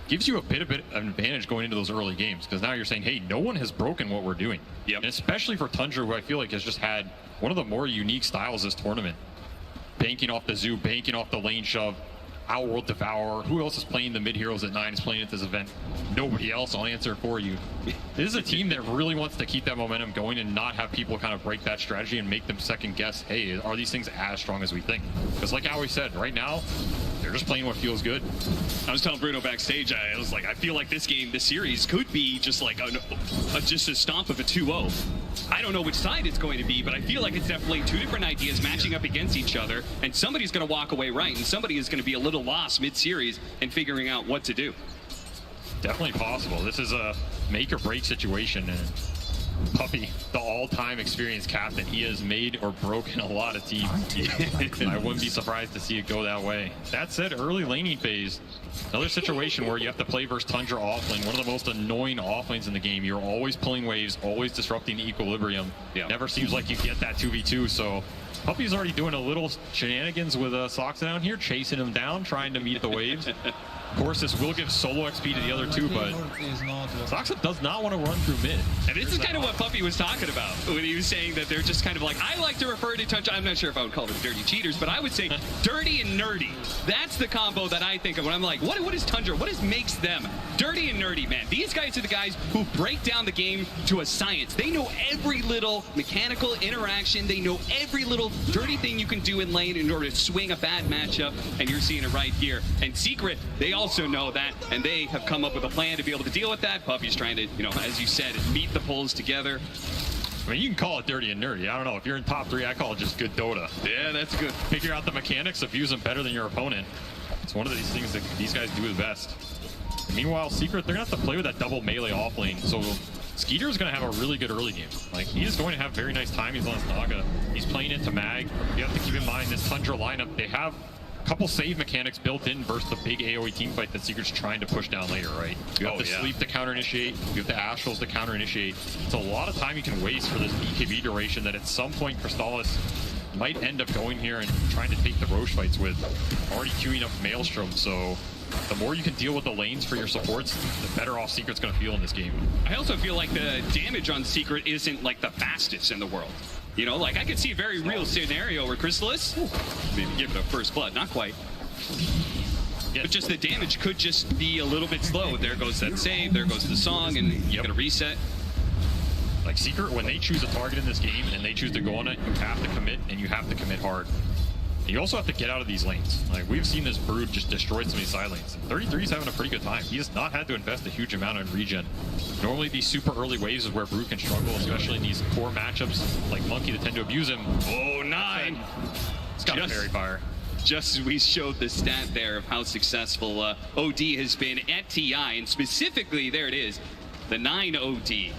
gives you a bit of an advantage going into those early games, because now you're saying, hey, no one has broken what we're doing. Yep. And especially for Tundra, who I feel like has just had one of the more unique styles this tournament. Banking off the zoo, banking off the lane shove, Outworld Devourer. Who else is playing the mid heroes at 9 is playing at this event? Nobody else. I'll answer for you. This is a team that really wants to keep that momentum going and not have people kind of break that strategy and make them second guess, hey, are these things as strong as we think? Because like Howie said, right now, they're just playing what feels good. I was telling Bruno backstage, I was like, I feel like this game, this series could be just like just a stomp of a 2-0. I don't know which side it's going to be, but I feel like it's definitely 2 different ideas matching up against each other, and somebody's going to walk away right, and somebody is going to be a little lost mid-series and figuring out what to do. Definitely possible. This is a make or break situation, and Puppy, the all-time experienced captain. He has made or broken a lot of teams. I wouldn't be surprised to see it go that way. That said, early laning phase, another situation where you have to play versus Tundra offlane, one of the most annoying offlanes in the game. You're always pulling waves, always disrupting the equilibrium. Never seems like you get that 2v2, so Puppy's already doing a little shenanigans with Soxa down here, chasing him down, trying to meet the waves. Of course, this will give solo XP to the other two, but Soxa does not want to run through mid. And this is kind of what Puppy was talking about when he was saying that they're just kind of like, I like to refer to Tundra, I'm not sure if I would call them dirty cheaters, but I would say dirty and nerdy. That's the combo that I think of when I'm like, what is Tundra? What makes them dirty and nerdy, man? These guys are the guys who break down the game to a science. They know every little mechanical interaction. They know every little dirty thing you can do in lane in order to swing a bad matchup, and you're seeing it right here. And Secret, they also know that, and they have come up with a plan to be able to deal with that. Puppy's trying to, you know, as you said, meet the pulls together. I mean, you can call it dirty and nerdy. I don't know. If you're in top 3, I call it just good Dota. Yeah, that's good. Figure out the mechanics of using better than your opponent. It's one of these things that these guys do the best. And meanwhile, Secret, they're going to have to play with that double melee offlane. So Skeeter is going to have a really good early game. Like, he is going to have very nice timings on his Naga. He's playing into Mag. You have to keep in mind this Tundra lineup, they have a couple save mechanics built in versus the big AoE team fight that Secret's trying to push down later, right? You have to sleep to counter initiate, you have the Astrals to counter initiate. It's a lot of time you can waste for this BKB duration that at some point Crystallis might end up going here and trying to take the Roche fights with. Already queuing up Maelstrom, so the more you can deal with the lanes for your supports, the better off Secret's going to feel in this game. I also feel like the damage on Secret isn't like the fastest in the world. You know, like I could see a very real scenario where Crystallis, maybe give it a first blood, not quite. But just the damage could just be a little bit slow. There goes that save, there goes the song, and you gotta reset. Like Secret, when they choose a target in this game and they choose to go on it, you have to commit, and you have to commit hard. And you also have to get out of these lanes. Like, we've seen this Brood just destroy some of these side lanes. 33 is having a pretty good time. He has not had to invest a huge amount in regen. Normally, these super early waves is where Brood can struggle, especially in these core matchups like Monkey that tend to abuse him. Oh, 9! It's got a Fairy Fire. Just as we showed the stat there of how successful OD has been at TI, and specifically, there it is, the 9 OD.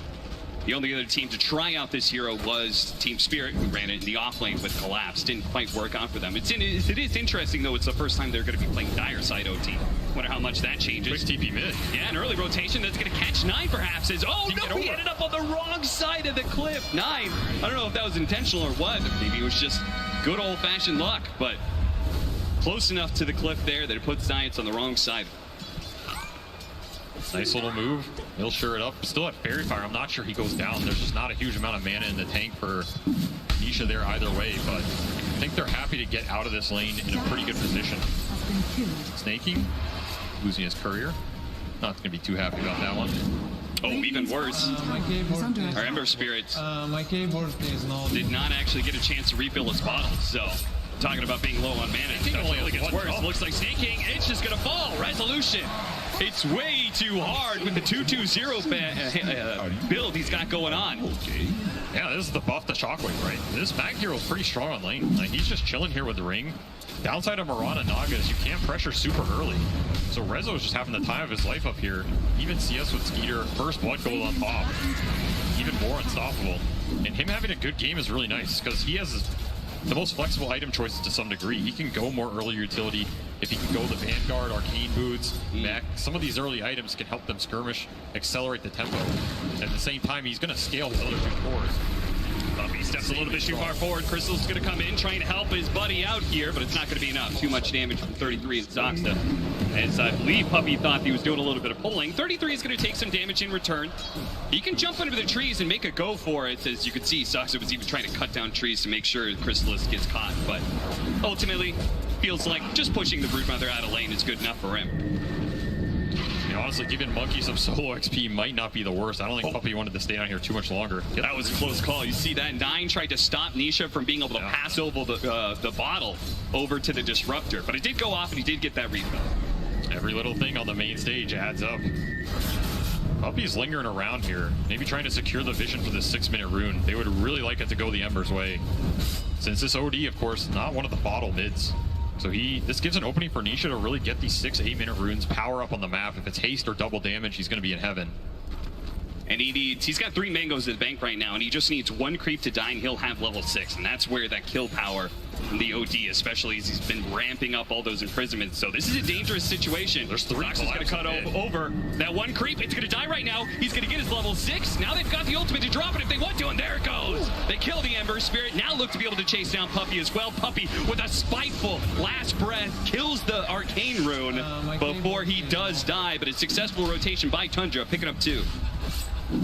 The only other team to try out this hero was Team Spirit, who ran it in the offlane but collapsed. Didn't quite work out for them. It is interesting, though. It's the first time they're going to be playing dire side OT. Wonder how much that changes. Quick TP mid. Yeah, an early rotation that's going to catch 9, perhaps. Oh, no, he ended up on the wrong side of the cliff. 9, I don't know if that was intentional or what. Maybe it was just good old-fashioned luck, but close enough to the cliff there that it puts Science on the wrong side. Nice little move. He'll sure it up. Still at Fairy Fire. I'm not sure he goes down. There's just not a huge amount of mana in the tank for Nisha there either way, but I think they're happy to get out of this lane in a pretty good position. Snaking, losing his courier. Not going to be too happy about that one. Oh, even worse. Our Ember Spirit my keyboard is not... did not actually get a chance to refill his bottle, so talking about being low on mana, it only gets worse. Looks like Snaking, it's just going to fall. Resolution. It's way too hard with the 2-2-0 build he's got going on. Okay. Yeah, this is the buff to Shockwave, right? This Mag hero is pretty strong on lane. Like, he's just chilling here with the ring. Downside of Mirana Naga is you can't pressure super early. So Rezo is just having the time of his life up here. Even CS with Skeeter, first blood goal on top. Even more unstoppable. And him having a good game is really nice because he has the most flexible item choices to some degree. He can go more early utility. If he can go the Vanguard, Arcane Boots, Mech, some of these early items can help them skirmish, accelerate the tempo. At the same time, he's going to scale his other 2 cores. He steps a little bit too far forward. Crystal's going to come in, trying to help his buddy out here, but it's not going to be enough. Too much damage from 33 and Soxa. As I believe Puppy thought he was doing a little bit of pulling. 33 is going to take some damage in return. He can jump under the trees and make a go for it. As you can see, Soxa was even trying to cut down trees to make sure Crystallis gets caught, but ultimately, feels like just pushing the Broodmother out of lane is good enough for him. Honestly, giving Monkey some solo XP might not be the worst. I don't think Puppy wanted to stay down here too much longer. Yeah, that was a close call. You see that? 9 tried to stop Nisha from being able to pass over the bottle over to the Disruptor, but it did go off and he did get that refill. Every little thing on the main stage adds up. Puppy's lingering around here, maybe trying to secure the vision for this 6-minute rune. They would really like it to go the Ember's way. Since this OD, of course, not one of the bottle mids. So this gives an opening for Nisha to really get these 6-8-minute runes, power up on the map. If it's haste or double damage, he's going to be in heaven. And he's got 3 mangoes in the bank right now, and he just needs 1 creep to die, and he'll have level 6. And that's where that kill power from the OD, especially as he's been ramping up all those imprisonments. So this is a dangerous situation. There's 3 Fox is going to cut over that 1 creep. It's going to die right now. He's going to get his level 6. Now they've got the ultimate to drop it if they want to, and there it goes. They kill the Ember Spirit. Now look to be able to chase down Puppey as well. Puppey with a spiteful last breath kills the Arcane Rune before he does die, but a successful rotation by Tundra, picking up 2.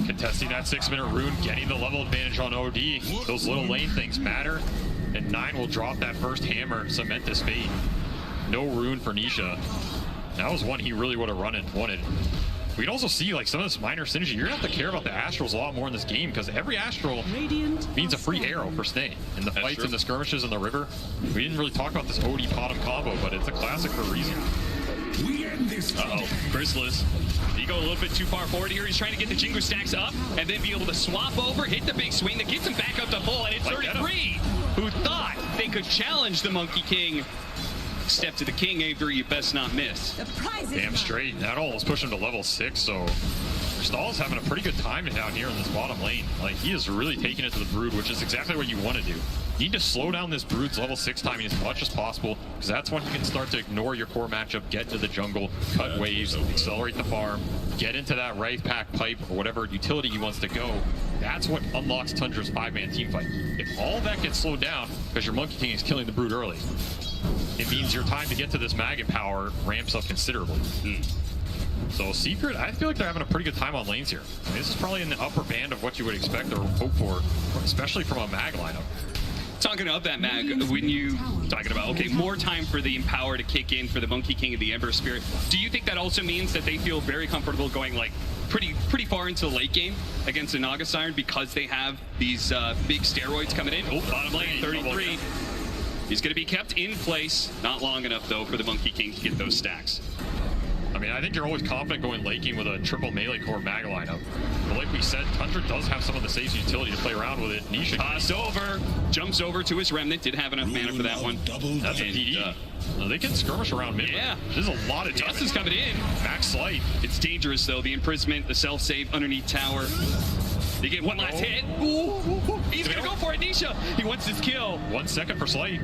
Contesting that 6-minute rune, getting the level advantage on OD. Those little lane things matter. And 9 will drop that first hammer, cement this fate. No rune for Nisha. That was one he really would have wanted. We can also see like some of this minor synergy. You're gonna have to care about the Astrals a lot more in this game because every Astral means a free arrow for staying. In the fights and the skirmishes in the river, we didn't really talk about this OD bottom combo, but it's a classic for a reason. Uh-oh, Chrysalis. He go a little bit too far forward here. He's trying to get the Jingu stacks up and then be able to swap over, hit the big swing that gets him back up to full, and it's 33. Who thought they could challenge the Monkey King? Step to the king, Avery, you best not miss. Damn straight. That almost pushed him to level 6, so Stahl's having a pretty good time down here in this bottom lane. Like, he is really taking it to the Brood, which is exactly what you want to do. You need to slow down this Brood's level 6 timing as much as possible, because that's when you can start to ignore your core matchup, get to the jungle, cut waves, accelerate the farm, get into that right pack pipe or whatever utility he wants to go. That's what unlocks Tundra's 5-man team fight. If all that gets slowed down because your Monkey King is killing the Brood early, it means your time to get to this Maggot power ramps up considerably. So Secret, I feel like they're having a pretty good time on lanes here. I mean, this is probably in the upper band of what you would expect or hope for, especially from a Mag lineup. Talking about that, Mag, when you talking about, okay, more time for the Empower to kick in for the Monkey King and the Ember Spirit, do you think that also means that they feel very comfortable going like pretty far into the late game against the Naga Siren because they have these big steroids coming in? Oh, bottom lane, 33. He's going to be kept in place. Not long enough, though, for the Monkey King to get those stacks. I mean, I think you're always confident going late game with a triple melee core Mag lineup. But like we said, Tundra does have some of the safe utility to play around with it. Nisha tossed over, jumps over to his Remnant. Did have enough mana for that one. That's a PD. They can skirmish around mid. Yeah. There's a lot of damage. Dustin's coming in. Max Slight. It's dangerous, though. The imprisonment, the self-save underneath tower. They get one last hit. Ooh. He's going to go for it, Nisha. He wants his kill. 1 second for Slight.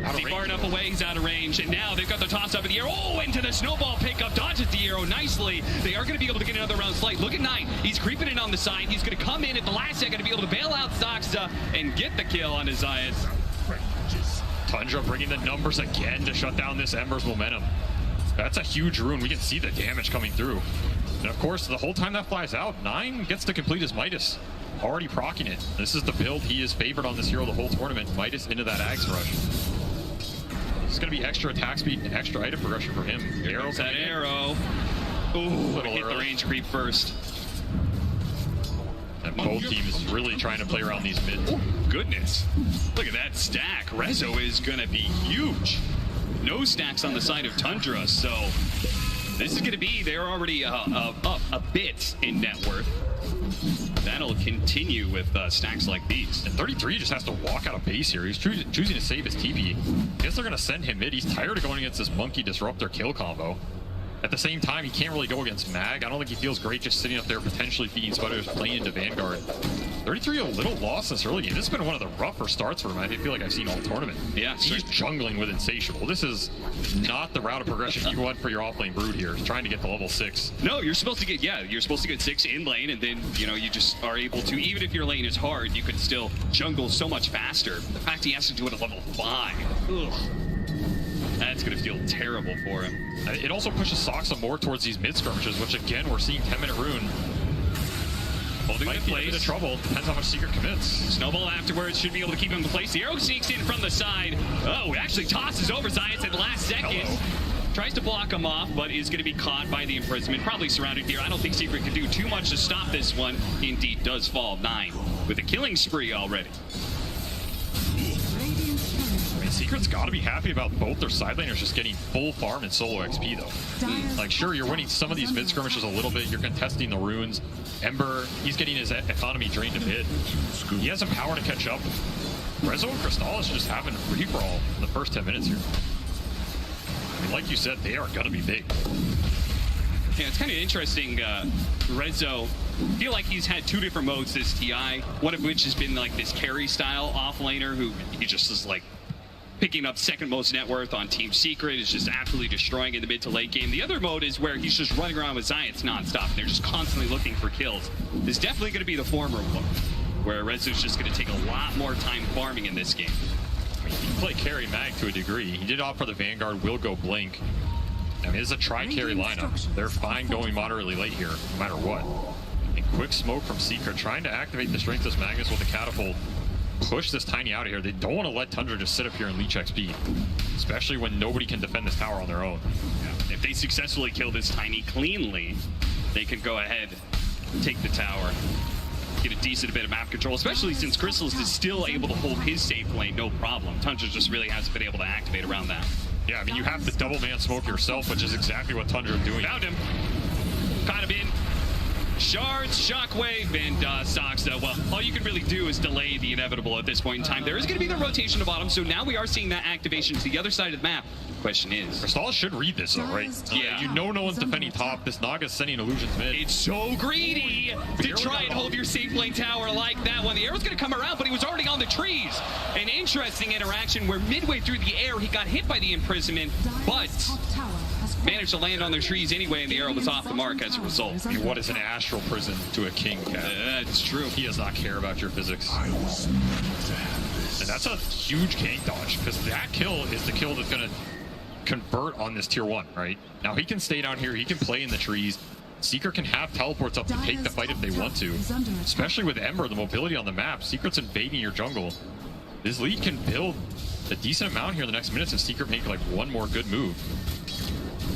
Is he far enough away? He's out of range. And now they've got the toss up in the air. Oh, into the snowball pickup. Dodges the arrow nicely. They are going to be able to get another round Slight. Look at 9. He's creeping in on the side. He's going to come in at the last second to be able to bail out Soxa and get the kill on his eyes. Tundra bringing the numbers again to shut down this Ember's momentum. That's a huge rune. We can see the damage coming through. And of course, the whole time that flies out, 9 gets to complete his Midas. Already proccing it. This is the build he is favored on this hero the whole tournament. Midas into that Axe Rush. It's going to be extra attack speed and extra item progression for him. Arrow, that arrow. Ooh, hit the range creep first. And both teams really trying to play around these mids. Oh, goodness. Look at that stack. Rezo is going to be huge. No stacks on the side of Tundra, so this is going to be, they're already up a bit in net worth. That'll continue with stacks like these. And 33 just has to walk out of base here. He's choosing to save his TP. I guess they're going to send him mid. He's tired of going against this Monkey Disruptor kill combo. At the same time, he can't really go against Mag. I don't think he feels great just sitting up there potentially feeding Spiders playing into Vanguard. 33 a little lost this early game. This has been one of the rougher starts for him I feel like I've seen all tournament. Yeah, he's jungling with Insatiable. This is not the route of progression you want for your offlane Brood here. He's trying to get to level 6. No, you're supposed to get, you're supposed to get 6 in lane, and then, you know, you just are able to, even if your lane is hard, you can still jungle so much faster. The fact he has to do it at level 5. Ugh. That's going to feel terrible for him. It also pushes Soxa more towards these mid skirmishes, which again, we're seeing 10-minute rune. Holding Might the be place. a bit of trouble. Depends how much Secret commits. Snowball afterwards should be able to keep him in place. The arrow sneaks in from the side. Oh, actually tosses over Zayas at the last second. Hello. Tries to block him off, but is going to be caught by the imprisonment. Probably surrounded here. I don't think Secret can do too much to stop this one. Indeed does fall 9 with a killing spree already. I mean, Secret's got to be happy about both their side laners just getting full farm and solo XP, though. Like, sure, you're winning some of these mid skirmishes a little bit. You're contesting the runes. Ember, he's getting his economy drained a bit. He has some power to catch up. Rezo and Crystallis just having a free-for-all in the first 10 minutes here. I mean, like you said, they are going to be big. Yeah, it's kind of interesting. Rezo I feel like he's had two different modes this TI, one of which has been like this carry style offlaner who he just is like picking up second most net worth on Team Secret, is just absolutely destroying in the mid to late game. The other mode is where he's just running around with Zayats nonstop, and they're just constantly looking for kills. It's definitely going to be the former one, where Rezo's just going to take a lot more time farming in this game. I mean, he can play carry mag to a degree. He did opt for the Vanguard, will go Blink. I mean, it's a tri-carry lineup. They're fine going moderately late here, no matter what. And quick smoke from Secret, trying to activate the Strengthless Magnus with the Catapult. Push this Tiny out of here. They don't want to let Tundra just sit up here and leech XP, especially when nobody can defend this tower on their own. Yeah. If they successfully kill this Tiny cleanly, they can go ahead and take the tower, get a decent bit of map control, especially since Crystals is still able to hold his safe lane, no problem. Tundra just really hasn't been able to activate around that. Yeah, I mean, you have to double man smoke yourself, which is exactly what Tundra is doing. Found him. Caught him in. Shards, Shockwave, and Soxa. Well, all you can really do is delay the inevitable at this point in time. There is going to be the rotation to bottom, so now we are seeing that activation to the other side of the map. Question is... Crystal should read this though, right? Yeah. You know no one's defending top. This Naga's sending illusions mid. It's so greedy to try and hold your safe lane tower like that one. The arrow's going to come around, but he was already on the trees. An interesting interaction where midway through the air, he got hit by the imprisonment, but managed to land on the trees anyway, and the arrow was off the mark as a result. I mean, what is an astral prison to a king, Cat? That's true. He does not care about your physics. And that's a huge gank dodge, because that kill is the kill that's going to convert on this tier 1, right? Now he can stay down here, he can play in the trees. Secret can have teleports up to take the fight if they want to. Especially with Ember, the mobility on the map. Secret's invading your jungle. This lead can build a decent amount here in the next minutes if Secret make like one more good move.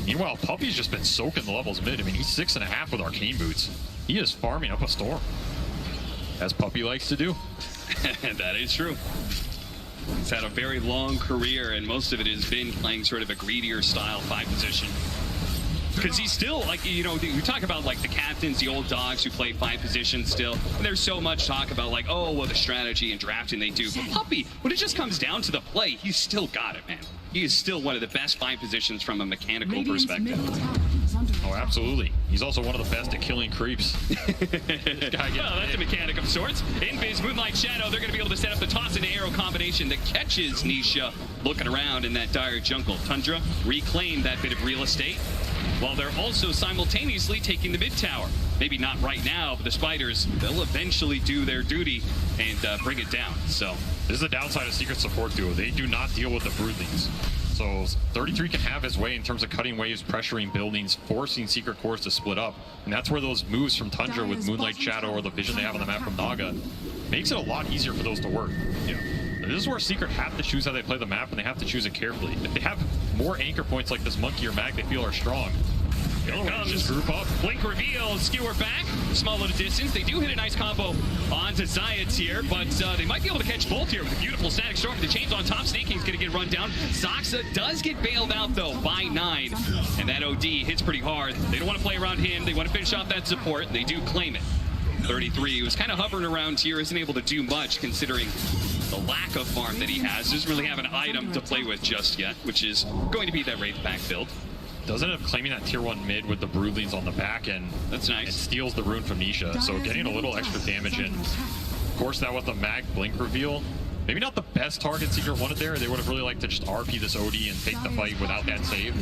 Meanwhile, Puppy's just been soaking the levels mid. I mean, he's 6.5 with Arcane Boots. He is farming up a storm, as Puppy likes to do. That is true. He's had a very long career, and most of it has been playing sort of a greedier style 5 position. Because he's still, like, you know, we talk about, like, the captains, the old dogs who play 5 positions still. And there's so much talk about, like, oh, well, the strategy and drafting they do. But Puppy, when it just comes down to the play, he's still got it, man. He is still one of the best 5 positions from a mechanical perspective. Oh, absolutely. He's also one of the best at killing creeps. Well, that's a mechanic of sorts. Invis, Moonlight Shadow, they're going to be able to set up the toss and arrow combination that catches Nisha looking around in that dire jungle. Tundra reclaimed that bit of real estate, while they're also simultaneously taking the mid tower. Maybe not right now, but the Spiders, they'll eventually do their duty and bring it down. So this is the downside of Secret support duo. They do not deal with the Broodlings. So 33 can have his way in terms of cutting waves, pressuring buildings, forcing Secret cores to split up. And that's where those moves from Tundra with Moonlight Shadow or the vision they have on the map from Naga makes it a lot easier for those to work. Yeah. This is where Secret have to choose how they play the map, and they have to choose it carefully. If they have more anchor points like this Monkey or Mag they feel are strong, here comes. Just group up. Blink reveal, skewer back, small little distance. They do hit a nice combo onto Zayats here, but they might be able to catch both here with a beautiful static storm. The chains on top, Snake King's gonna get run down. Soxa does get bailed out though by 9, and that OD hits pretty hard. They don't want to play around him. They want to finish off that support. They do claim it. 33, who's kind of hovering around here, isn't able to do much considering the lack of farm that he has. Doesn't really have an item to play with just yet, which is going to be that Wraith Pack build. Does end up claiming that tier 1 mid with the Broodlings on the back end. That's nice. It steals the rune from Nisha, so getting a little extra damage in. Of course, that with the Mag Blink reveal, maybe not the best target Secret wanted there. They would have really liked to just RP this OD and take the fight without that save.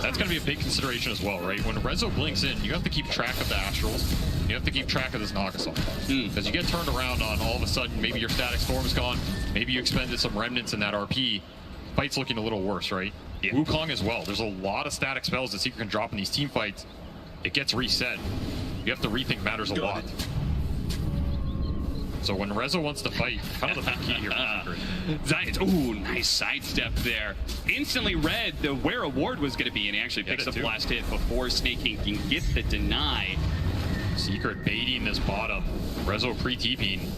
That's going to be a big consideration as well, right? When Rezo blinks in, you have to keep track of the Astrals. You have to keep track of this Nagasol. Because you get turned around on all of a sudden, maybe your static storm's gone, maybe you expended some remnants in that RP. Fight's looking a little worse, right? Yeah. Wukong as well. There's a lot of static spells that Secret can drop in these team fights. It gets reset. You have to rethink matters a lot. So when Rezo wants to fight, kind of the key here for Secret. Ooh, nice sidestep there. Instantly read the where a ward was going to be, and he actually picks up the last hit before Snake King can get the deny. Secret baiting this bottom. Rezo pre-TPing.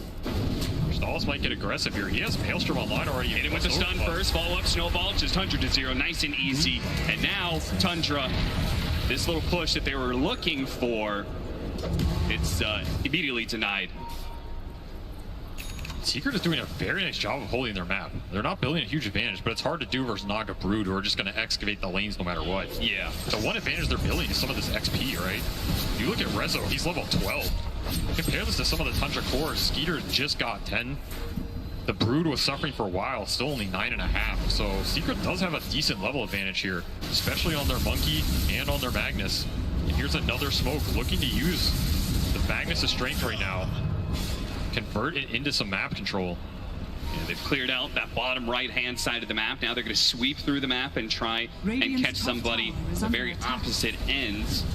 Stalls might get aggressive here. He has Maelstrom online already. Hit him with the stun first, follow up snowball, just 100 to 0, nice and easy. And now Tundra, this little push that they were looking for, it's immediately denied. Secret is doing a very nice job of holding their map. They're not building a huge advantage, but it's hard to do versus Naga Brood, who are just going to excavate the lanes no matter what. Yeah. The one advantage they're building is some of this XP, right? You look at Rezo, he's level 12. Compare this to some of the Tundra cores. Skeeter just got 10. The Brood was suffering for a while, still only 9.5. So Secret does have a decent level advantage here, especially on their Monkey and on their Magnus. And here's another smoke looking to use the Magnus' strength right now. Convert it into some map control. Yeah, they've cleared out that bottom right-hand side of the map. Now they're going to sweep through the map and try and catch somebody at the very opposite ends.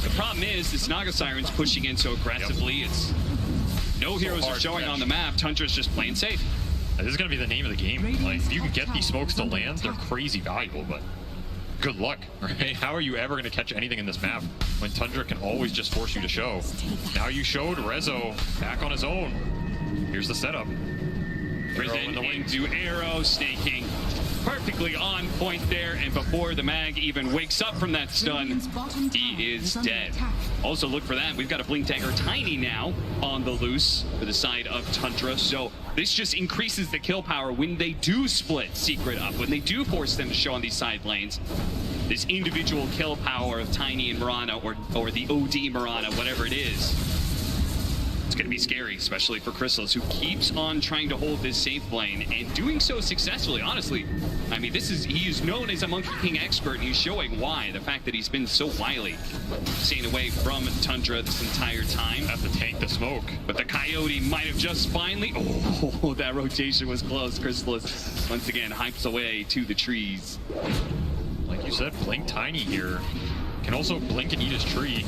The problem is this Naga Siren's pushing in so aggressively. It's no heroes are showing on the map. Tundra's just playing safe. This is going to be the name of the game. Like, if you can get these smokes to land, they're crazy valuable, but good luck, right? How are you ever going to catch anything in this map when Tundra can always just force you to show? Now you showed Rezo back on his own. Here's the setup. Risen into arrow, snaking perfectly on point there, and before the mag even wakes up from that stun, he is dead. Also look for that, we've got a Blink Dagger Tiny now on the loose for the side of Tundra, so this just increases the kill power when they do split Secret up, when they do force them to show on these side lanes. This individual kill power of Tiny and Mirana, or the OD Mirana, whatever it is, it's going to be scary, especially for Chrysalis, who keeps on trying to hold this safe lane and doing so successfully, honestly. I mean, he is known as a Monkey King expert, and he's showing why. The fact that he's been so wily, staying away from Tundra this entire time. Have to tank the smoke. But the Coyote might have just finally... Oh, that rotation was close. Chrysalis, once again, hypes away to the trees. Like you said, Blink Tiny here. Can also blink and eat his tree.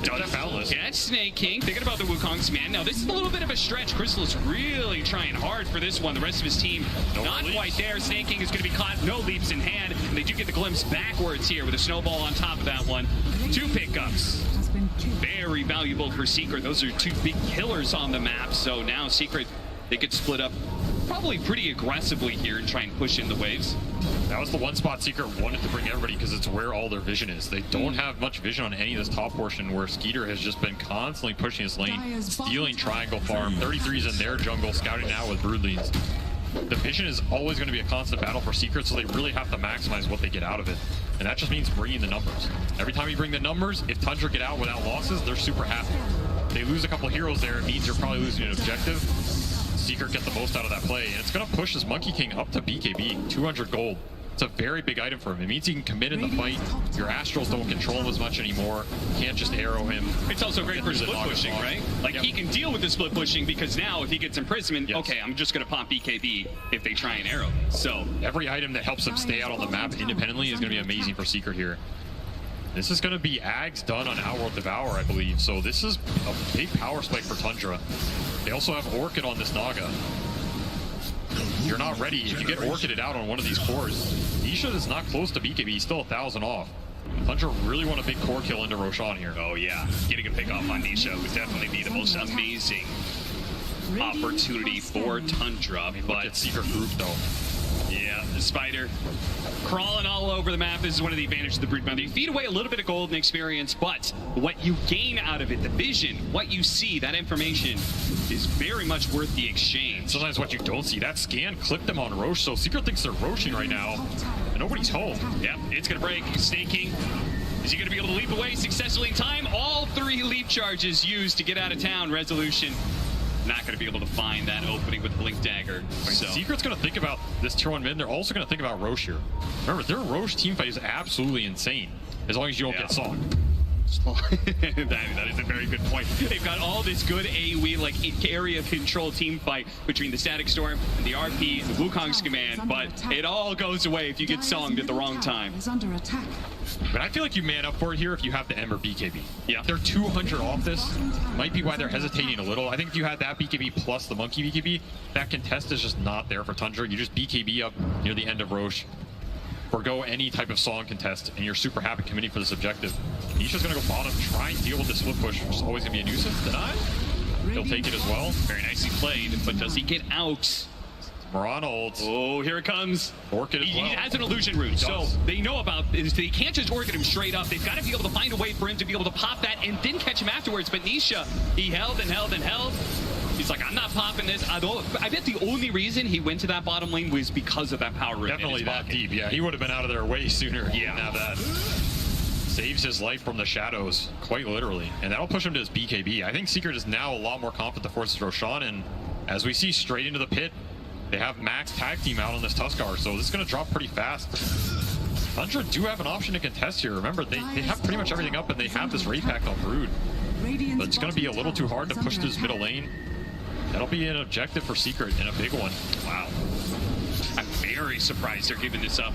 Catch Snake King, thinking about the Wukong's man. Now, this is a little bit of a stretch. Chrysalis really trying hard for this one. The rest of his team not quite there. Snake King is going to be caught. No leaps in hand. And they do get the glimpse backwards here with a snowball on top of that one. 2 pickups. Very valuable for Secret. Those are 2 big killers on the map. So now Secret, they could split up probably pretty aggressively here and try and push in the waves. That was the one spot Secret wanted to bring everybody because it's where all their vision is. They don't have much vision on any of this top portion where Skeeter has just been constantly pushing his lane, stealing triangle farm. 33's in their jungle, scouting now with Broodlings. The vision is always going to be a constant battle for Secret, so they really have to maximize what they get out of it. And that just means bringing the numbers. Every time you bring the numbers, if Tundra get out without losses, they're super happy. They lose a couple heroes there, it means you're probably losing an objective. Secret get the most out of that play, and it's going to push this Monkey King up to BKB, 200 gold. It's a very big item for him. It means he can commit in the fight. Your Astrals don't control him as much anymore. You can't just arrow him. It's also great for split pushing, right? Like, he can deal with the split pushing because now if he gets imprisonment, okay, I'm just going to pop BKB if they try and arrow. So every item that helps him stay out on the map independently is going to be amazing for Secret here. This is going to be Ags done on Outworld Devour, I believe. So this is a big power spike for Tundra. They also have Orchid on this Naga. You're not ready. If you get Orchided out on one of these cores, Nisha is not close to BKB. He's still 1,000 off. Tundra really want a big core kill into Roshan here. Oh yeah, getting a pick off on Nisha would definitely be the most amazing opportunity for Tundra. But it's Secret group though. Yeah, the Spider crawling all over the map. This is one of the advantages of the Brood Mother. You feed away a little bit of gold and experience, but what you gain out of it, the vision, what you see, that information is very much worth the exchange. Sometimes what you don't see, that scan clipped them on Roche, so Secret thinks they're Roshing right now, and nobody's home. Yep, it's gonna break. Snake King, is he gonna be able to leap away successfully in time? All 3 leap charges used to get out of town. Resolution not going to be able to find that opening with Blink Dagger. So Secret's going to think about this tier 1 mid. They're also going to think about Roche here. Remember, their Roche teamfight is absolutely insane, as long as you don't get Song. that is a very good point. They've got all this good AoE, like area control team fight between the Static Storm and the RP, the Wukong's command, but it all goes away if you get Songed at the wrong time. But I feel like you man up for it here if you have the Ember BKB. Yeah, they're 200 off this. Might be why they're hesitating a little. I think if you had that BKB plus the Monkey BKB, that contest is just not there for Tundra. You just BKB up near the end of Roche. Forgo any type of Song contest, and you're super happy committing for this objective. Nisha's gonna go bottom, try and deal with the split push, which is always gonna be a nuisance. Deny? He'll take it as well. Very nicely played, but does he get out? Mirana ults. Oh, here it comes. Orchid as well. He has an illusion root, so they know about this. They can't just Orchid him straight up. They've got to be able to find a way for him to be able to pop that and then catch him afterwards. But Nisha, he held and held and held. He's like, I'm not popping this. I bet the only reason he went to that bottom lane was because of that power root. Definitely that deep, yeah. He would have been out of there way sooner. Yeah. Now that. saves his life from the shadows, quite literally. And that'll push him to his BKB. I think Secret is now a lot more confident to force Roshan, and as we see straight into the pit, they have max tag team out on this Tuskar, so this is going to drop pretty fast. Tundra do have an option to contest here. Remember, they have pretty much everything up, and they have this Ray Pact on Brood. But it's going to be a little too hard to push through this middle lane. That'll be an objective for Secret, and a big one. Wow. I'm very surprised they're giving this up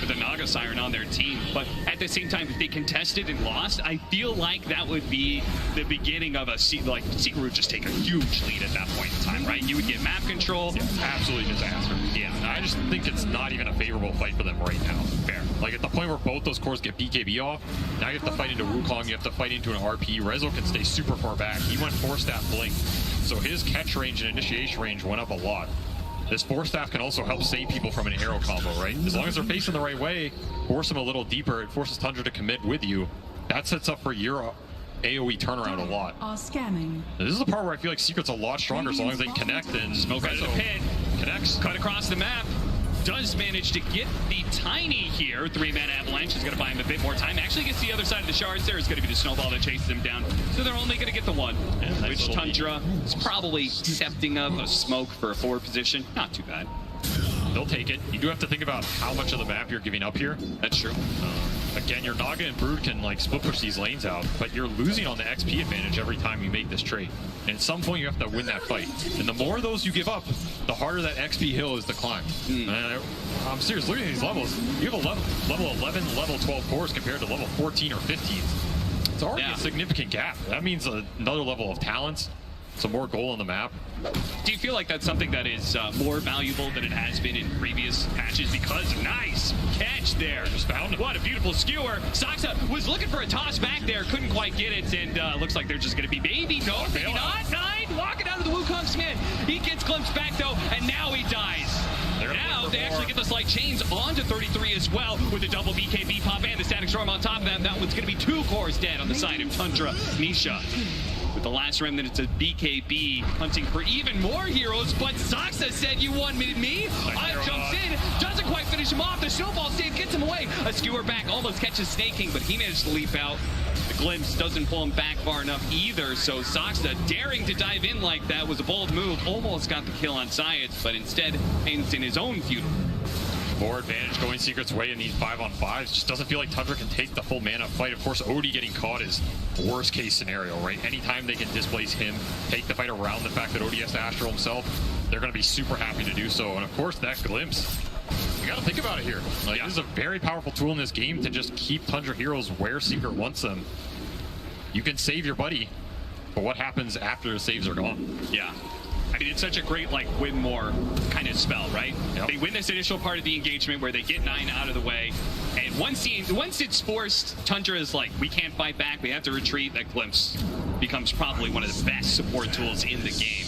with the Naga Siren on their team. But at the same time, if they contested and lost, I feel like that would be the beginning of a Secret would just take a huge lead at that point in time, right? You would get map control. Yeah, absolutely disaster. Yeah, I just think it's not even a favorable fight for them right now. Fair. Like at the point where both those cores get BKB off, now you have to fight into Wukong, you have to fight into an RP. Rezo can stay super far back. He went 4-staff blink, so his catch range and initiation range went up a lot. This 4-staff can also help save people from an arrow combo, right? As long as they're facing the right way, force them a little deeper, it forces Tundra to commit with you. That sets up for your AoE turnaround a lot. This is the part where I feel like Secret's a lot stronger as long as they can connect and Smoke out of the pit. Connects. Cut across the map. Does manage to get the Tiny here. 3-man Avalanche is going to buy him a bit more time. Actually gets the other side of the shards there. Is going to be the snowball that chases him down. So they're only going to get the one. Yeah, nice, which Tundra is probably accepting of a smoke for a forward position. Not too bad. They'll take it. You do have to think about how much of the map you're giving up here. That's true. Again, your Naga and Brood can like split push these lanes out, but you're losing on the XP advantage every time you make this trade. And at some point you have to win that fight. And the more of those you give up, the harder that XP hill is to climb. I'm serious, look at these levels. You have a level 11, level 12 cores compared to level 14 or 15. It's already a significant gap. That means another level of talents, some more goal on the map. Do you feel like that's something that is more valuable than it has been in previous patches? Because nice catch there. Just found him. What a beautiful skewer. Saksa was looking for a toss back there, couldn't quite get it, and looks like they're just going to be maybe not. Nine walking out of the Wukong Smith. He gets glimpsed back though, and now he dies. Now they actually get the slight chains onto 33 as well with the double BKB pop and the static storm on top of that. That one's going to be 2 cores dead on the side of Tundra Nisha. With the last remnant, it's a BKB hunting for even more heroes, but Saksa said, you wanted me? I jumps in, doesn't quite finish him off. The snowball save gets him away. A skewer back almost catches Snake King, but he managed to leap out. The glimpse doesn't pull him back far enough either, so Saksa daring to dive in like that was a bold move. Almost got the kill on Science, but instead ends in his own feudal. More advantage going Secret's way in these 5-on-5s. Just doesn't feel like Tundra can take the full mana fight. Of course, Odie getting caught is worst case scenario, right? Anytime they can displace him, take the fight around the fact that Odie has to Astral himself, they're going to be super happy to do so. And of course, that glimpse, you got to think about it here. Like, this is a very powerful tool in this game to just keep Tundra heroes where Secret wants them. You can save your buddy, but what happens after the saves are gone? Yeah. I mean, it's such a great, like, win more kind of spell, right? Yep. They win this initial part of the engagement where they get 9 out of the way. And once it's forced, Tundra is like, we can't fight back, we have to retreat. That glimpse becomes probably one of the best support tools in the game.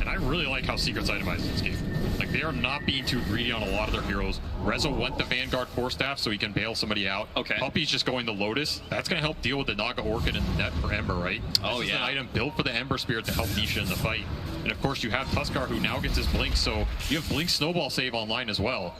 And I really like how Secret's itemized this game. Like, they are not being too greedy on a lot of their heroes. Rezo went the Vanguard 4-staff so he can bail somebody out. Okay. Puppy's just going to Lotus. That's going to help deal with the Naga Orchid and the net for Ember, right? Oh, this yeah. is an item built for the Ember Spirit to help Nisha in the fight. And of course, you have Tuskar, who now gets his Blink, so you have Blink Snowball save online as well.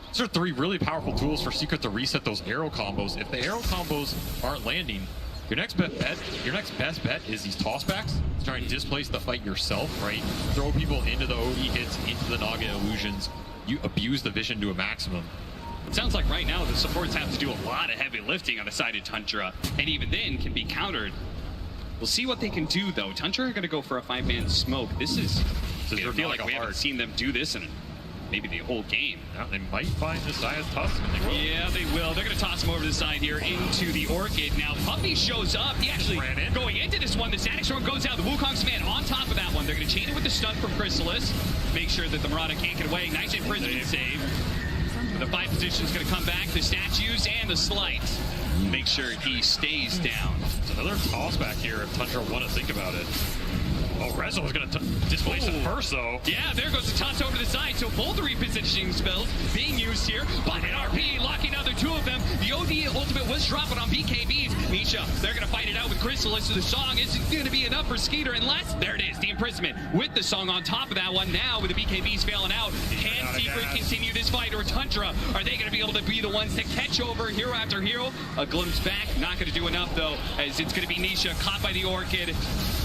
These are 3 really powerful tools for Secret to reset those arrow combos. If the arrow combos aren't landing, your next best bet is these tossbacks. Try and displace the fight yourself, right? Throw people into the OD hits, into the Naga illusions. You abuse the vision to a maximum. It sounds like right now the supports have to do a lot of heavy lifting on the side of Tundra, and even then can be countered. We'll see what they can do, though. Tundra are going to go for a 5-man smoke. I feel like we haven't seen them do this in maybe the whole game. Yeah, they might find this Zayas Tusk. Yeah, they will. They're going to toss him over the side here into the Orchid. Now, Puppy shows up. He actually going into this one. The Static Storm goes out. The Wukong's man on top of that one. They're going to chain it with the stun from Chrysalis. Make sure that the Marauder can't get away. Nice imprisonment save. The 5 position is going to come back. The statues and the slight. Make sure he stays down. It's another toss back here if Tundra want to think about it. Oh, Rezo was going to displace it first, though. Yeah, there goes the toss over to the side. So both repositioning spells being used here. But an RP locking down the two of them. The OD ultimate was dropping on BKBs. Nisha, they're going to fight it out with Crystal. So the song isn't going to be enough for Skeeter unless, there it is, the imprisonment with the song on top of that one. Now with the BKBs failing out, can Secret continue this fight, or Tundra, are they going to be able to be the ones to catch over hero after hero? A glimpse back, not going to do enough though, as it's going to be Nisha caught by the Orchid,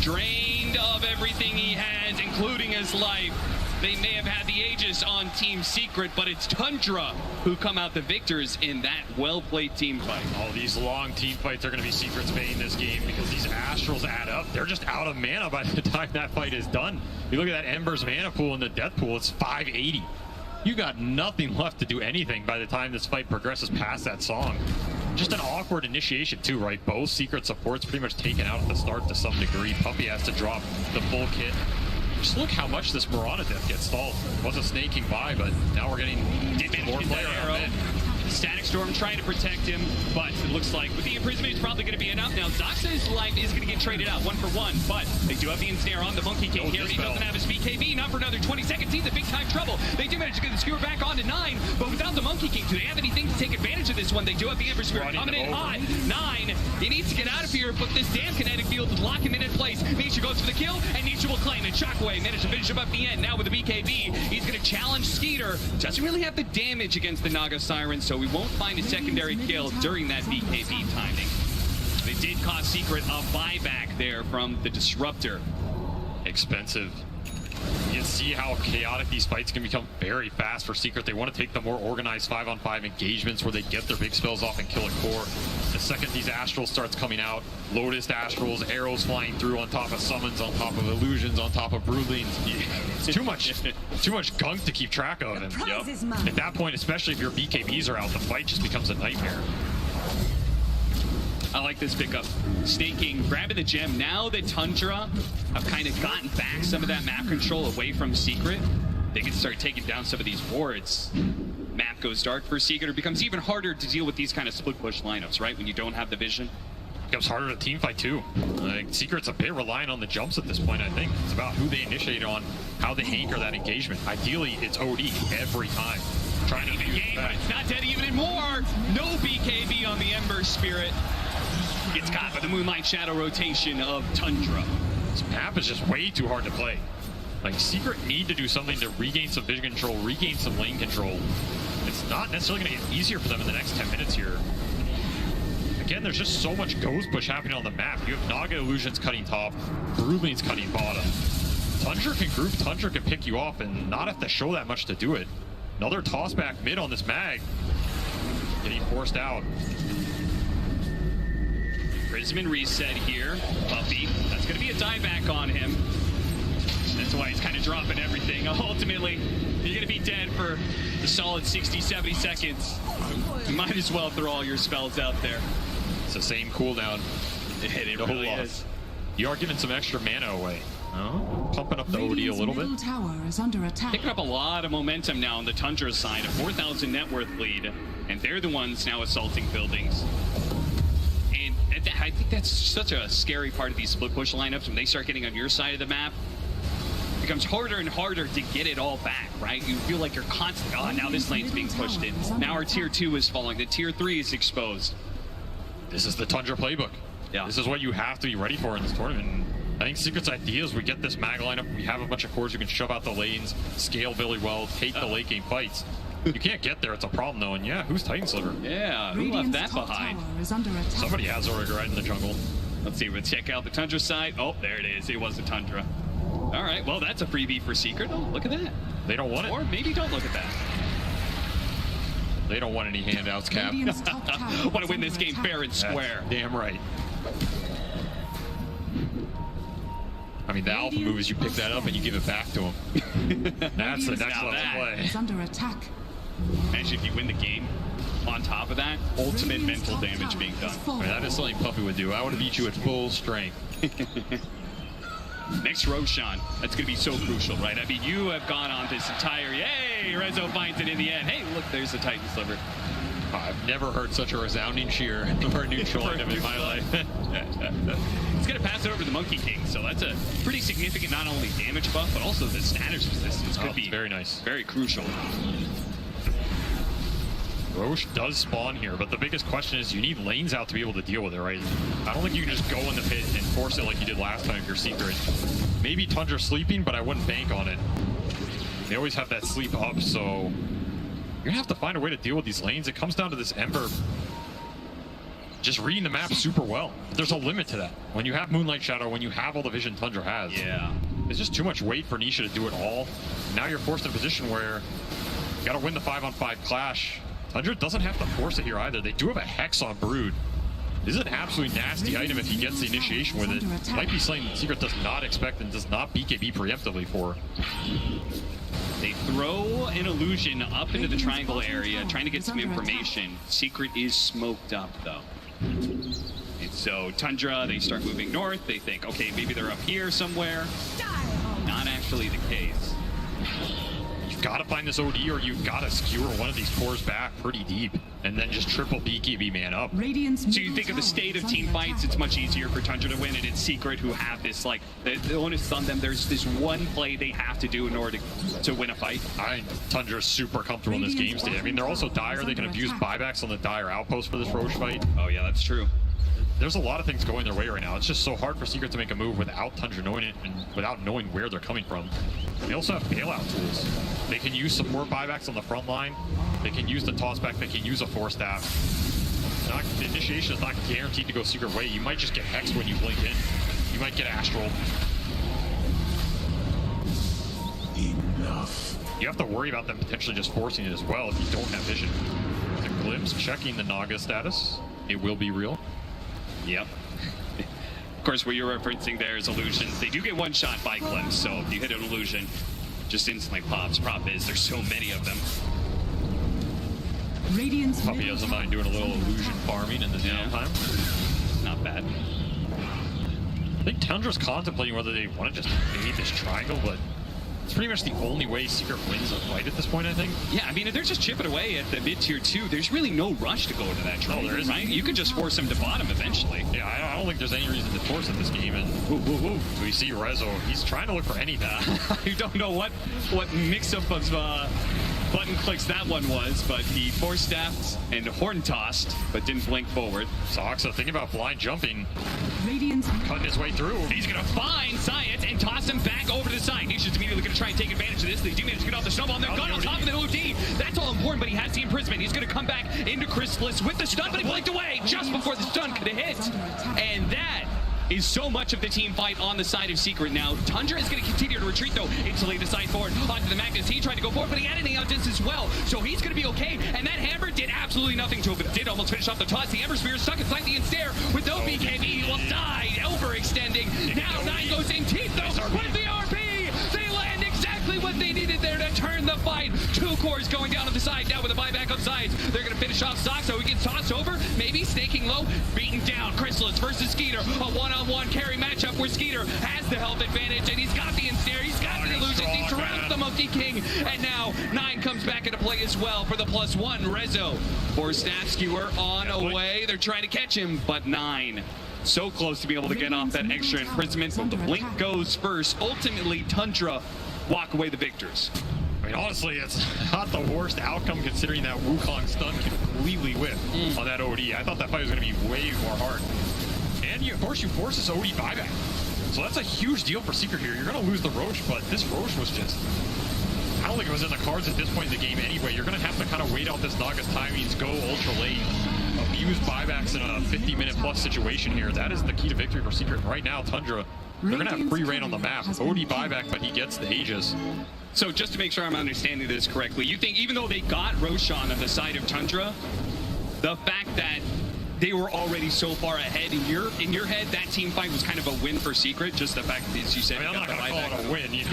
drained of everything he has, including his life. They may have had the Aegis on Team Secret, but it's Tundra who come out the victors in that well-played team fight. Oh, these long team fights are going to be Secret's bane in this game because these Astrals add up. They're just out of mana by the time that fight is done. You look at that Ember's mana pool and the death pool, it's 580. You got nothing left to do anything by the time this fight progresses past that song. Just an awkward initiation too, right? Both Secret supports pretty much taken out at the start to some degree. Puppey has to drop the full kit. Just look how much this Mirana death gets stalled. Wasn't snaking by, but now we're getting more player arrow. Static Storm trying to protect him, but it looks like with the imprisonment, it's probably going to be enough. Now, Doxa's life is going to get traded out 1-for-1, but they do have the ensnare on the Monkey King here. He doesn't have his BKB, not for another 20 seconds. He's in big time trouble. They do manage to get the Skewer back on to 9, but without the Monkey King, do they have anything to take advantage of this one? They do have the Ember Spirit coming in hot. 9, he needs to get out of here, but this damn kinetic field would lock him in place. Nisha goes for the kill, and Nisha will claim it. Shockwave managed to finish him up the end. Now with the BKB, he's going to challenge Skeeter. Doesn't really have the damage against the Naga Siren, so we won't find a secondary kill during that BKB timing. They did cost Secret a buyback there from the Disruptor. Expensive. You can see how chaotic these fights can become very fast for Secret. They want to take the more organized 5-on-5 engagements where they get their big spells off and kill a core. The second these Astrals starts coming out, Lotus Astrals, arrows flying through on top of summons, on top of illusions, on top of broodlings. It's too much gunk to keep track of. And at that point, especially if your BKBs are out, the fight just becomes a nightmare. I like this pickup. Staking, grabbing the gem. Now that Tundra have kind of gotten back some of that map control away from Secret, they can start taking down some of these wards. Map goes dark for Secret. It becomes even harder to deal with these kind of split push lineups, right? When you don't have the vision. Becomes harder to team fight too. Secret's a bit reliant on the jumps at this point, I think. It's about who they initiate on, how they anchor that engagement. Ideally, it's OD every time. Trying to the game, but it's not dead even anymore. No BKB on the Ember Spirit. Gets caught by the Moonlight Shadow rotation of Tundra. This map is just way too hard to play. Like, Secret need to do something to regain some vision control, regain some lane control. It's not necessarily going to get easier for them in the next 10 minutes here. Again, there's just so much ghost push happening on the map. You have Naga Illusions cutting top, Broodlings cutting bottom. Tundra can group, Tundra can pick you off and not have to show that much to do it. Another toss back mid on this mag. Getting forced out. Prisman reset here. Puppey, that's going to be a dieback on him. That's why he's kind of dropping everything. Ultimately, you're going to be dead for the solid 60, 70 seconds. You might as well throw all your spells out there. It's the same cooldown. It really is. You are giving some extra mana away. Oh, pumping up the OD a little bit. Tower is under attack. Picking up a lot of momentum now on the Tundra side, a 4,000 net worth lead, and they're the ones now assaulting buildings. And I think that's such a scary part of these split push lineups when they start getting on your side of the map. It becomes harder and harder to get it all back, right? You feel like you're constantly, oh, now this lane's being pushed in. Now our tier 2 is falling, the tier 3 is exposed. This is the Tundra playbook. Yeah. This is what you have to be ready for in this tournament. I think Secret's idea is we get this mag lineup, we have a bunch of cores who can shove out the lanes, scale really well, take the late game fights. You can't get there, it's a problem though, and yeah, who's Titan Sliver? Yeah, who left that behind? Somebody has already right in the jungle. Let's see, we'll check out the Tundra side. Oh, there it is, it was the Tundra. All right, well, that's a freebie for Secret. Oh, look at that. They don't want it. Or maybe don't look at that. They don't want any handouts, Cap. Want to win this game fair and square. That's damn right. I mean, the alpha move is you pick that up and you give it back to him. That's the next level play. Is under attack. Imagine if you win the game on top of that, ultimate mental damage being done. I mean, that is something Puppey would do. I would have beat you at full strength. Next Roshan, that's going to be so crucial, right? I mean, you have gone on this entire, yay, Rezo finds it in the end. Hey, look, there's the Titan Sliver. I've never heard such a resounding cheer for a neutral item in my life. He's going to pass it over to the Monkey King, so that's a pretty significant not only damage buff, but also the status resistance could be very nice. Very crucial. Roche does spawn here, but the biggest question is you need lanes out to be able to deal with it, right? I don't think you can just go in the pit and force it like you did last time if you're Secret. Maybe Tundra sleeping, but I wouldn't bank on it. They always have that sleep up, so you're gonna have to find a way to deal with these lanes. It comes down to this Ember just reading the map super well. There's a limit to that. When you have Moonlight Shadow, when you have all the vision Tundra has, it's just too much weight for Nisha to do it all. Now you're forced in a position where you gotta win the 5-on-5 clash. Tundra doesn't have to force it here either. They do have a Hex on Brood. This is an absolutely nasty item if he gets the initiation with it. Might be something Secret does not expect and does not BKB preemptively for. They throw an illusion up into the triangle area, trying to get some information. Secret is smoked up, though. And so Tundra, they start moving north. They think, okay, maybe they're up here somewhere. Not actually the case. You've got to find this OD, or you've got to skewer one of these cores back pretty deep, and then just triple BKB man up. So you think of the state of team fights, it's much easier for Tundra to win, and it's Secret who have this, like, the onus on them. There's this one play they have to do in order to win a fight. I think Tundra's super comfortable in this game state. I mean, they're also Dire. They can abuse buybacks on the Dire outpost for this Roche fight. Oh yeah, that's true. There's a lot of things going their way right now. It's just so hard for Secret to make a move without Tundra knowing it and without knowing where they're coming from. They also have bailout tools. They can use some more buybacks on the front line. They can use the tossback. They can use a Force Staff. The initiation is not guaranteed to go Secret way. You might just get Hexed when you blink in. You might get Astral. Enough. You have to worry about them potentially just forcing it as well if you don't have vision. The Glimpse checking the Naga status. It will be real. Yep. Of course, what you're referencing there is illusions. They do get one shot by Glimpse, so if you hit an illusion, just instantly pops. Problem is, there's so many of them. Puppy doesn't mind doing a little illusion farming in the downtime. Not bad. I think Tundra's contemplating whether they want to just invade this triangle, but it's pretty much the only way Secret wins a fight at this point, I think. Yeah, I mean, if they're just chipping away at the mid-tier 2, there's really no rush to go into that triangle, there isn't. right? You could just force them to bottom eventually. Yeah, I don't think there's any reason to force in this game. And we see Rezo, he's trying to look for anything. You don't know what mix-up of button clicks that one was, but he Force Staffed and Horn Tossed, but didn't blink forward. Soxa, thinking about blind jumping. Cutting his way through. He's going to find Science and toss him back over to the side. He's just immediately going to try and take advantage of this. They do manage to get off the snowball, and they're gone on top of the OD. That's all important, but he has the imprisonment. He's going to come back into Chrysalis with the stun, but he blinked away just before the stun could have hit. And that is so much of the team fight on the side of Secret now. Tundra is going to continue to retreat, though, instantly to side forward onto the Magnus. He tried to go forward, but he had an out distance as well, so he's going to be okay. And that hammer did absolutely nothing to him, but it did almost finish off the toss. The Ember Spear is stuck inside the ensnare with no BKB. He will die, overextending. Now 9 goes in teeth, though, with the RP. They land exactly what they needed there to turn the fight. 2 cores going down on the side, now with a buyback on sides. They're going to finish off Sox, so he gets tossed over, maybe staking low, beaten down. Chrysalis versus Skeeter, a one-on-one carry matchup where Skeeter has the health advantage, and he's got the ensnare, he's got the illusions, he surrounds the Monkey King, and now 9 comes back into play as well for the +1. Rezo for Staff Skewer on away. They're trying to catch him, but 9 so close to be able to get off that extra imprisonment, but the blink goes first. Ultimately, Tundra walk away the victors. I mean, honestly, it's not the worst outcome considering that Wukong stun completely whiffed on that OD. I thought that fight was going to be way more hard. And of course, you force this OD buyback. So that's a huge deal for Secret here. You're going to lose the Roche, but this Roche was just... I don't think it was in the cards at this point in the game anyway. You're going to have to kind of wait out this Naga's timings, go ultra late, abuse buybacks in a 50-minute plus situation here. That is the key to victory for Secret. Right now, Tundra, they're going to have free reign on the map. OD buyback, but he gets the Aegis. So just to make sure I'm understanding this correctly, you think even though they got Roshan on the side of Tundra, the fact that they were already so far ahead in your head, that team fight was kind of a win for Secret? Just the fact, as you said, I mean, I'm not going to call it a win. You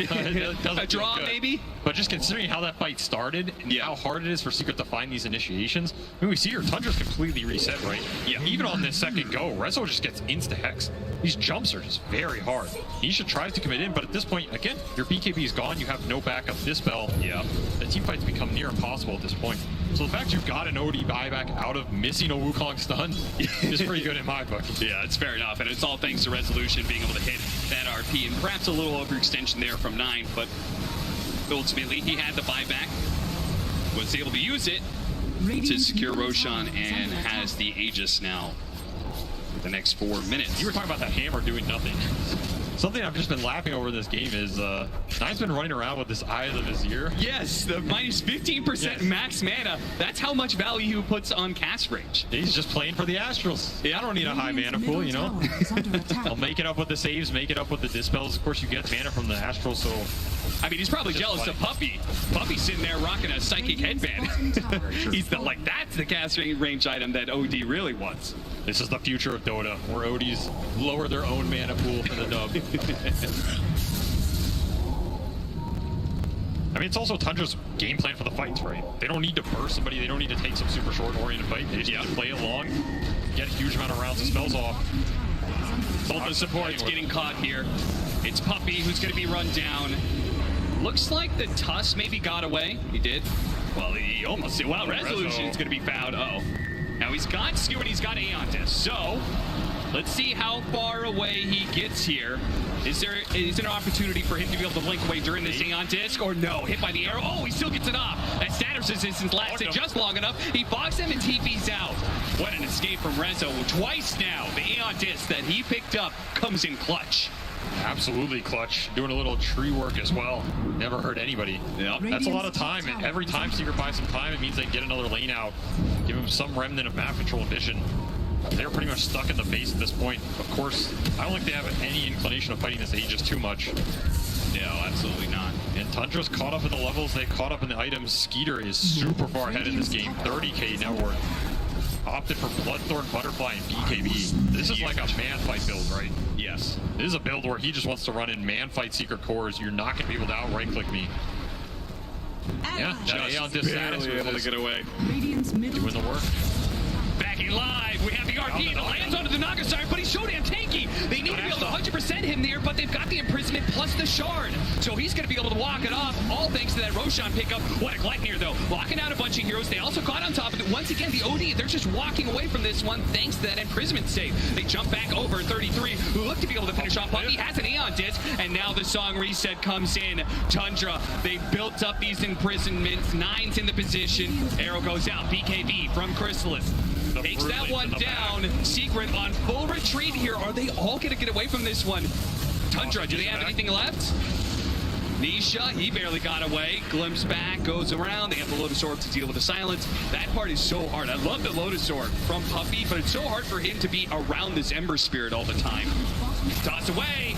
know? It doesn't a draw, maybe? But just considering how that fight started and how hard it is for Secret to find these initiations, I mean, we see here, Tundra's completely reset, right? Yeah. Even on this second go, Rezo just gets insta-hex. These jumps are just very hard. Nisha tries to commit in, but at this point, again, your BKB is gone. You have no backup dispel. Yeah. The team fights become near impossible at this point. So the fact you got an OD buyback out of missing a Wukong stun is pretty good in my book. Yeah, it's fair enough, and it's all thanks to Resolution being able to hit that RP, and perhaps a little overextension there from 9, but ultimately he had the buyback, was able to use it to secure Roshan, and has the Aegis now for the next 4 minutes. You were talking about that hammer doing nothing. Something I've just been laughing over in this game is Nine's been running around with this Eye of the Vizier. Yes, the minus 15% max mana. That's how much value he puts on cast range. He's just playing for the Astrals. Yeah, I don't need a high mana pool, you know? I'll make it up with the saves, make it up with the dispels. Of course, you get mana from the Astrals, so... I mean, he's probably jealous of Puppy. Puppy's sitting there rocking a psychic headband. He's like, that's the cast range item that OD really wants. This is the future of Dota, where ODs lower their own mana pool for the dub. I mean, it's also Tundra's game plan for the fights, right? They don't need to burst somebody, they don't need to take some super short-oriented fight. They just need to play along, get a huge amount of rounds and spells off. Both the supports getting caught here. It's Puppy who's going to be run down. Looks like the Tusk maybe got away. He did. Well, he almost did. Well, Resolution's going to be found. Uh-oh. Now he's got Skewer and he's got Aeon Disc. So, let's see how far away he gets here. Is there an opportunity for him to be able to blink away during this Aeon Disc, or no? Hit by the arrow. Oh, he still gets it off. That status resistance lasted just long enough. He fogs him and TP's out. What an escape from Rezo. Twice now, the Aeon Disc that he picked up comes in clutch. Absolutely clutch. Doing a little tree work as well. Never hurt anybody. Yep. That's a lot of time. And every time Secret buys some time, it means they can get another lane out. Give him some remnant of map control and vision. They're pretty much stuck in the base at this point. Of course, I don't think they have any inclination of fighting this Aegis too much. No, absolutely not. And Tundra's caught up in the levels. They caught up in the items. Skeeter is super far ahead in this game. 30k net worth. Opted for Bloodthorn, Butterfly, and BKB. This is like a man fight build, right? Yes. This is a build where he just wants to run in man fight secret cores. You're not going to be able to out right click me. Yeah, that Aeon Disc status able to get away. doing the work. Backing live, we have the RP that lands onto the Nagasire, but he's so damn tanky. They need to be able to 100% him there, but they've got the imprisonment plus the shard. So he's going to be able to walk it off, all thanks to that Roshan pickup. What a Gleipnir, though. Locking out a bunch of heroes. They also got on top of it. Once again, the OD, they're just walking away from this one thanks to that imprisonment save. They jump back over 33, who look to be able to finish off Puppy. Has an Aeon Disc, and now the song reset comes in. Tundra, they built up these imprisonments. Nine's in the position. Arrow goes out. BKB from Chrysalis. Takes that one down. Secret on full retreat here. Are they all going to get away from this one? Tundra, do they have anything left? Nisha, he barely got away. Glimpse back, goes around. They have the Lotus Orb to deal with the silence. That part is so hard. I love the Lotus Orb from Puppy, but it's so hard for him to be around this Ember Spirit all the time. Toss away.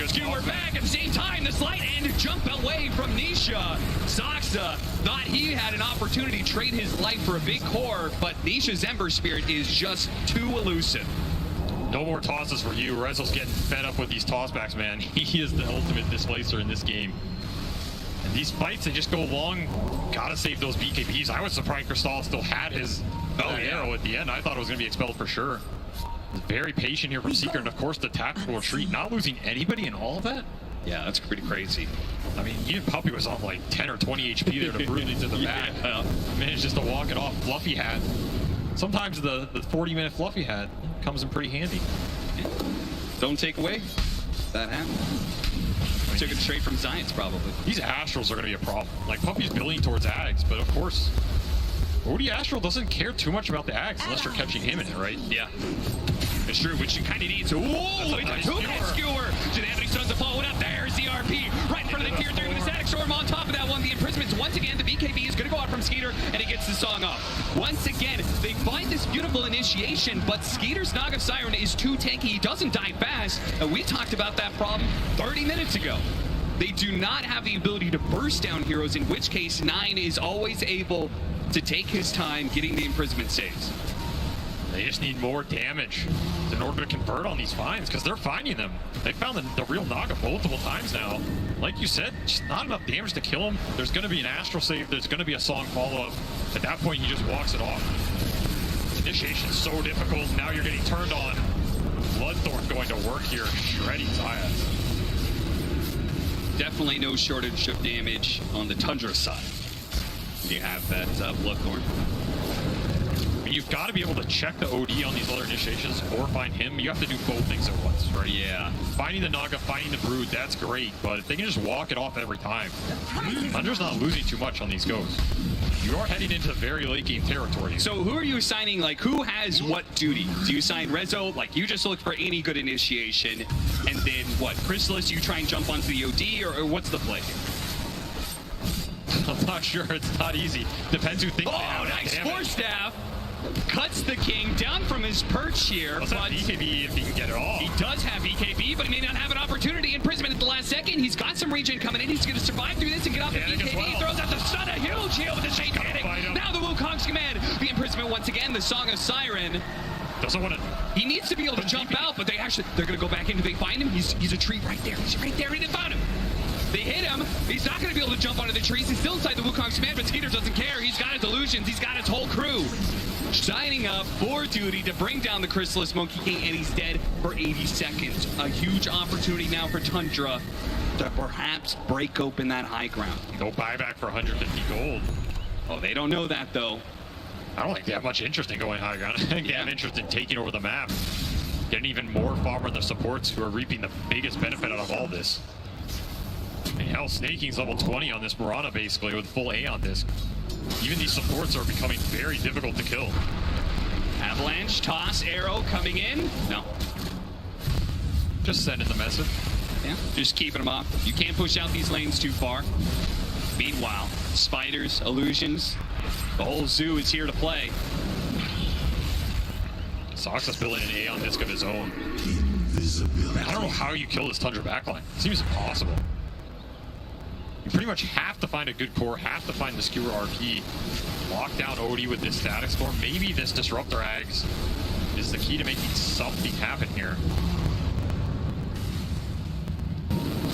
Skewer back at the same time. The slide and jump away from Nisha. Saksa thought he had an opportunity to trade his life for a big core, but Nisha's Ember Spirit is just too elusive. No more tosses for you. Rezo's getting fed up with these tossbacks, man. He is the ultimate displacer in this game. And these fights, they just go long. Gotta save those BKBs. I was surprised Cristal still had his arrow at the end. I thought it was going to be expelled for sure. Very patient here from Seeker, and of course the tactical retreat. Not losing anybody in all of that? Yeah, that's pretty crazy. I mean, even Puppy was on like 10 or 20 HP there to brute into the back. Managed just to walk it off. Fluffy hat. Sometimes the 40-minute Fluffy hat comes in pretty handy. Don't take away that hat. Took it straight from Science, probably. These Astrals are going to be a problem. Like, Puppy's building towards Ags, but of course, OD Astral doesn't care too much about the Ags unless you're catching him in it, right? Yeah. It's true, which you kind of need to. Whoa, it's a two-hit skewer. Do they have any stuns to follow it up? There's the RP. Right in front of the tier 3 with the static storm on top of that one. The imprisonments, once again, the BKB is going to go out from Skeeter, and he gets the song up. Once again, they find this beautiful initiation, but Skeeter's Naga Siren is too tanky. He doesn't die fast, and we talked about that problem 30 minutes ago. They do not have the ability to burst down heroes, in which case Nine is always able to take his time getting the imprisonment saves. They just need more damage in order to convert on these finds, because they're finding them. They found the real Naga multiple times now. Like you said, just not enough damage to kill him. There's going to be an Astral save. There's going to be a song follow-up. At that point, he just walks it off. Initiation's so difficult. Now you're getting turned on. Bloodthorn going to work here, shredding Zayas. Definitely no shortage of damage on the Tundra side. You have that Bloodthorn. You've got to be able to check the OD on these other initiations or find him. You have to do both things at once, right? Yeah. Finding the Naga, finding the Brood, that's great, but if they can just walk it off every time, Thunder's not losing too much on these goes. You are heading into very late game territory. So who are you assigning, like, who has what duty? Do you assign Rezo, like, you just look for any good initiation, and then what, Chrysalis, you try and jump onto the OD, or what's the play? I'm not sure, it's not easy. Depends who thinks they have nice damage. Force Staff! Cuts the king down from his perch here. Does have BKB if he can get it off. He does have BKB, but he may not have an opportunity. Imprisonment at the last second. He's got some regen coming in. He's going to survive through this and get off the BKB. He throws out the stun, a huge heal with the Shade Panic. Now the Wukong's command. The imprisonment once again. The Song of Siren. Doesn't want to. He needs to be able to jump out, but they're going to go back in. Do they find him? He's a tree right there. He's right there. He didn't find him. They hit him. He's not going to be able to jump onto the trees. He's still inside the Wukong's command, but Skeeter doesn't care. He's got his illusions. He's got his whole crew signing up for duty to bring down the Chrysalis Monkey King, and he's dead for 80 seconds. A huge opportunity now for Tundra to perhaps break open that high ground. No buyback for 150 gold. Oh, they don't know that, though. I don't think they have much interest in going high ground. I think they have interest in taking over the map. Getting even more farmer than the supports who are reaping the biggest benefit out of all this. And hell, Snaking's level 20 on this Mirana basically with full Aeon disc. Even these supports are becoming very difficult to kill. Avalanche, toss, arrow coming in. No. Just sending the message. Yeah, just keeping them up. You can't push out these lanes too far. Meanwhile, spiders, illusions, the whole zoo is here to play. Sox is building an Aeon disc of his own. I don't know how you kill this Tundra backline. It seems impossible. You pretty much have to find a good core, have to find the Skewer RP, lock down OD with this Static Storm. Maybe this Disruptor Ags is the key to making something happen here.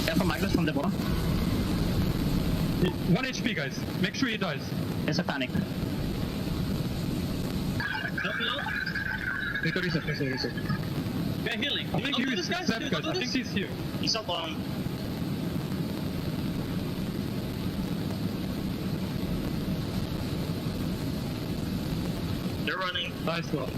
Yeah, from Magnus from the bottom. 1 HP, guys. Make sure he dies. There's a panic. Take a reset, take a reset. Yeah, healing. I think he's Zep, guys. I think he's here. He's up on. They're running. Nice one.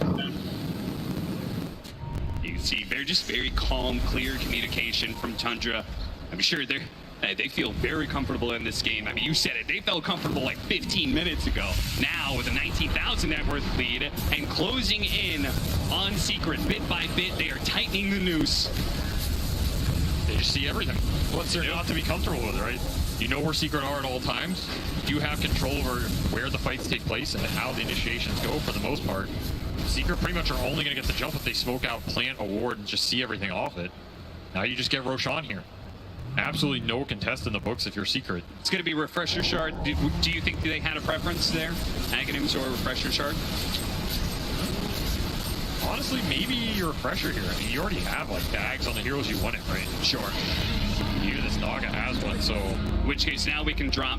You can see very calm, clear communication from Tundra. I'm sure they feel very comfortable in this game. I mean, you said it. They felt comfortable like 15 minutes ago. Now, with a 19,000 net worth lead and closing in on Secret bit by bit, they are tightening the noose. They just see everything. What's there not to be comfortable with, right? You know where Secret are at all times. You have control over where the fights take place and how the initiations go for the most part. Secret pretty much are only going to get the jump if they smoke out, plant a ward, and just see everything off it. Now you just get Roshan here. Absolutely no contest in the books if you're Secret. It's going to be Refresher Shard. Do you think they had a preference there? Aghanims or Refresher Shard? Honestly, maybe your Refresher here. I mean, you already have like tags on the heroes you want it, right? Sure. Even this Naga has one, so... In which case now we can drop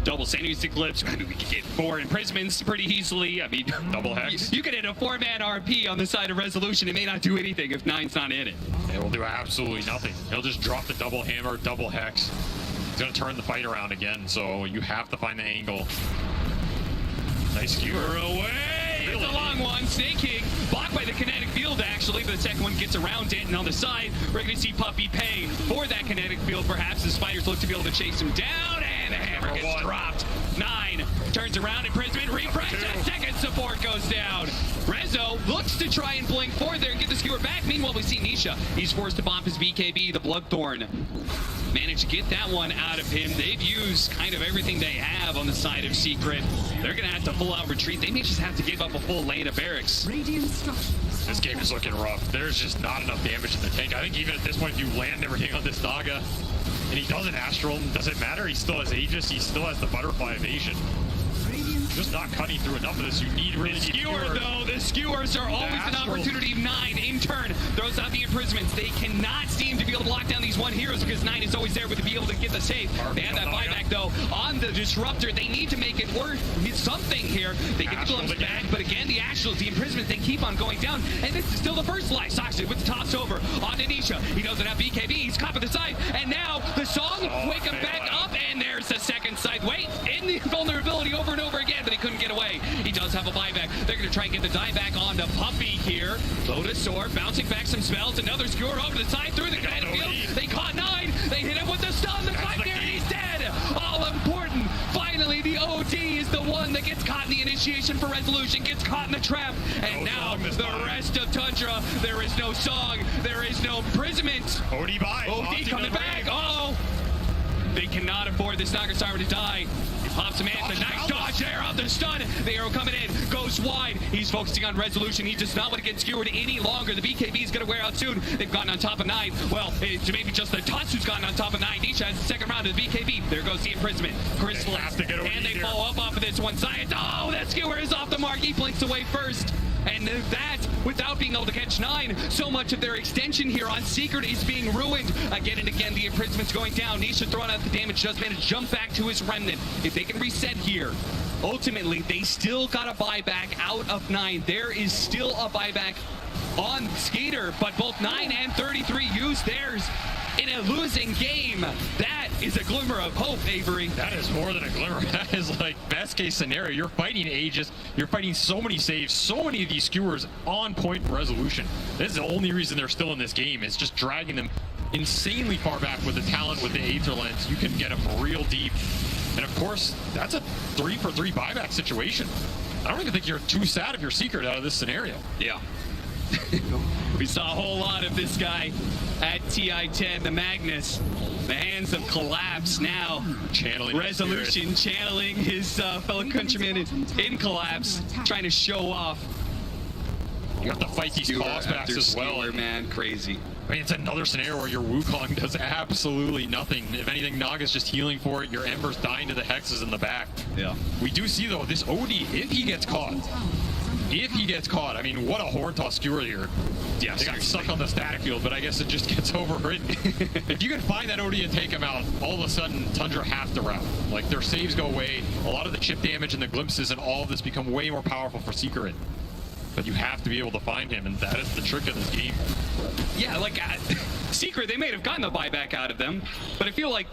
double Sandy's Eclipse. I mean, we can get 4 imprisonments pretty easily. I mean, double Hex. You can hit a 4-man RP on the side of Resolution. It may not do anything if 9's not in it. It will do absolutely nothing. He'll just drop the double hammer, double Hex. He's going to turn the fight around again, so you have to find the angle. Nice skewer. Away! It's a long one. Snake King blocked by the kinetic field, actually, but the second one gets around it, and on the side, we're going to see Puppy pay for that kinetic field, perhaps. The Spiders look to be able to chase him down, and the hammer gets dropped. 9 turns around, imprisonment, refresh, and second support goes down. Rezo looks to try and blink forward there and get the skewer back. Meanwhile, we see Nisha. He's forced to bump his BKB, the Bloodthorn. Managed to get that one out of him. They've used kind of everything they have on the side of Secret. They're going to have to full out retreat. They may just have to give up a full lane of barracks. This game is looking rough. There's just not enough damage in the tank. I think even at this point, if you land everything on this Naga, and he doesn't Astral, does it matter? He still has Aegis. He still has the Butterfly Evasion. Just not cutting through enough of this. You need really skewer, though. The skewers are always an opportunity. 9 in turn throws out the imprisonments. They cannot seem to be able to lock down these one heroes because 9 is always there to be able to get the save. They have that buyback, though, on the Disruptor. They need to make it worth something here. They get the glimpse back, but again, the Astrals, the imprisonments, they keep on going down. And this is still the first life. Saxon with the toss over on Anisha. He doesn't have BKB. He's caught by the side. And now the song, wake him back up. And there's the second side. Wait, in the vulnerability over and away. He does have a buyback. They're going to try and get the die back on the Puppy here. Lotus Sword bouncing back some spells. Another skewer over the side through the field. They caught 9. They hit him with the stun. The 5 there, he's dead. All important. Finally, the OD is the one that gets caught in the initiation for resolution, gets caught in the trap. And now the rest of Tundra, there is no song. There is no imprisonment. OD by. OD coming back. Uh-oh. They cannot afford this Naga Siren to die. He pops him in. It's a nice dodge there off the stun. The arrow coming in. Goes wide. He's focusing on resolution. He does not want to get skewered any longer. The BKB is going to wear out soon. They've gotten on top of 9. Well, it's maybe just the Tuts who's gotten on top of 9. Nisha has the second round of the BKB. There goes the imprisonment. Chrysalis. And they follow up off of this one side. Oh, that skewer is off the mark. He blinks away first. And that, without being able to catch 9, so much of their extension here on Secret is being ruined. Again and again, the imprisoment's going down. Nisha throwing out the damage, does manage to jump back to his remnant. If they can reset here, ultimately, they still got a buyback out of 9. There is still a buyback on Skater, but both 9 and 33 use theirs in a losing game. That is a glimmer of hope, Avery. That is more than a glimmer. That is like best case scenario. You're fighting Aegis. You're fighting so many saves, so many of these skewers on point for resolution. This is the only reason they're still in this game. It's just dragging them insanely far back with the talent with the Aether Lens. You can get them real deep. And of course, that's a 3-for-3 buyback situation. I don't even think you're too sad if you're Secret out of this scenario. Yeah. We saw a whole lot of this guy at TI-10, the Magnus. The hands of Collapse now. Channeling resolution, channeling his fellow countrymen in Collapse, trying to show off. You have to fight these callbacks as well. Man, crazy. I mean, it's another scenario where your Wukong does absolutely nothing. If anything, Naga's just healing for it. Your Ember's dying to the hexes in the back. Yeah. We do see, though, this OD, if he gets caught, I mean, what a horn toss skewer here. Yeah, they got stuck on the static field, but I guess it just gets overridden. If you can find that OD and take him out, all of a sudden, Tundra have to rout. Like, their saves go away. A lot of the chip damage and the glimpses and all of this become way more powerful for Secret. But you have to be able to find him, and that is the trick of this game. Yeah, like, Secret, they may have gotten the buyback out of them, but I feel like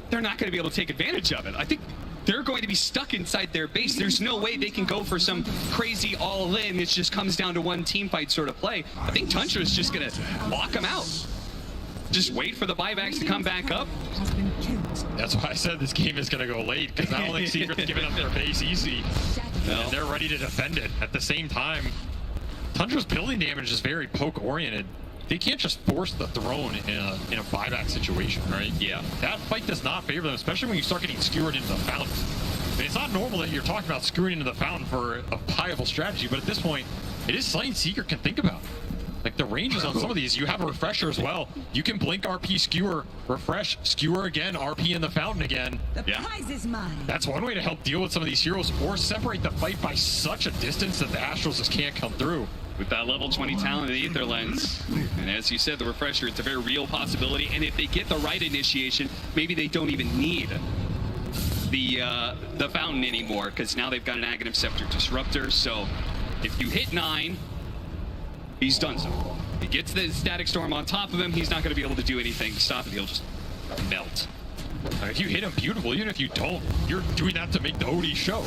they're not going to be able to take advantage of it. I think they're going to be stuck inside their base. There's no way they can go for some crazy all-in. It just comes down to one team fight sort of play. I think Tundra is just going to lock them out. Just wait for the buybacks to come back up. That's why I said this game is going to go late, because I don't think Secret's giving up their base easy. No. And they're ready to defend it. At the same time, Tundra's building damage is very poke-oriented. They can't just force the throne in a buyback situation, right? Yeah. That fight does not favor them, especially when you start getting skewered into the fountain. I mean, it's not normal that you're talking about skewering into the fountain for a viable strategy, but at this point, it is something Secret can think about. Like, the ranges on some of these, you have a refresher as well. You can blink RP skewer, refresh, skewer again, RP in the fountain again. The prize is mine. That's one way to help deal with some of these heroes, or separate the fight by such a distance that the Astrals just can't come through. With that level 20 talent in the Aether Lens. And as you said, the refresher, it's a very real possibility. And if they get the right initiation, maybe they don't even need the fountain anymore, because now they've got an Aghanim Scepter Disruptor. So if you hit 9, he's done so. He gets the Static Storm on top of him, he's not going to be able to do anything to stop it. He'll just melt. If you hit him, beautiful. Even if you don't, you're doing that to make the OD show.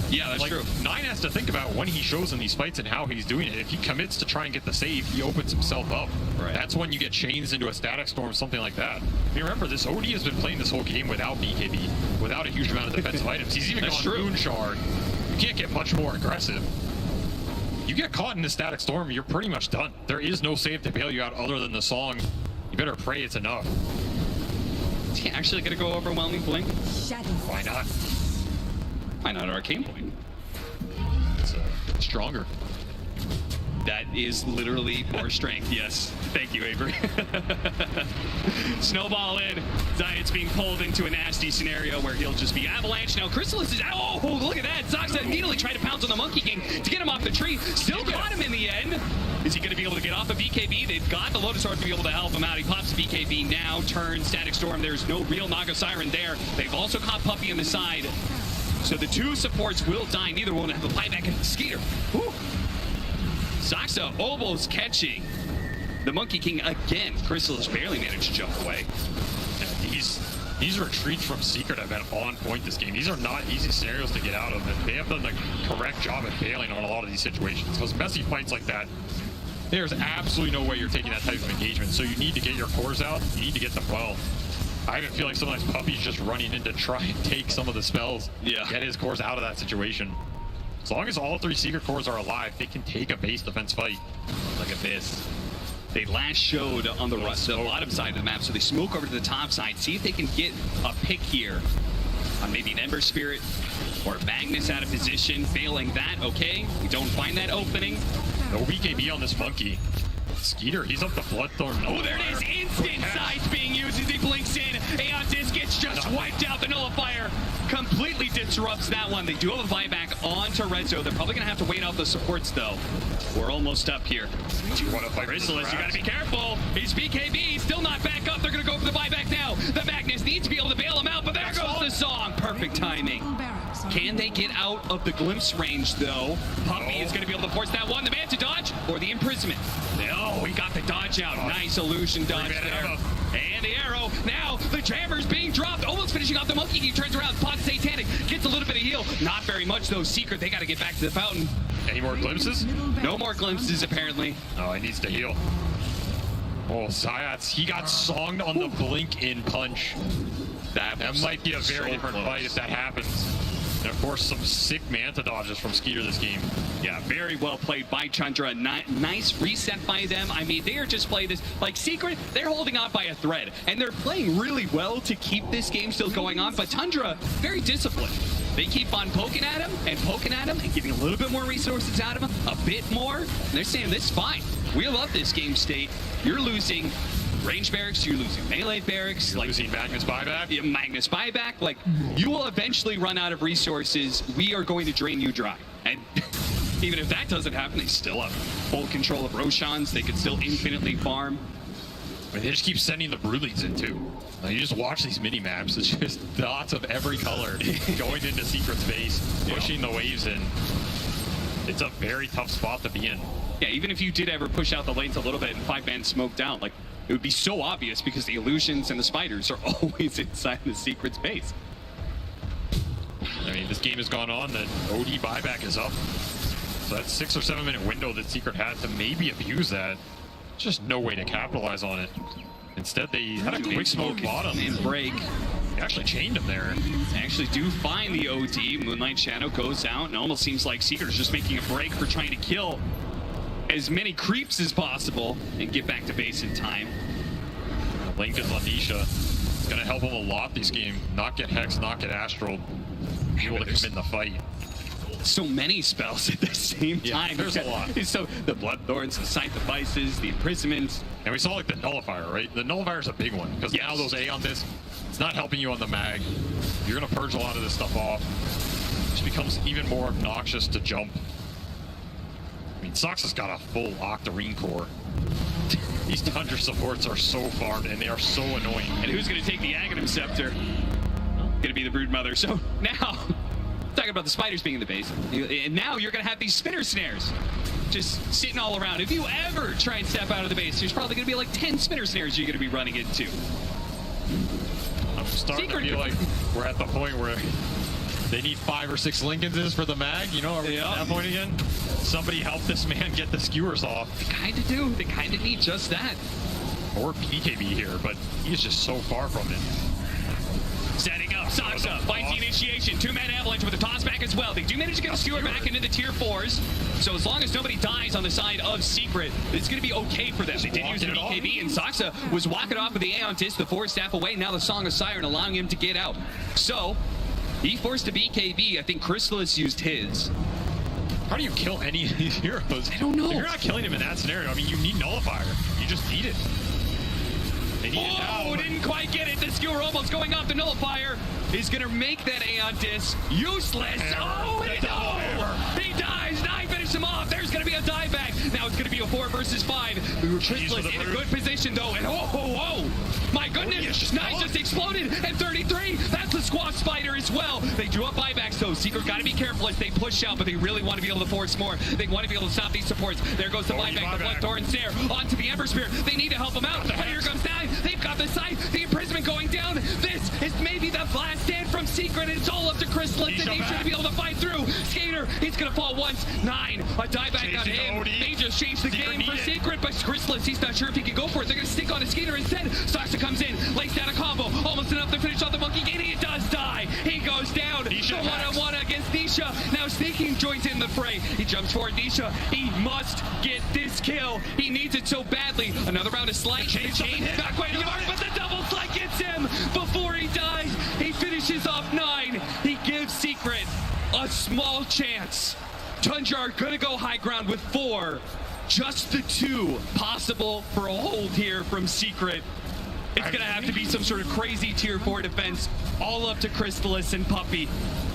Yeah, that's true. 9 has to think about when he shows in these fights and how he's doing it. If he commits to try and get the save, he opens himself up. Right. That's when you get chains into a Static Storm, something like that. I mean, remember, this OD has been playing this whole game without BKB, without a huge amount of defensive items. He's even gone Moonshard. You can't get much more aggressive. You get caught in the Static Storm, you're pretty much done. There is no save to bail you out other than the song. You better pray it's enough. Is he actually going to go Overwhelming Blink? Why not? Why not Arcane Blink? It's stronger. That is literally more strength, yes. Thank you, Avery. Snowball in. Zayat's being pulled into a nasty scenario where he'll just be avalanche. Now, Chrysalis is... Oh, look at that. Zoxa immediately tried to pounce on the Monkey King to get him off the tree. Still caught him in the end. Is he going to be able to get off of BKB? They've got the Lotus Sword to be able to help him out. He pops BKB now, turns Static Storm. There's no real Naga Siren there. They've also caught Puppy on the side. So the two supports will die. Neither one will have a buyback at the Skeeter. Whew. Zoxa almost catching the Monkey King again. Chrysalis barely managed to jump away. These retreats from Secret have been on point this game. These are not easy scenarios to get out of, and they have done the correct job at failing on a lot of these situations. Because messy fights like that, there's absolutely no way you're taking that type of engagement. So you need to get your cores out, you need to get them well. I even feel like sometimes Puppy's just running in to try and take some of the spells, get his cores out of that situation. As long as all 3 Secret cores are alive, they can take a base defense fight. Look at this. They last showed on the bottom side of the map, so they smoke over to the top side, see if they can get a pick here on maybe an Ember Spirit or Magnus out of position. Failing that, okay, we don't find that opening. No BKB on this monkey. Skeeter, he's up the Bloodthorn. Oh, there it is. Instant sides being used as he blinks in. Aeon Disc gets just wiped out. The Nullifier completely disrupts that one. They do have a buyback onto Rezo. They're probably going to have to wait out the supports, though. We're almost up here. Chrysalis, you got to be careful. He's BKB. Still not back up. They're going to go for the buyback now. The Magnus needs to be able to bail him out, but there goes the song. Perfect timing. Can they get out of the glimpse range, though? Puppy is going to be able to force that one. The man to dodge or the imprisonment. Oh, he got the dodge out. Nice illusion dodge there. And the arrow. Now the jammer's being dropped. Almost finishing off the monkey. He turns around. Pots Satanic. Gets a little bit of heal. Not very much, though. Secret, they got to get back to the fountain. Any more glimpses? No more glimpses, apparently. Oh, he needs to heal. Oh, Zayats, he got songed on the blink in punch. That might be a very different fight if that happens. And of course, some sick Manta dodges from Skeeter this game. Yeah, very well played by Chandra. Nice reset by them. I mean, they are just playing this like Secret. They're holding on by a thread, and they're playing really well to keep this game still going on. But Tundra, very disciplined. They keep on poking at him and giving a little bit more resources out of him, a bit more. And they're saying, this is fine. We love this game state. You're losing range barracks, you're losing melee barracks. You're losing Magnus buyback. Yeah, Magnus buyback. Like, you will eventually run out of resources. We are going to drain you dry. And even if that doesn't happen, they still have full control of Roshans. They can still infinitely farm. I mean, they just keep sending the brood leads in too. Like, you just watch these mini maps. It's just dots of every color going into Secret's base, pushing the waves in. It's a very tough spot to be in. Yeah, even if you did ever push out the lanes a little bit and 5-man smoked out, like, it would be so obvious because the illusions and the spiders are always inside the Secret's base. I mean, this game has gone on, the OD buyback is up. So that 6 or 7 minute window that Secret had to maybe abuse that. Just no way to capitalize on it. Instead, they had a quick smoke bottom and break. They actually chained him there. They actually do find the OD. Moonlight Shadow goes out, and it almost seems like Secret is just making a break for trying to kill as many creeps as possible and get back to base in time. Link is Lanisha. It's going to help him a lot this game. Not get Hex, not get Astral. Be able to come in the fight. So many spells at the same time. There's a lot. So the Bloodthorns, the Sight Devices, the Imprisonments. And we saw like the Nullifier, right? The Nullifier is a big one because now those Aeon Discs, it's not helping you on the mag. You're going to purge a lot of this stuff off. It just becomes even more obnoxious to jump. I mean, Sox has got a full Octarine core. These Tundra supports are so farmed and they are so annoying. And who's going to take the Aghanim Scepter? Going to be the Broodmother. So now, talking about the spiders being in the base, and now you're going to have these spinner snares just sitting all around. If you ever try and step out of the base, there's probably going to be like 10 spinner snares you're going to be running into. I'm starting to feel like we're at the point where they need 5 or 6 Lincolns for the mag. You know, are we at that point again? Somebody help this man get the skewers off. They kind of do. They kind of need just that. Or PKB here, but he's just so far from it. Setting up, Saksa finds the initiation. 2-man avalanche with a toss back as well. They do manage to get a skewer back into the tier 4s. So as long as nobody dies on the side of Secret, it's going to be okay for them. They did use the BKB, and Saksa was walking off with the Aeon Disc, the 4-staff away. Now the Song of Siren allowing him to get out. So he forced a BKB. I think Chrysalis used his. How do you kill any of these heroes? I don't know. If you're not killing him in that scenario, I mean, you need Nullifier. You just need it. They need it now. Didn't quite get it. The skewer almost going off. The Nullifier is going to make that Aeon Disc useless. Oh, he dies. Nine finish him off. There's going to be a dieback. Now it's going to be a 4 versus 5. Chrysalis in a good position, though. And whoa. My goodness. Nine just exploded. And 33. That's the Squawk Spider as well. They do up buybacks, though. go. Secret got to be careful as they push out, but they really want to be able to force more. They want to be able to stop these supports. There goes the buyback, the Bloodthorn Snare onto the Ember Spear. They need to help them out. But here comes Nine. They've got the side, the imprisonment going down. This is maybe the last stand from Secret. It's all up to Chrysalis and Nisha to be able to fight through. Skater, he's going to fall once. Nine, a dieback on him. They just changed the game for Secret, but Chrysalis, he's not sure if he can go for it. They're going to stick on a Skater instead. Sasha comes in, lays down a combo, almost enough to finish off the Monkey Gate. He does die. He goes down. The one-on-one against Nisha. Now Sneaking joins in the fray. He jumps forward. Nisha, he must get this kill. He needs it so badly. Another round of Slight. Chain, not quite to the mark, but the double Slight gets him before he dies. He finishes off Nine. He gives Secret a small chance. Tundra are gonna go high ground with 4. Just the 2 possible for a hold here from Secret. It's gonna have to be some sort of crazy tier 4 defense, all up to Chrysalis and Puppy.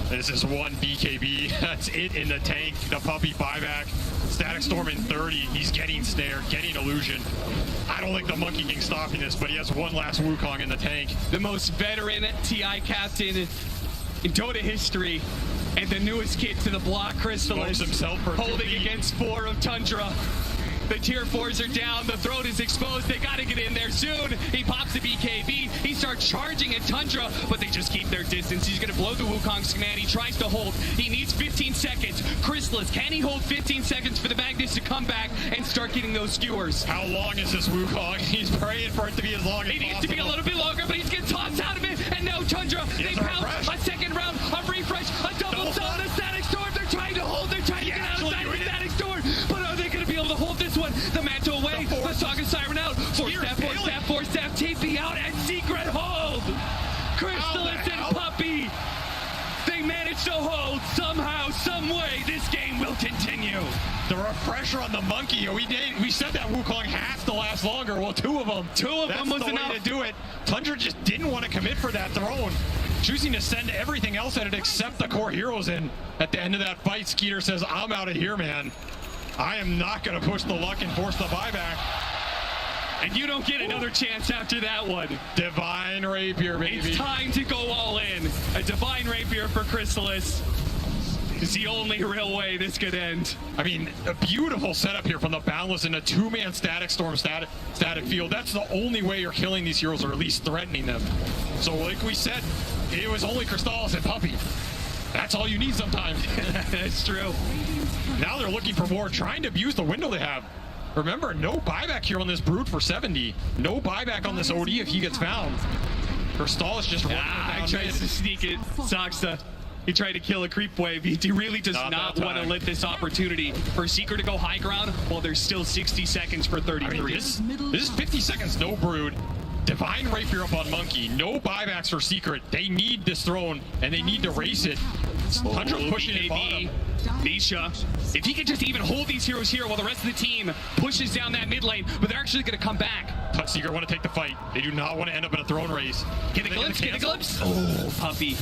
This is one BKB. That's it in the tank. The Puppy buyback. Static Storm in 30. He's getting snared, getting illusion. I don't think the Monkey King's stopping this, but he has one last Wukong in the tank. The most veteran TI captain in Dota history, and the newest kid to the block, Chrysalis, himself holding against 4 of Tundra. The tier 4s are down. The throat is exposed. They got to get in there soon. He pops the BKB. He starts charging at Tundra, but they just keep their distance. He's going to blow the Wukong's command. He tries to hold. He needs 15 seconds. Chrysalis, can he hold 15 seconds for the Magnus to come back and start getting those skewers? How long is this Wukong? He's praying for it to be as long as possible. He needs to be a little bit longer, but he's getting tossed out of it. And now Tundra, they pounce a second round, a refresh, a double stun, a Static Storm. They're trying to hold. They're trying to get outside of the Static Storm. But are they going to be able to hold this one? The Mantle away. The Saga Siren out. Force staff, TP out, and Secret hold. Chrysalis and Puppy. They managed to hold somehow, some way. This game will continue. The refresher on the Monkey. We said that Wukong has to last longer. Well, 2 of them. 2 of them was the enough way to do it. Tundra just didn't want to commit for that throne, choosing to send everything else at it except the core heroes in. At the end of that fight, Skeeter says, I'm out of here, man. I am not going to push the luck and force the buyback. And you don't get another chance after that one. Divine Rapier, baby. It's time to go all in. A Divine Rapier for Chrysalis. It's the only real way this could end. I mean, a beautiful setup here from the Boundless in a 2-man Static Storm static field. That's the only way you're killing these heroes, or at least threatening them. So like we said, it was only Crystallis and Puppy. That's all you need sometimes. That's true. Now they're looking for more, trying to abuse the window they have. Remember, no buyback here on this Brood for 70. No buyback on this OD if he gets found. Crystallis just running down. He tries to sneak it. Soxta. He tried to kill a creep wave. He really does not want to let this opportunity for Secret to go high ground while there's still 60 seconds for 33. I mean, this is 50 seconds, no Brood. Divine Rapier up on Monkey. No buybacks for Secret. They need this throne, and they need to race it. Tundra pushing it bottom. Nisha, if he could just even hold these heroes here while the rest of the team pushes down that mid lane, but they're actually going to come back. Touch Secret want to take the fight. They do not want to end up in a throne race. Get a glimpse. Oh, Puppy.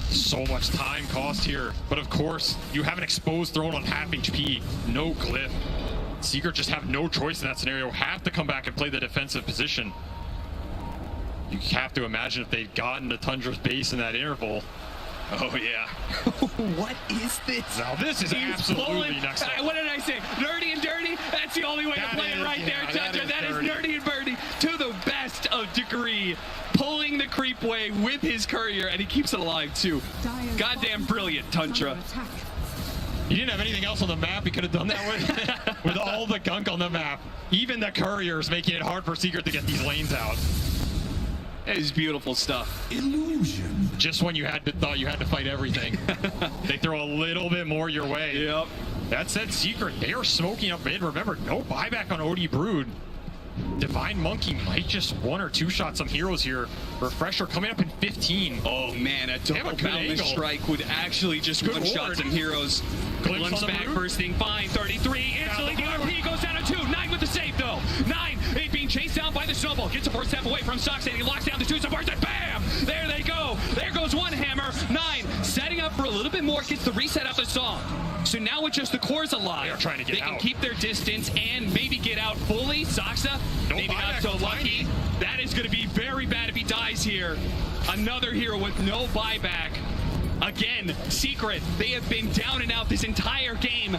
So much time cost here. But of course, you have an exposed throne on half HP. No glyph. Secret just have no choice in that scenario. Have to come back and play the defensive position. You have to imagine if they'd gotten to Tundra's base in that interval. Oh, yeah. What is this? Now, this is absolutely next level. What did I say? Nerdy and dirty? That's the only way to play it right there, Tundra. That is nerdy and birdie to the best of degree. Pulling the creep way with his courier, and he keeps it alive, too. Goddamn brilliant, Tundra. He didn't have anything else on the map he could have done that with. With all the gunk on the map. Even the couriers making it hard for Secret to get these lanes out. It is beautiful stuff. Illusion. Just when you thought you had to fight everything. They throw a little bit more your way. Yep. That said, Secret, they are smoking up mid. Remember, no buyback on OD Brood. Divine Monkey might just 1 or 2 shot some heroes here. Refresher coming up in 15. Oh man, a double boundless strike would actually just one-shot some heroes. Glimpse back, first thing, fine, 33. Instantly the RP goes down to 2. 9 with the save though. 9, being chased down by the snowball. Gets a 4-step away from Sox and he locks down the 2 supports and bam! There they go. There goes one hammer. 9, setting up for a little bit more, gets the reset out the song. So now with just the cores alive, they're trying to get they out. Can keep their distance and maybe get out fully. Soxa, maybe not so lucky. That is going to be very bad if he dies here. Another hero with no buyback. Again, Secret, they have been down and out this entire game.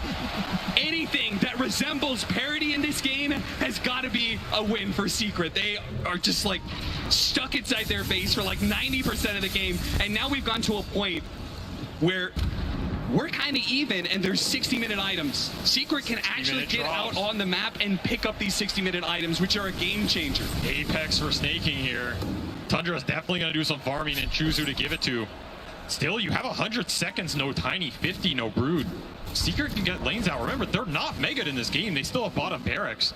Anything that resembles parity in this game has got to be a win for Secret. They are just like stuck inside their base for like 90% of the game. And now we've gone to a point where we're kind of even, and there's 60-minute items. Secret can actually get out on the map and pick up these 60-minute items, which are a game changer. Apex for snaking here. Tundra is definitely going to do some farming and choose who to give it to. Still, you have 100 seconds, no Tiny, 50, no Brood. Secret can get lanes out. Remember, they're not Mega'd in this game. They still have bottom barracks.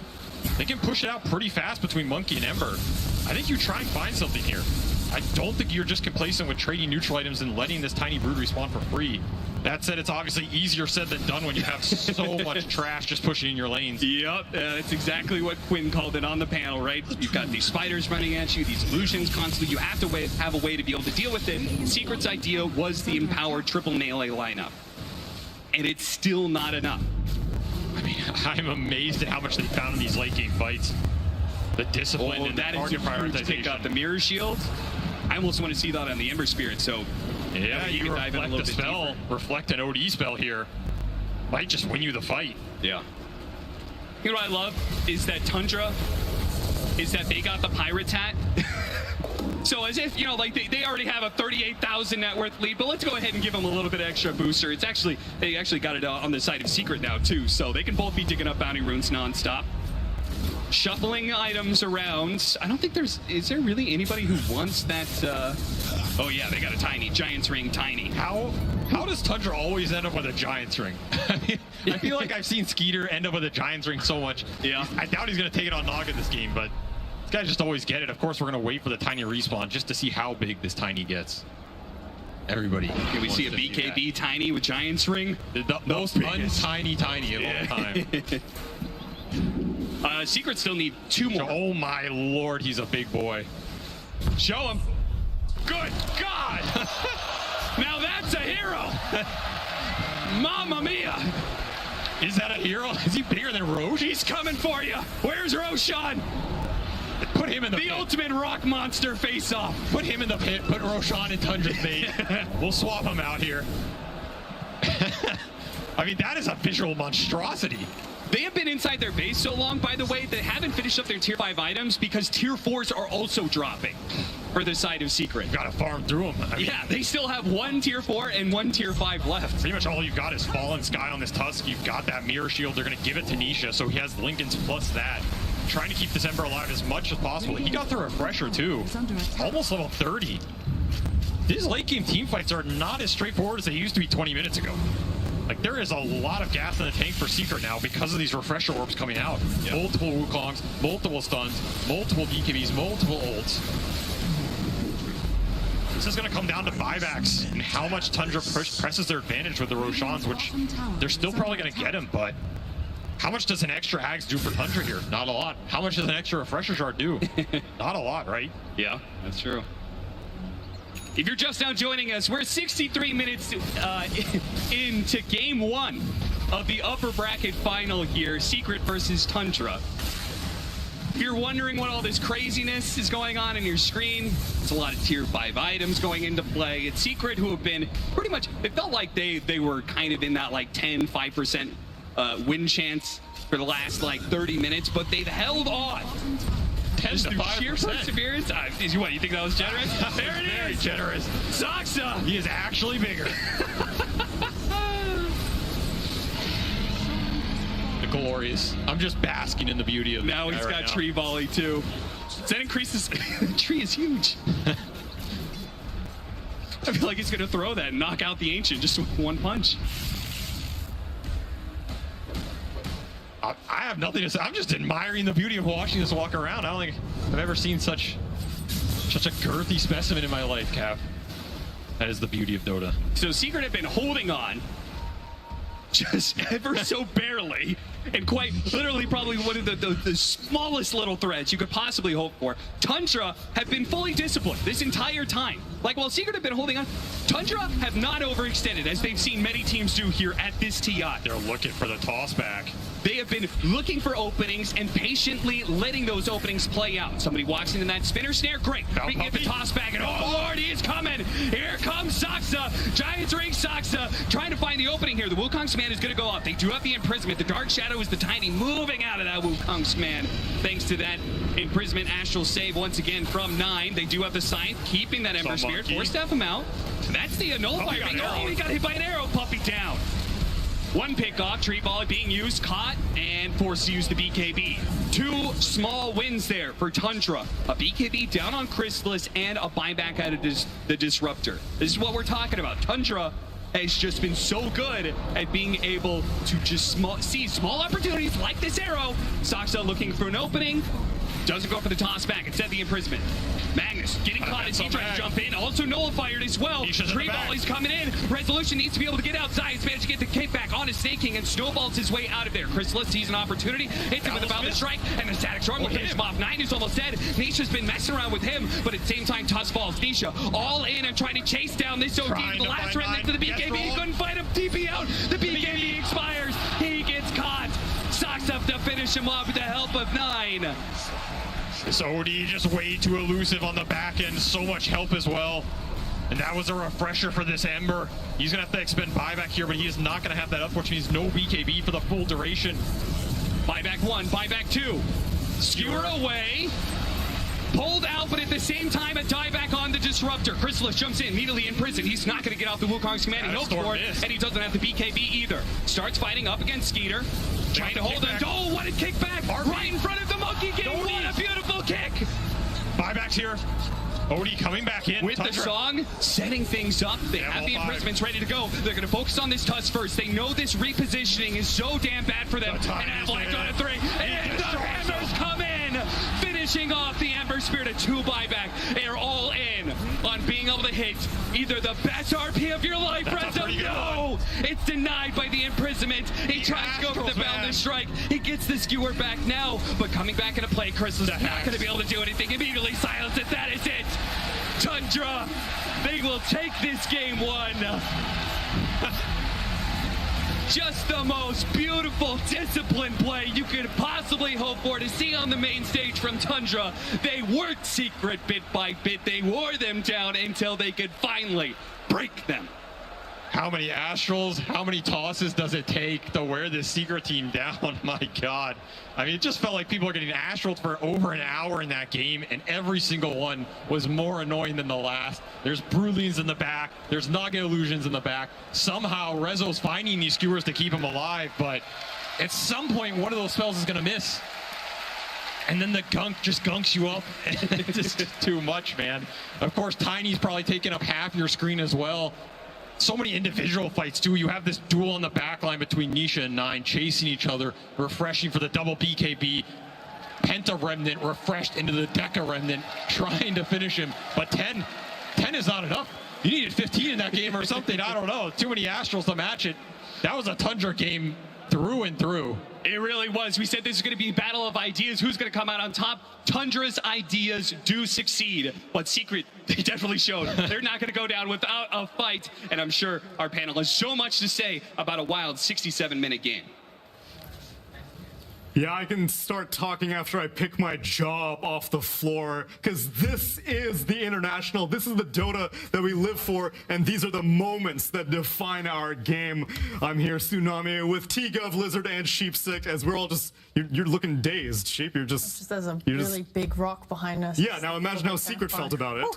They can push it out pretty fast between Monkey and Ember. I think you try and find something here. I don't think you're just complacent with trading neutral items and letting this Tiny Brood respawn for free. That said, it's obviously easier said than done when you have so much trash just pushing in your lanes. Yep, that's exactly what Quinn called it on the panel, right? You've got these spiders running at you, these illusions constantly. You have to have a way to be able to deal with it. Secret's idea was the empowered triple melee lineup. And it's still not enough. I mean, I'm amazed at how much they found in these late game fights. The discipline and the target prioritization. The mirror shield. I almost want to see that on the Ember Spirit, so yeah, you can dive in a little bit spell, reflect an OD spell here. Might just win you the fight. Yeah. You know what I love is that Tundra, is that they got the Pirate Tat. So as if, you know, like they already have a 38,000 net worth lead, but let's go ahead and give them a little bit extra booster. It's actually, they actually got it on the side of Secret now too, so they can both be digging up bounty runes nonstop. Shuffling items around. I don't think is there really anybody who wants that? Oh yeah, they got a Tiny, Giant's Ring Tiny. How does Tundra always end up with a Giant's Ring? I feel like I've seen Skeeter end up with a Giant's Ring so much. Yeah. I doubt he's going to take it on Naga this game, but these guys just always get it. Of course, we're going to wait for the Tiny respawn just to see how big this Tiny gets. Everybody. Can we see a BKB Tiny with Giant's Ring? The most un-tiny Tiny of all time. Secret still need 2 more. Oh my lord, he's a big boy. Show him. Good God! Now that's a hero! Mamma mia! Is that a hero? Is he bigger than Roche? He's coming for you! Where's Roshan? Put him in the pit. Ultimate rock monster face-off. Put him in the pit. Put Roshan in Tundra's bait. We'll swap him out here. I mean, that is a visual monstrosity. They have been inside their base so long, by the way, they haven't finished up their tier 5 items because tier 4s are also dropping for the side of Secret. You gotta farm through them. I mean, yeah, they still have 1 tier 4 and 1 tier 5 left. Pretty much all you've got is Fallen Sky on this Tusk. You've got that Mirror Shield. They're gonna give it to Nisha, so he has Lincoln's plus that. Trying to keep this Ember alive as much as possible. He got the Refresher too. Almost level 30. These late game team fights are not as straightforward as they used to be 20 minutes ago. Like, there is a lot of gas in the tank for Secret now because of these refresher orbs coming out. Yep. Multiple Wukongs, multiple stuns, multiple BKBs, multiple ults. This is going to come down to buybacks and how much Tundra presses their advantage with the Roshans, which they're still probably going to get him, but how much does an extra Ags do for Tundra here? Not a lot. How much does an extra Refresher Shard do? Not a lot, right? Yeah, that's true. If you're just now joining us, we're 63 minutes into game 1 of the upper bracket final here, Secret versus Tundra. If you're wondering what all this craziness is going on in your screen, it's a lot of tier 5 items going into play. It's Secret who have been pretty much, it felt like they were kind of in that like 5% win chance for the last like 30 minutes, but they've held on. 10 to 5%. Sheer perseverance. What, you think that was generous? There it is. Very generous. Saxa. He is actually bigger. The glorious. I'm just basking in the beauty of now he's got tree volley too. That increases. The tree is huge. I feel like he's gonna throw that and knock out the Ancient just with 1 punch. I have nothing to say. I'm just admiring the beauty of watching this walk around. I don't think I've ever seen such a girthy specimen in my life, Cap. That is the beauty of Dota. So Secret have been holding on just ever so barely, and quite literally probably one of the smallest little threads you could possibly hope for. Tundra have been fully disciplined this entire time. Like, while Secret have been holding on, Tundra have not overextended, as they've seen many teams do here at this TI. They're looking for the toss back. They have been looking for openings and patiently letting those openings play out. Somebody walks into that spinner snare, great. We can get the toss back, and oh Lord, he is coming. Here comes Saksa. Giants ring Saksa, trying to find the opening here. The Wukong's man is going to go up. They do have the imprisonment. The Dark Shadow is the Tiny moving out of that Wukong's man. Thanks to that imprisonment astral save once again from 9. They do have the Scythe, keeping that Ember Spirit. Forced to have him out. That's the nullifier. Oh, he got hit by an arrow. Puppy down. One pick off, tree volley being used, caught, and forced to use the BKB. 2 small wins there for Tundra. A BKB down on Chrysalis and a buyback out of the Disruptor. This is what we're talking about. Tundra has just been so good at being able to just see small opportunities like this arrow. Saksa looking for an opening. Doesn't go for the toss back. Instead, the imprisonment. Magnus getting caught as he tries to jump in. Also nullified as well. Tree volley's coming in. Resolution needs to be able to get outside. He's managed to get the kick back on his Snake King and snowballs his way out of there. Chrysalis sees an opportunity. Hits him with the Boundless Strike, and the Static Storm will finish him off. 9 is almost dead. Nisha's been messing around with him, but at the same time, Tusk falls. Nisha all in and trying to chase down this OD. The last remnant to the BKB. He couldn't fight him. TP out. The BKB expires. He gets caught. Socks up to finish him off with the help of 9. This OD just way too elusive on the back end, so much help as well. And that was a refresher for this Ember. He's gonna have to expend buyback here, but he is not gonna have that. Unfortunately, he's no BKB for the full duration. Buyback 1, buyback 2. Skewer away. Pulled out, but at the same time, a dieback on the Disruptor. Chrysalis jumps in, immediately in prison. He's not going to get off the Wukong's command. He hopes for it, and he doesn't have the BKB either. Starts fighting up against Skeeter. Trying to hold him. Oh, what a kickback! Right in front of the Monkey King. What a beautiful kick! Buybacks here. OD coming back in. With the song, setting things up. They have the imprisonments ready to go. They're going to focus on this Tusk first. They know this repositioning is so damn bad for them. And Avalanche on a 3. And the Hammers come in, finishing off the Ember Spirit. A 2 buyback. They are all in on being able to hit either the best RP of your life, Rezo. No! It's denied by the imprisonment. He tries to go for the Boundless Strike. He gets the Skewer back now, but coming back into play, Chrysalis is not going to be able to do anything. Immediately silenced it. That is it. Tundra, they will take this game 1. Just the most beautiful, disciplined play you could possibly hope for to see on the main stage from Tundra. They worked Secret bit by bit. They wore them down until they could finally break them. How many Astrals, how many tosses does it take to wear this Secret team down? My God. I mean, it just felt like people were getting Astrals for over an hour in that game, and every single one was more annoying than the last. There's Brulines in the back. There's Naga Illusions in the back. Somehow, Rezo's finding these skewers to keep him alive, but at some point, one of those spells is going to miss. And then the gunk just gunks you up. It's just too much, man. Of course, Tiny's probably taking up half your screen as well. So many individual fights too. You have this duel on the backline between Nisha and 9, chasing each other, refreshing for the double BKB. Penta Remnant refreshed into the Deca Remnant, trying to finish him. But 10 is not enough. You needed 15 in that game or something. I don't know. Too many Astrals to match it. That was a Tundra game through and through. It really was. We said this is going to be a battle of ideas. Who's going to come out on top? Tundra's ideas do succeed, but Secret, they definitely showed they're not going to go down without a fight. And I'm sure our panel has so much to say about a wild 67-minute game. Yeah, I can start talking after I pick my jaw up off the floor, because this is the international, this is the Dota that we live for, and these are the moments that define our game. I'm here, Tsunami, with T-Gov, Lizard, and Sheepsick, as we're all just, you're looking dazed, Sheep, you're just... There's a really big rock behind us. Yeah, now imagine how Secret felt about it.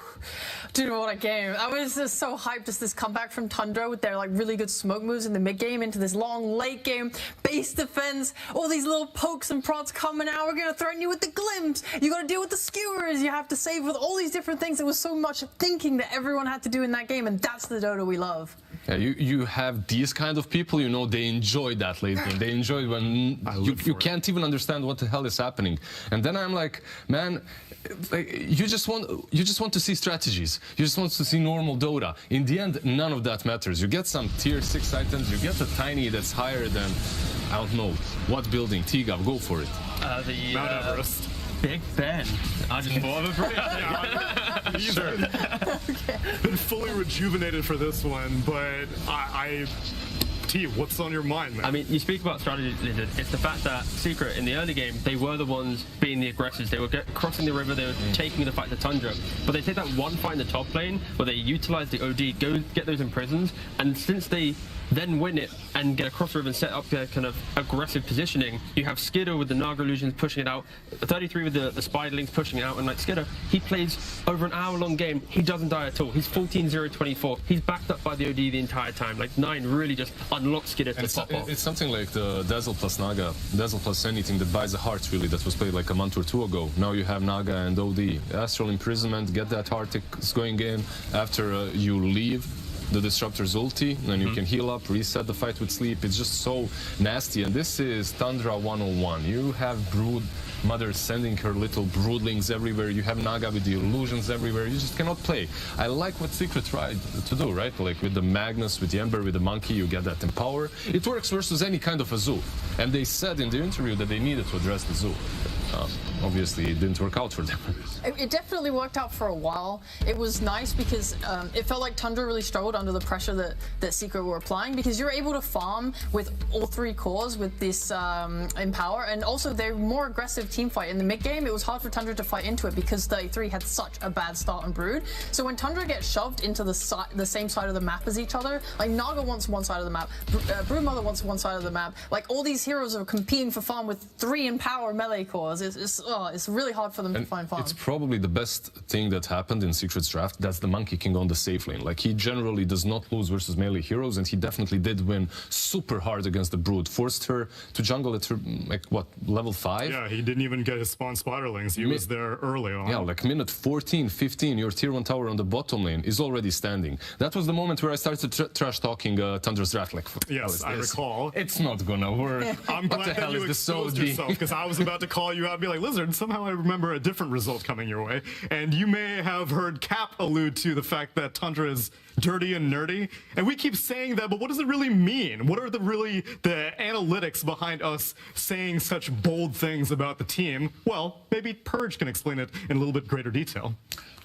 Dude, what a game. I was just so hyped, just this comeback from Tundra with their like really good smoke moves in the mid game into this long late game, base defense, all these little pokes and prods coming out. We're gonna threaten you with the glimpse. You gotta deal with the skewers. You have to save with all these different things. There was so much thinking that everyone had to do in that game, and that's the Dota we love. Yeah, you have these kind of people, you know, they enjoy that late game. They enjoy when you can't even understand what the hell is happening. And then I'm like, man, like, you just want to see strategies. You just want to see normal Dota. In the end, none of that matters. You get some tier 6 items, you get a Tiny that's higher than, I don't know, what building? T-Gov, go for it. Mount Everest. Big Ben. I just thought of a bridge. Sure. Been fully rejuvenated for this one, but I T, what's on your mind, man? I mean, you speak about strategy, Lizard. It's the fact that Secret, in the early game, they were the ones being the aggressors. They were crossing the river, they were taking the fight to Tundra. But they take that one fight in the top lane, where they utilize the OD, go get those imprisons, and since they then win it and get across the river and set up their kind of aggressive positioning, you have Skidder with the Naga illusions pushing it out, 33 with the Spiderlings pushing it out, and like Skidder, he plays over an hour-long game, he doesn't die at all. He's 14-0-24. He's backed up by the OD the entire time. Like 9 really just unlocks Skidder to pop off. It's something like the Dazzle plus Naga, Dazzle plus anything that buys a heart, really, that was played like a month or two ago. Now you have Naga and OD. Astral Imprisonment, get that heart going in after you leave the Disruptor's ulti, and you can heal up, reset the fight with sleep. It's just so nasty, and this is Tundra 101. You have Brood Mother sending her little broodlings everywhere. You have Naga with the illusions everywhere. You just cannot play. I like what Secret tried to do, right? Like with the Magnus, with the Ember, with the Monkey, you get that Empower. It works versus any kind of a zoo. And they said in the interview that they needed to address the zoo. Obviously, it didn't work out for them. It definitely worked out for a while. It was nice because it felt like Tundra really struggled under the pressure that Secret were applying, because you're able to farm with all 3 cores with this Empower, and also they're more aggressive team fight. In the mid game, it was hard for Tundra to fight into it because 33 had such a bad start on Brood. So when Tundra gets shoved into the same side of the map as each other, like Naga wants one side of the map, Brood Mother wants one side of the map, like all these heroes are competing for farm with 3 Empower melee cores. It's really hard for them to find farm. It's probably the best thing that happened in Secret's draft. That's the Monkey King on the safe lane. Like, he generally does not lose versus melee heroes, and he definitely did win super hard against the Brood. Forced her to jungle at her, like, what, level 5? Yeah, he didn't even get his spawn Spiderlings. He was there early on. Yeah, like minute 14, 15, your tier 1 tower on the bottom lane is already standing. That was the moment where I started trash talking Tundra's draft. Like, yes, I recall. It's not gonna work. I'm glad that you exposed yourself, because I was about to call you out and be like, Lizard, somehow I remember a different result coming your way. And you may have heard Cap allude to the fact that Tundra is dirty and nerdy. And we keep saying that, but what does it really mean? What are the analytics behind us saying such bold things about the team? Well, maybe Purge can explain it in a little bit greater detail.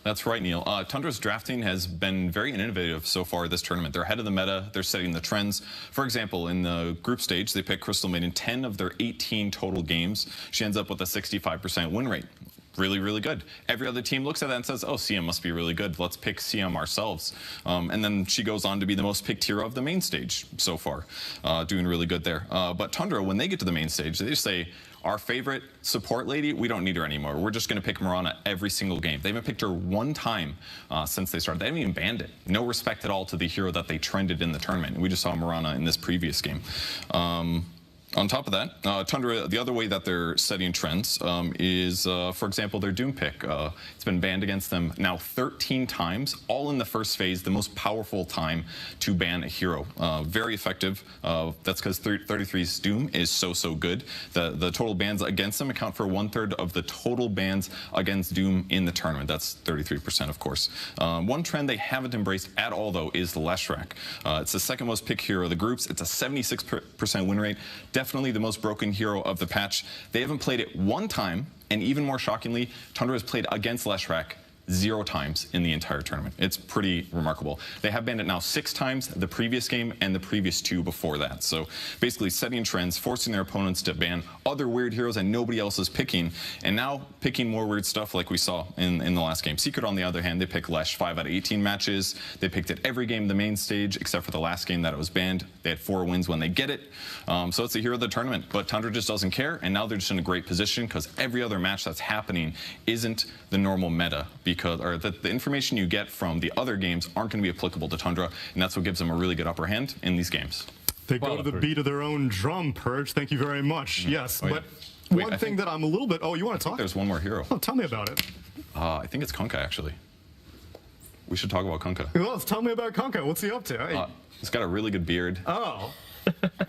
That's right, Neil. Tundra's drafting has been very innovative so far this tournament. They're ahead of the meta. They're setting the trends. For example, in the group stage, they picked Crystal Maid in 10 of their 18 total games. She ends up with a 65% win rate. Really, really good. Every other team looks at that and says, oh, CM must be really good. Let's pick CM ourselves. And then she goes on to be the most picked hero of the main stage so far, doing really good there. But Tundra, when they get to the main stage, they just say, our favorite support lady, we don't need her anymore. We're just going to pick Mirana every single game. They haven't picked her one time since they started. They haven't even banned it. No respect at all to the hero that they trended in the tournament. We just saw Mirana in this previous game. On top of that, Tundra, the other way that they're setting trends is, for example, their Doom pick. It's been banned against them now 13 times, all in the first phase, the most powerful time to ban a hero. Very effective. That's because 33's Doom is so good. The total bans against them account for 1/3 of the total bans against Doom in the tournament. That's 33%, of course. One trend they haven't embraced at all, though, is the Leshrac. It's the second most picked hero of the groups. It's a 76% win rate. Definitely the most broken hero of the patch. They haven't played it one time, and even more shockingly, Tundra has played against Leshrac 0 times in the entire tournament. It's pretty remarkable. They have banned it now 6 times, the previous game and the previous 2 before that. So basically setting trends, forcing their opponents to ban other weird heroes that nobody else is picking, and now picking more weird stuff like we saw in the last game. Secret, on the other hand, they picked Lesh 5 out of 18 matches. They picked it every game in the main stage, except for the last game that it was banned. They had 4 wins when they get it. So it's the hero of the tournament, but Tundra just doesn't care, and now they're just in a great position because every other match that's happening isn't the normal meta, or that the information you get from the other games aren't going to be applicable to Tundra, and that's what gives them a really good upper hand in these games. They go to the beat of their own drum, Purge. Thank you very much. Yes, but one thing that I'm a little bit... Oh, you want to talk? There's one more hero. Oh, tell me about it. I think it's Kunkka, actually. We should talk about Kunkka. Well, tell me about Kunkka. What's he up to? He's got a really good beard. Oh.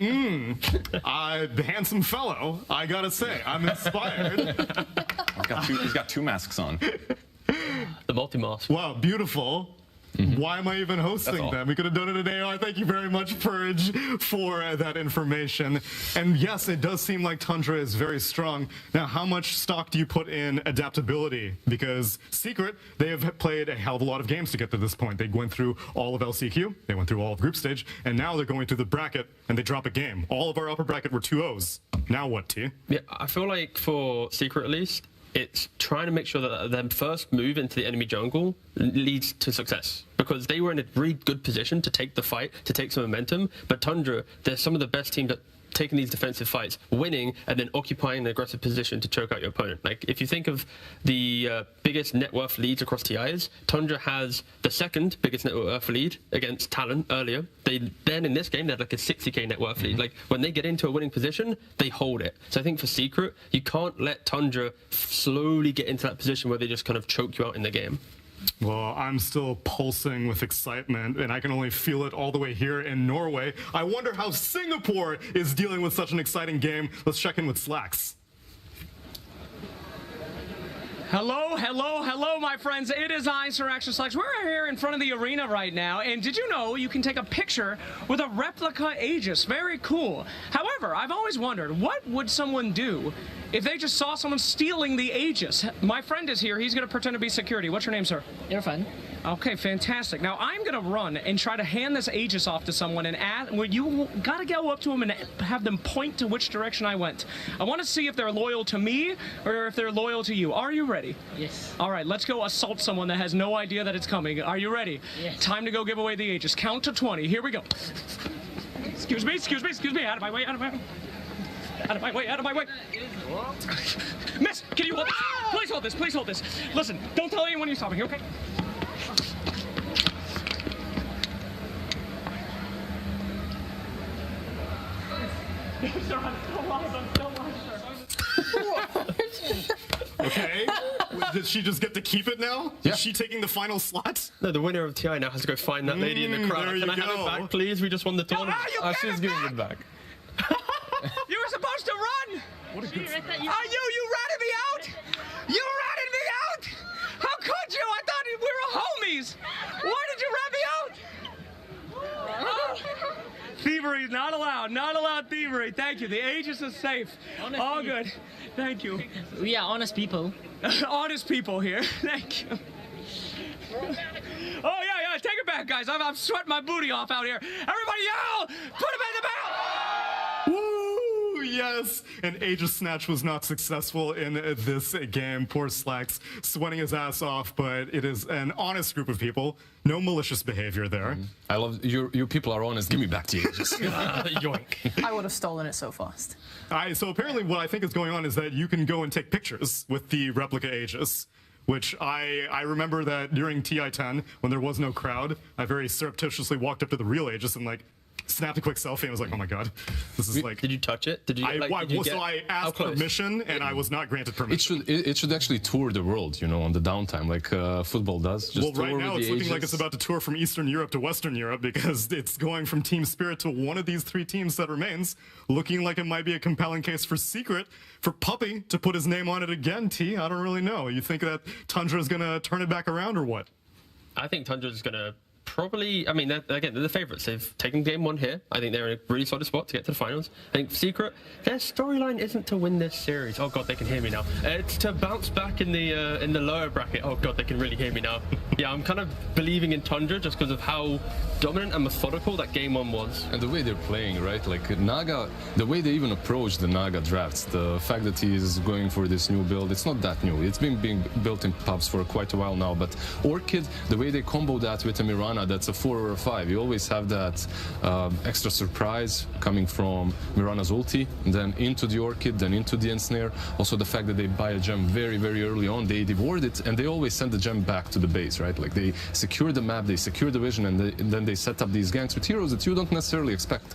Handsome fellow, I gotta say. I'm inspired. He's got 2 masks on. The multi-mask. Wow, beautiful. Why am I even hosting them? We could have done it in AR. Thank you very much, Purge, for that information. And yes, it does seem like Tundra is very strong. Now, how much stock do you put in adaptability? Because Secret, they have played a hell of a lot of games to get to this point. They went through all of LCQ, they went through all of group stage, and now they're going through the bracket, and they drop a game. All of our upper bracket were 2-0s. Now what, T? Yeah, I feel like for Secret at least, it's trying to make sure that their first move into the enemy jungle leads to success. Because they were in a really good position to take the fight, to take some momentum. But Tundra, they're some of the best teams at taking these defensive fights, winning, and then occupying an aggressive position to choke out your opponent. Like, if you think of the biggest net worth leads across TIs, Tundra has the second biggest net worth lead against Talon earlier. Then in this game, they had like a 60k net worth lead. Like, when they get into a winning position, they hold it. So I think for Secret, you can't let Tundra slowly get into that position where they just kind of choke you out in the game. Well, I'm still pulsing with excitement, and I can only feel it all the way here in Norway. I wonder how Singapore is dealing with such an exciting game. Let's check in with Slacks. Hello, hello, hello, my friends. It is ASTER Action Slacks. We're here in front of the arena right now, and did you know you can take a picture with a replica Aegis? Very cool. However, I've always wondered, what would someone do if they just saw someone stealing the Aegis? My friend is here. He's going to pretend to be security. What's your name, sir? Irfan. Okay, fantastic. Now, I'm going to run and try to hand this Aegis off to someone, and you got to go up to them and have them point to which direction I went. I want to see if they're loyal to me or if they're loyal to you. Are you ready? Yes. All right, let's go assault someone that has no idea that it's coming. Are you ready? Yes. Time to go give away the Aegis. Count to 20. Here we go. Excuse me, excuse me, excuse me. Out of my way, out of my way. Out of my way, out of my way. Miss, can you hold this? Please hold this, please hold this. Listen, don't tell anyone you saw me, okay? Okay. Did she just get to keep it now? Yeah. Is she taking the final slot? No, the winner of TI now has to go find that lady in the crowd. there you Can I have go. it back, please? We just won the tournament. She's giving it back. You were supposed to run! What a good You ratted me out! You ratted me out! How could you? I thought we were homies! Why did you rat me out? Thievery is not allowed. Not allowed thievery. Thank you. The Aegis is safe. Honestly. All good. Thank you. We are honest people. Honest people here. Thank you. Oh, yeah, take it back, guys. I'm sweating my booty off out here. Everybody yell! Put him in the belt! Woo! Yes! And Aegis Snatch was not successful in this game. Poor Slacks sweating his ass off, but it is an honest group of people. No malicious behavior there. I love you people are honest. Give me back to Aegis. Yoink. I would have stolen it so fast. So apparently what I think is going on is that you can go and take pictures with the replica Aegis, which I remember that during TI-10, when there was no crowd, I very surreptitiously walked up to the real Aegis and like snapped a quick selfie and was like, oh my god, this is like... Did you touch it? Did you, So I asked permission and I was not granted permission. It should actually tour the world, you know, on the downtime, like football does. Just well, right now it's looking like it's Aegis. about to tour from Eastern Europe to Western Europe because it's going from Team Spirit to one of these three teams that remains, looking like it might be a compelling case for Secret, for Puppy to put his name on it again, T. I don't really know. You think that Tundra is going to turn it back around or what? I think Tundra is going to probably, I mean, they're the favourites. They've taken game one here. I think they're in a really solid spot to get to the finals. I think Secret, their storyline isn't to win this series. Oh god, they can hear me now. It's to bounce back in the lower bracket. Oh god, they can really hear me now. Yeah, I'm kind of believing in Tundra just because of how dominant and methodical that game one was. And the way they're playing, right? Like Naga, the way they even approach the Naga drafts, the fact that he is going for this new build, it's not that new. It's been being built in pubs for quite a while now. But Orchid, the way they combo that with a Mirana, that's a 4 or a 5. You always have that extra surprise coming from Mirana's ulti, and then into the Orchid, then into the Ensnare. Also the fact that they buy a gem very, very early on, they devoured it, and they always send the gem back to the base, right? Like they secure the map, they secure the vision, and then they set up these ganks with heroes that you don't necessarily expect.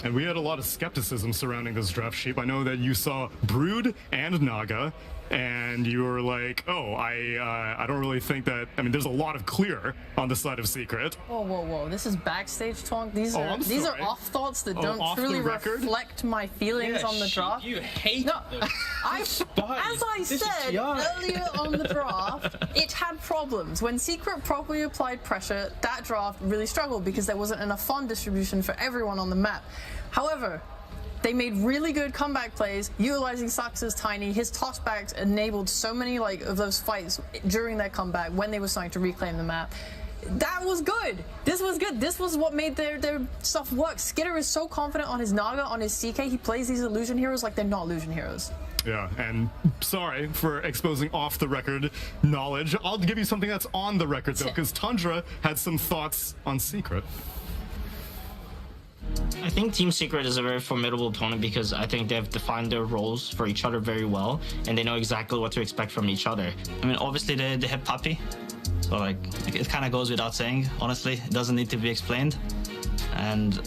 And we had a lot of skepticism surrounding this draft sheet. I know that you saw Brood and Naga, and you were like, oh, I don't really think that, I mean, there's a lot of clear on the side of Secret. Whoa, whoa, whoa. This is backstage talk. These are off thoughts that don't truly reflect my feelings on the draft. You hate them. As I said earlier on the draft, it had problems. When Secret properly applied pressure, that draft really struggled because there wasn't enough farm distribution for everyone on the map. However, they made really good comeback plays, utilizing Sax's Tiny. His tossbacks enabled so many of those fights during their comeback when they were starting to reclaim the map. That was good. This was good. This was what made their stuff work. Skitter is so confident on his Naga, on his CK. He plays these illusion heroes like they're not illusion heroes. Yeah, and sorry for exposing off-the-record knowledge. I'll give you something that's on the record, though, because Tundra had some thoughts on Secret. I think Team Secret is a very formidable opponent because I think they've defined their roles for each other very well, and they know exactly what to expect from each other. I mean, obviously they have Puppy, so it kind of goes without saying, honestly. It doesn't need to be explained. And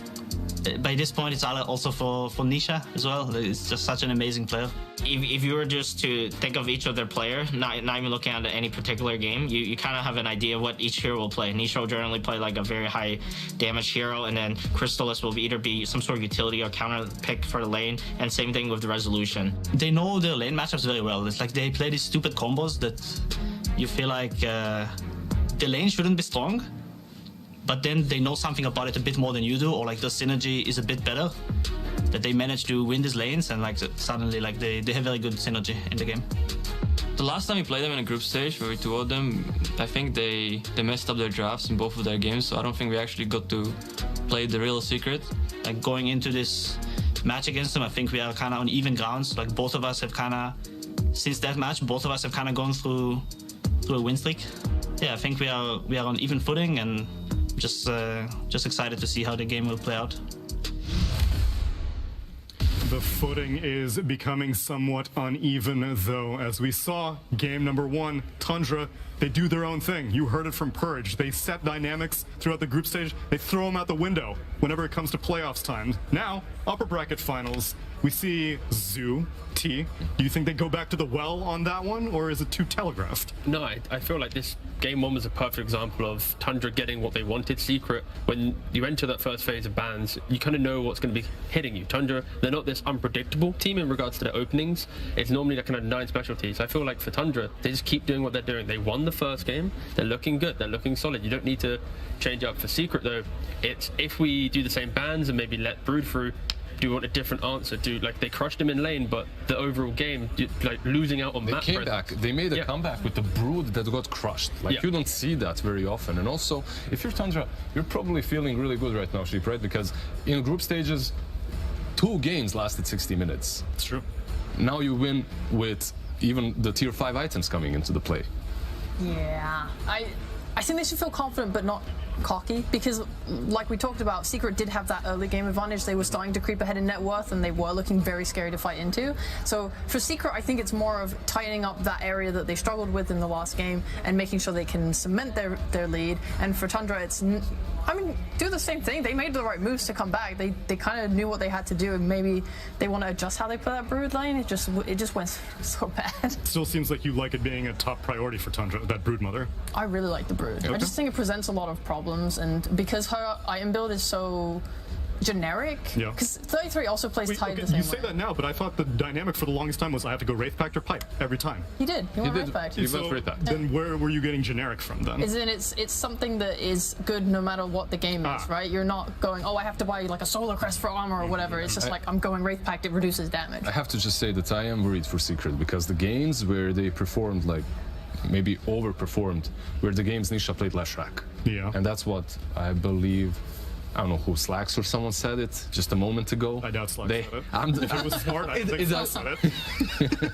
by this point, it's also for Nisha as well. It's just such an amazing player. If you were just to think of each of their player, not even looking at any particular game, you kind of have an idea of what each hero will play. Nisha will generally play a very high damage hero, and then Crystallis will either be some sort of utility or counter pick for the lane, and same thing with the Resolution. They know their lane matchups very well. It's like they play these stupid combos that you feel like the lane shouldn't be strong, but then they know something about it a bit more than you do, or the synergy is a bit better, that they manage to win these lanes, and suddenly they have very good synergy in the game. The last time we played them in a group stage where we 2-0'd them, I think they messed up their drafts in both of their games, so I don't think we actually got to play the real Secret. Going into this match against them, I think we are kind of on even grounds. Both of us have since that match, both of us have gone through a win streak. Yeah, I think we are on even footing, and just excited to see how the game will play out. The footing is becoming somewhat uneven, though. As we saw, game number 1, Tundra, they do their own thing. You heard it from Purge. They set dynamics throughout the group stage. They throw them out the window whenever it comes to playoffs time. Now, upper bracket finals, we see Zoo, T. Do you think they go back to the well on that one, or is it too telegraphed? No, I feel like this game 1 was a perfect example of Tundra getting what they wanted. Secret, when you enter that first phase of bans, you kind of know what's going to be hitting you. Tundra, they're not this unpredictable team in regards to their openings. It's normally kind of 9 specialties. I feel like for Tundra, they just keep doing what they're doing. They won the first game. They're looking good. They're looking solid. You don't need to change up. For Secret, though, it's if we do the same bans and maybe let Brood through, do you want a different answer? They crushed him in lane, but the overall game, losing out on map. They came back. They made a comeback with the Brood that got crushed. You don't see that very often. And also, if you're Tundra, you're probably feeling really good right now, Sheep, right? Because in group stages, 2 games lasted 60 minutes. It's true. Now you win with even the tier 5 items coming into the play. Yeah, I think they should feel confident, but not cocky, because like we talked about, Secret did have that early game advantage. They were starting to creep ahead in net worth, and they were looking very scary to fight into. So for Secret, I think it's more of tightening up that area that they struggled with in the last game and making sure they can cement their lead. And for Tundra, it's, do the same thing. They made the right moves to come back. They kind of knew what they had to do, and maybe they want to adjust how they play that Brood lane. It just went so bad. Still seems like you like it being a top priority for Tundra, that Brood mother. I really like the Brood. Okay. I just think it presents a lot of problems, and because her item build is so generic, because 33 also plays Tide the same way. You say that now, but I thought the dynamic for the longest time was I have to go Wraith Pact or Pipe every time. He did. He went Wraith Pact. Then where were you getting generic from then? It's something that is good no matter what the game is, right? You're not going, oh, I have to buy a Solar Crest for armor or whatever. It's just I'm going Wraith Pact, it reduces damage. I have to just say that I am worried for Secret, because the games where they performed maybe overperformed were the games Nisha played Leshrac. Yeah. And that's what I believe, I don't know who, Slacks or someone said it just a moment ago. I doubt Slacks said it. If it was smart, I think Slacks said it.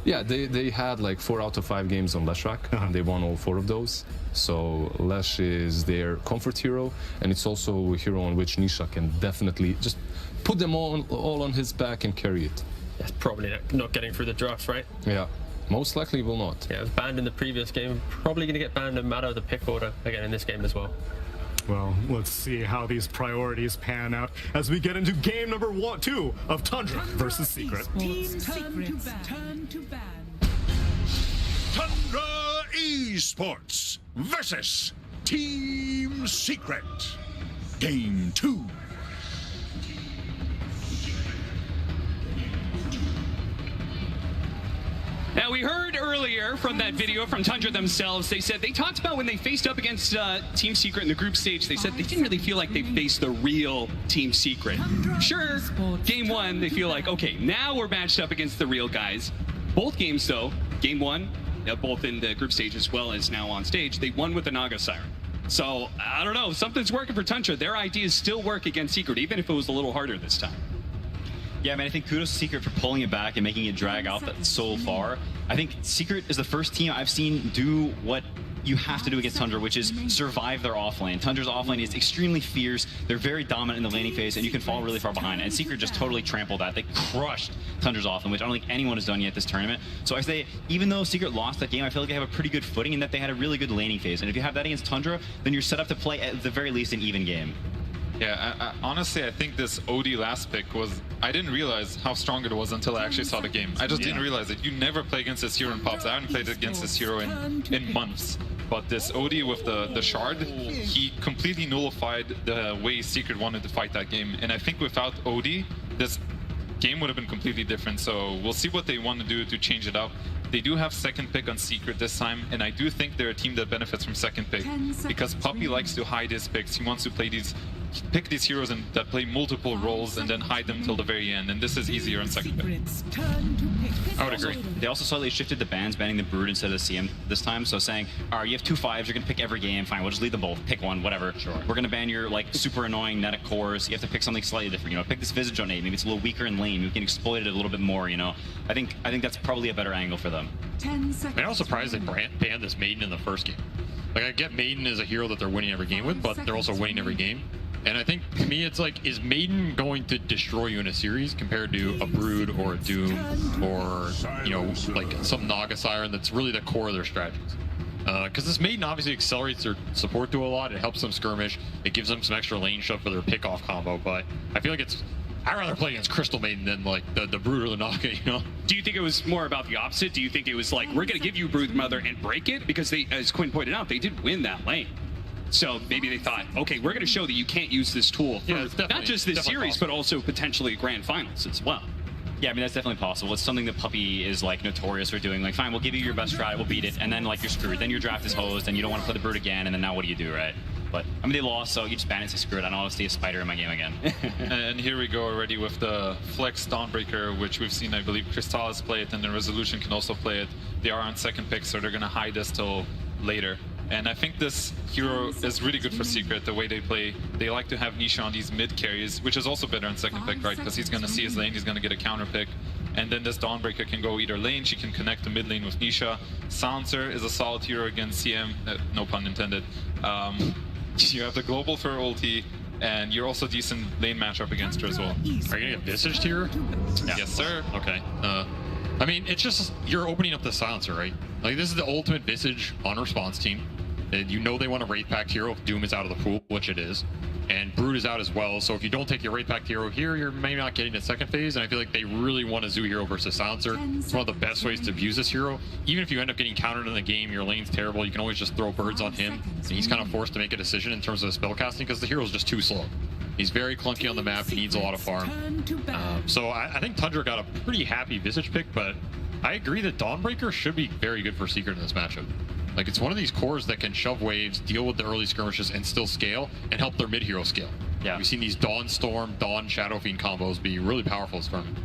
Yeah, they had 4 out of 5 games on Leshrac, and they won all 4 of those. So Lesh is their comfort hero, and it's also a hero on which Nisha can definitely just put them all on his back and carry it. That's probably not getting through the drafts, right? Yeah. Most likely will not. Yeah, it was banned in the previous game. Probably going to get banned no matter the pick order again in this game as well. Well, let's see how these priorities pan out as we get into game number 2 of Tundra versus Secret. Team Secrets turn to ban. Tundra Esports versus Team Secret. Game 2. Now, we heard earlier from that video from Tundra themselves, they said they talked about when they faced up against Team Secret in the group stage, they said they didn't really feel like they faced the real Team Secret. Sure, game one, they feel like, okay, now we're matched up against the real guys. Both games, though, game one, both in the group stage as well as now on stage, they won with the Naga Siren. So, I don't know, something's working for Tundra. Their ideas still work against Secret, even if it was a little harder this time. Yeah, I mean, I think kudos to Secret for pulling it back and making it drag out that so far. I think Secret is the first team I've seen do what you have to do against Tundra, which is survive their offlane. Tundra's offlane is extremely fierce. They're very dominant in the laning phase, and you can fall really far behind. And Secret just totally trampled that. They crushed Tundra's offlane, which I don't think anyone has done yet this tournament. So I say, even though Secret lost that game, I feel like they have a pretty good footing in that they had a really good laning phase. And if you have that against Tundra, then you're set up to play at the very least an even game. Yeah, honestly, I think this OD last pick was... I didn't realize how strong it was until I actually saw the game. I just didn't realize it. You never play against this hero in Pops. I haven't played against this hero in months. But this OD with the Shard, he completely nullified the way Secret wanted to fight that game. And I think without OD, this game would have been completely different. So we'll see what they want to do to change it up. They do have second pick on Secret this time, and I do think they're a team that benefits from second pick because Puppy likes to hide his picks. He wants to play pick these heroes that play multiple roles and then hide them till the very end, and this is easier on second pick. I would agree. They also slightly shifted the bans, banning the Brood instead of the CM this time, so saying, all right, you have 2 5s, you're gonna pick every game, fine, we'll just lead them both, pick one, whatever. Sure. We're gonna ban your like super annoying Netic cores, you have to pick something slightly different, you know, pick this Visage on 8, maybe it's a little weaker in lane, we can exploit it a little bit more, you know. I think that's probably a better angle for them. 10 seconds. I mean, I was surprised they banned this Maiden in the first game. Like, I get Maiden as a hero that they're winning every game with, but they're also winning every game. And I think, to me, it's like, is Maiden going to destroy you in a series compared to a Brood or a Doom or, you know, like some Naga Siren that's really the core of their strategies? Because this Maiden obviously accelerates their support to a lot. It helps them skirmish. It gives them some extra lane shove for their pickoff combo. But I feel like I'd rather play against Crystal Maiden than like the Brood or the Naga, you know? Do you think it was more about the opposite? Do you think it was like, we're going to give you Brood Mother and break it? Because they, as Quinn pointed out, they did win that lane. So maybe they thought, okay, we're going to show that you can't use this tool for not just this series, but also potentially grand finals as well. Yeah, I mean, that's definitely possible. It's something that Puppy is like notorious for doing. Like, fine, we'll give you your best try, we'll beat it, and then like you're screwed. Then your draft is hosed, and you don't want to play the Brood again, and then now what do, right? But, I mean, they lost, so you just ban it to screw it. I don't want to see a spider in my game again. And here we go already with the Flex Dawnbreaker, which we've seen, I believe, Crystallis play it, and then Resolution can also play it. They are on second pick, so they're going to hide this till later. And I think this hero is really good for Secret, the way they play. They like to have Nisha on these mid carries, which is also better on second pick, right? Because he's going to see his lane, he's going to get a counter pick. And then this Dawnbreaker can go either lane, she can connect the mid lane with Nisha. Silencer is a solid hero against CM, no pun intended. You have the global for ulti, and you're also decent lane matchup against her as well. Are you going to get Visaged here? Yeah. Yes, sir. Okay. I mean, it's just, you're opening up the Silencer, right? Like, this is the ultimate Visage on response team. And you know they want a Wraith Pact hero if Doom is out of the pool, which it is. And Brood is out as well, so if you don't take your Wraith Pact hero here, you're maybe not getting to second phase, and I feel like they really want a Zoo hero versus Silencer. It's one of the best ways to abuse this hero. Even if you end up getting countered in the game, your lane's terrible, you can always just throw birds on him, and he's kind of forced to make a decision in terms of spell casting, because the hero's just too slow. He's very clunky on the map, he needs a lot of farm. So I think Tundra got a pretty happy Visage pick, but I agree that Dawnbreaker should be very good for Secret in this matchup. Like, it's one of these cores that can shove waves, deal with the early skirmishes, and still scale, and help their mid-hero scale. Yeah. We've seen these Dawn Storm, Dawn Shadow Fiend combos be really powerful as tournament.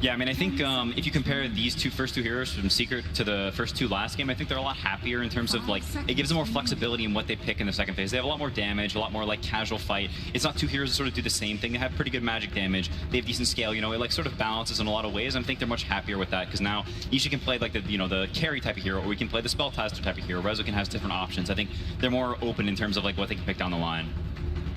Yeah, I mean, I think if you compare these first two heroes from Secret to the first two last game, I think they're a lot happier in terms of, like, it gives them more flexibility in what they pick in the second phase. They have a lot more damage, a lot more, like, casual fight. It's not two heroes that sort of do the same thing. They have pretty good magic damage. They have decent scale, you know, it, like, sort of balances in a lot of ways. I think they're much happier with that, because now each can play, like, the, you know, the carry type of hero, or we can play the spellcaster type of hero. Rezo has different options. I think they're more open in terms of, like, what they can pick down the line.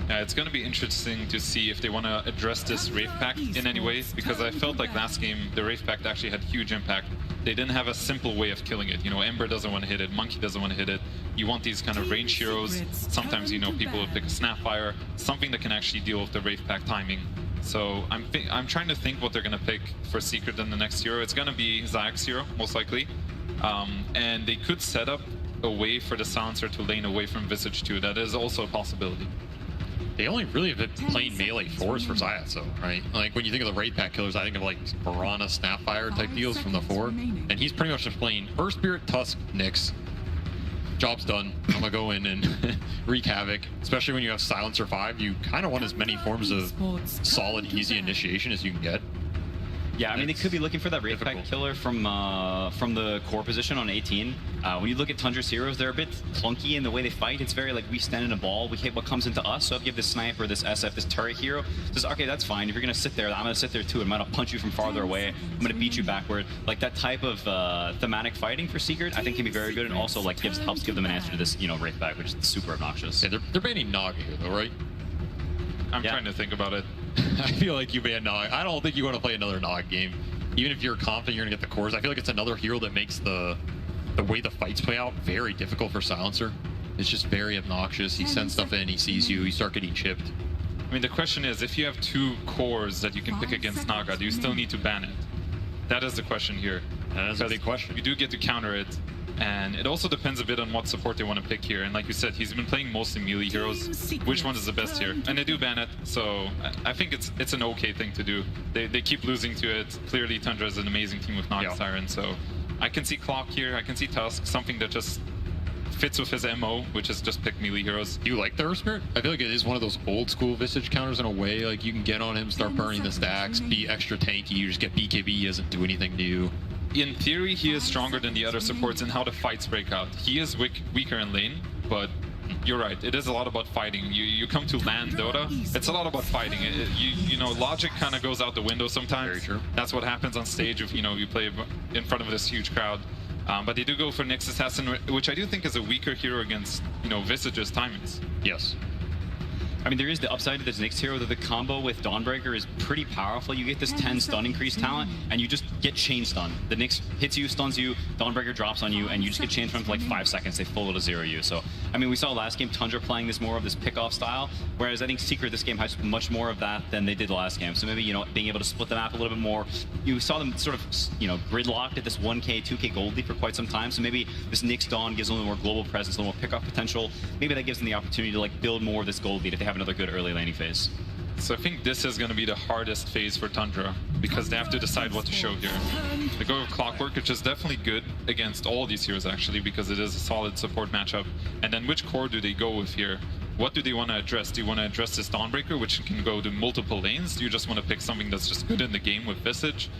Yeah, it's going to be interesting to see if they want to address this Wraith Pact in any way, because I felt like last game the Wraith Pact actually had huge impact. They didn't have a simple way of killing it. You know, Ember doesn't want to hit it, Monkey doesn't want to hit it. You want these kind of range heroes. Sometimes, you know, people will pick a Snapfire, something that can actually deal with the Wraith Pact timing. So I'm trying to think what they're going to pick for Secret in the next hero. It's going to be Zayak's hero, most likely. And they could set up a way for the Silencer to lane away from Visage too. That is also a possibility. They only really have been playing melee fours for Zayat, so right? Like when you think of the raid pack killers, I think of like Piranha, Snapfire type deals from the 4. And he's pretty much just playing Earth Spirit, Tusk, Nyx. Job's done. I'm gonna go in and wreak havoc. Especially when you have Silencer 5, you kind of want as many forms of solid, easy initiation as you can get. Yeah, I mean, they could be looking for that raid pack killer from the core position on 18. When you look at Tundra's heroes, they're a bit clunky in the way they fight. It's very like, we stand in a ball, we hit what comes into us. So if you have this sniper, this SF, this turret hero, says, okay, that's fine. If you're gonna sit there, I'm gonna sit there too. I'm gonna punch you from farther away. I'm gonna beat you backward. Like that type of thematic fighting for Secret, I think can be very good, and also like helps give them an answer to this, raid pack, which is super obnoxious. Yeah, they're banning Naga here though, right? I'm trying to think about it. I feel like you ban Nog. I don't think you want to play another Nog game. Even if you're confident you're going to get the cores, I feel like it's another hero that makes the way the fights play out very difficult for Silencer. It's just very obnoxious. He sends stuff in, he sees you, you start getting chipped. I mean, the question is, if you have 2 cores that you can pick against Naga, do you still need to ban it? That is the question here. That's a big question. You do get to counter it, and it also depends a bit on what support they want to pick here. And like you said, he's been playing mostly melee heroes. Which one is the best here? And they do ban it, so I think it's an okay thing to do. They keep losing to it. Clearly, Tundra is an amazing team with Naga Siren, so I can see Clock here, I can see Tusk, something that just fits with his MO, which is just pick melee heroes. Do you like the Earth Spirit? I feel like it is one of those old school Visage counters in a way. Like you can get on him, start burning the stacks, be extra tanky, you just get BKB, he doesn't do anything to you. In theory, he is stronger than the other supports in how the fights break out. He is weaker in lane, but you're right. It is a lot about fighting. You come to LAN Dota, it's a lot about fighting. You know, logic kind of goes out the window sometimes. Very true. That's what happens on stage if, you play in front of this huge crowd. But they do go for Nyx Assassin, which I do think is a weaker hero against, Visage's timings. Yes. I mean, there is the upside to this Nyx hero that the combo with Dawnbreaker is pretty powerful. You get this 10 stun increase talent, and you just get chain stun. The Nyx hits you, stuns you, Dawnbreaker drops on you, and you just get chain stun for like 5 seconds. They full to zero you. So, I mean, we saw last game Tundra playing this more of this pick-off style, whereas I think Secret this game has much more of that than they did last game. So maybe, being able to split the map a little bit more. You saw them sort of, gridlocked at this 1K, 2K gold lead for quite some time. So maybe this Nyx Dawn gives a little more global presence, a little more pick-off potential. Maybe that gives them the opportunity to like build more of this gold lead if they have another good early laning phase. So I think this is going to be the hardest phase for Tundra, because they have to decide what to show here. They go with Clockwork, which is definitely good against all these heroes actually, because it is a solid support matchup. And then which core do they go with here? What do they want to address? Do you want to address this Dawnbreaker, which can go to multiple lanes? Do you just want to pick something that's just good in the game with Visage?